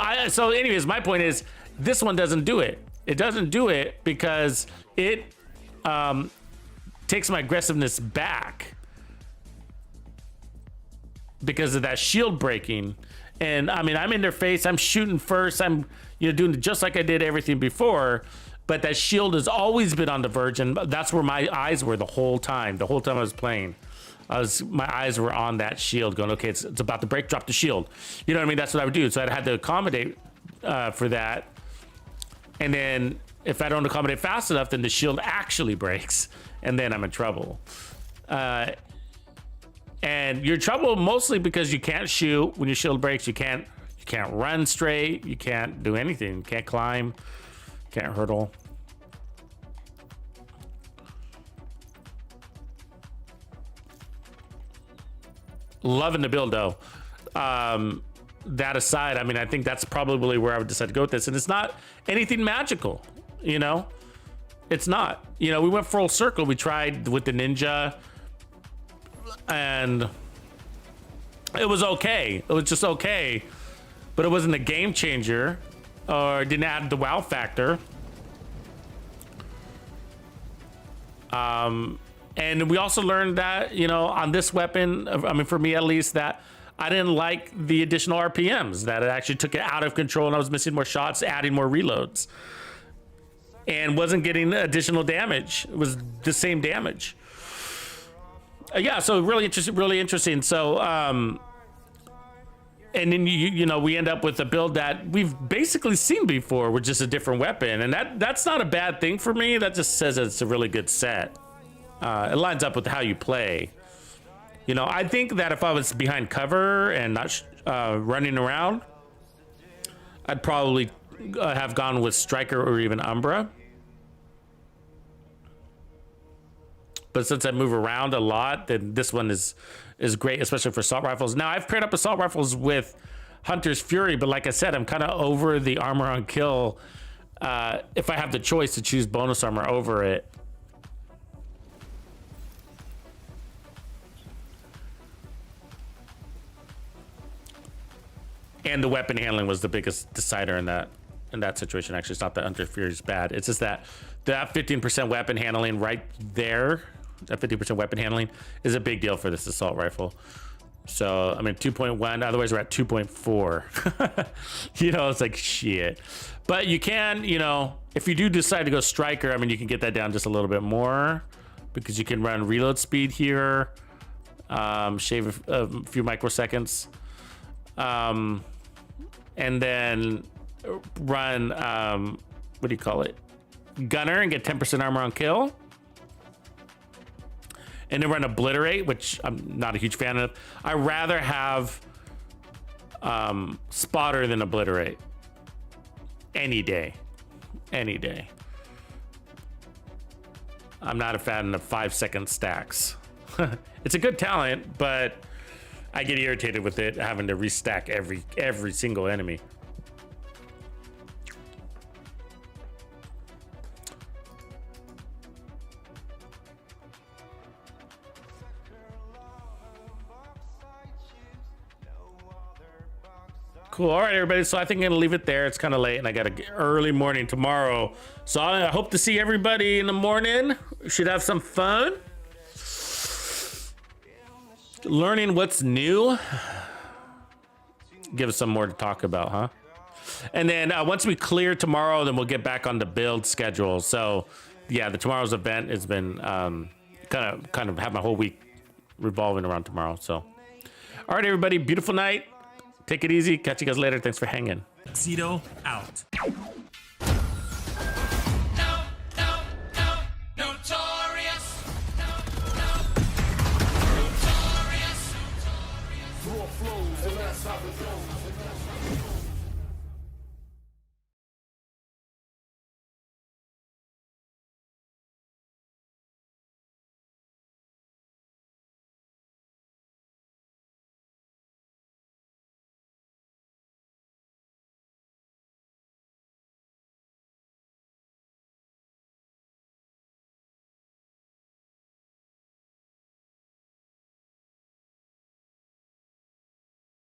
anyways, my point is this one doesn't do it. It doesn't do it because it takes my aggressiveness back because of that shield breaking. And I mean, I'm in their face, I'm shooting first, I'm doing just like I did everything before, but that shield has always been on the verge, and that's where my eyes were the whole time I was playing. My eyes were on that shield going, okay, it's about to break, drop the shield. You know what I mean? That's what I would do. So I had to accommodate for that. And then if I don't accommodate fast enough, then the shield actually breaks, and then I'm in trouble. And you're in trouble mostly because you can't shoot when your shield breaks. You can't run straight. You can't do anything. You can't climb. Can't hurdle. Loving the build though. That aside, I mean, I think that's probably where I would decide to go with this. And it's not anything magical, It's not. We went full circle. We tried with the ninja, and it was okay. It was just okay, but it wasn't a game changer, or didn't add the wow factor. And we also learned that, on this weapon, I mean, for me at least, that I didn't like the additional RPMs, that it actually took it out of control, and I was missing more shots, adding more reloads, and wasn't getting additional damage. It was the same damage. Yeah, so really interesting. So, and then we end up with a build that we've basically seen before with just a different weapon, and that's not a bad thing for me. That just says it's a really good set. It lines up with how you play. I think that if I was behind cover and not running around, I'd probably have gone with Striker or even Umbra. But since I move around a lot, then this one is great, especially for assault rifles. Now, I've paired up assault rifles with Hunter's Fury, but like I said, I'm kind of over the armor on kill. If I have the choice to choose bonus armor over it. And the weapon handling was the biggest decider in that situation. Actually, it's not that Hunter's Fury is bad. It's just that 15% weapon handling right there, that 50% weapon handling is a big deal for this assault rifle. So, I mean, 2.1, otherwise we're at 2.4. It's like shit. But you can, if you do decide to go Striker, I mean, you can get that down just a little bit more because you can run reload speed here, shave a few microseconds, and then run, what do you call it? Gunner and get 10% armor on kill. And then run Obliterate, which I'm not a huge fan of. I rather have Spotter than Obliterate. Any day. I'm not a fan of 5-second stacks. It's a good talent, but I get irritated with it having to restack every single enemy. Cool. All right, everybody. So I think I'm gonna leave it there. It's kind of late, and I got an early morning tomorrow. So I hope to see everybody in the morning. We should have some fun, learning what's new. Give us some more to talk about, huh? And then once we clear tomorrow, then we'll get back on the build schedule. So yeah, the tomorrow's event has been kind of have my whole week revolving around tomorrow. So all right, everybody. Beautiful night. Take it easy. Catch you guys later. Thanks for hanging. Tuxedo out.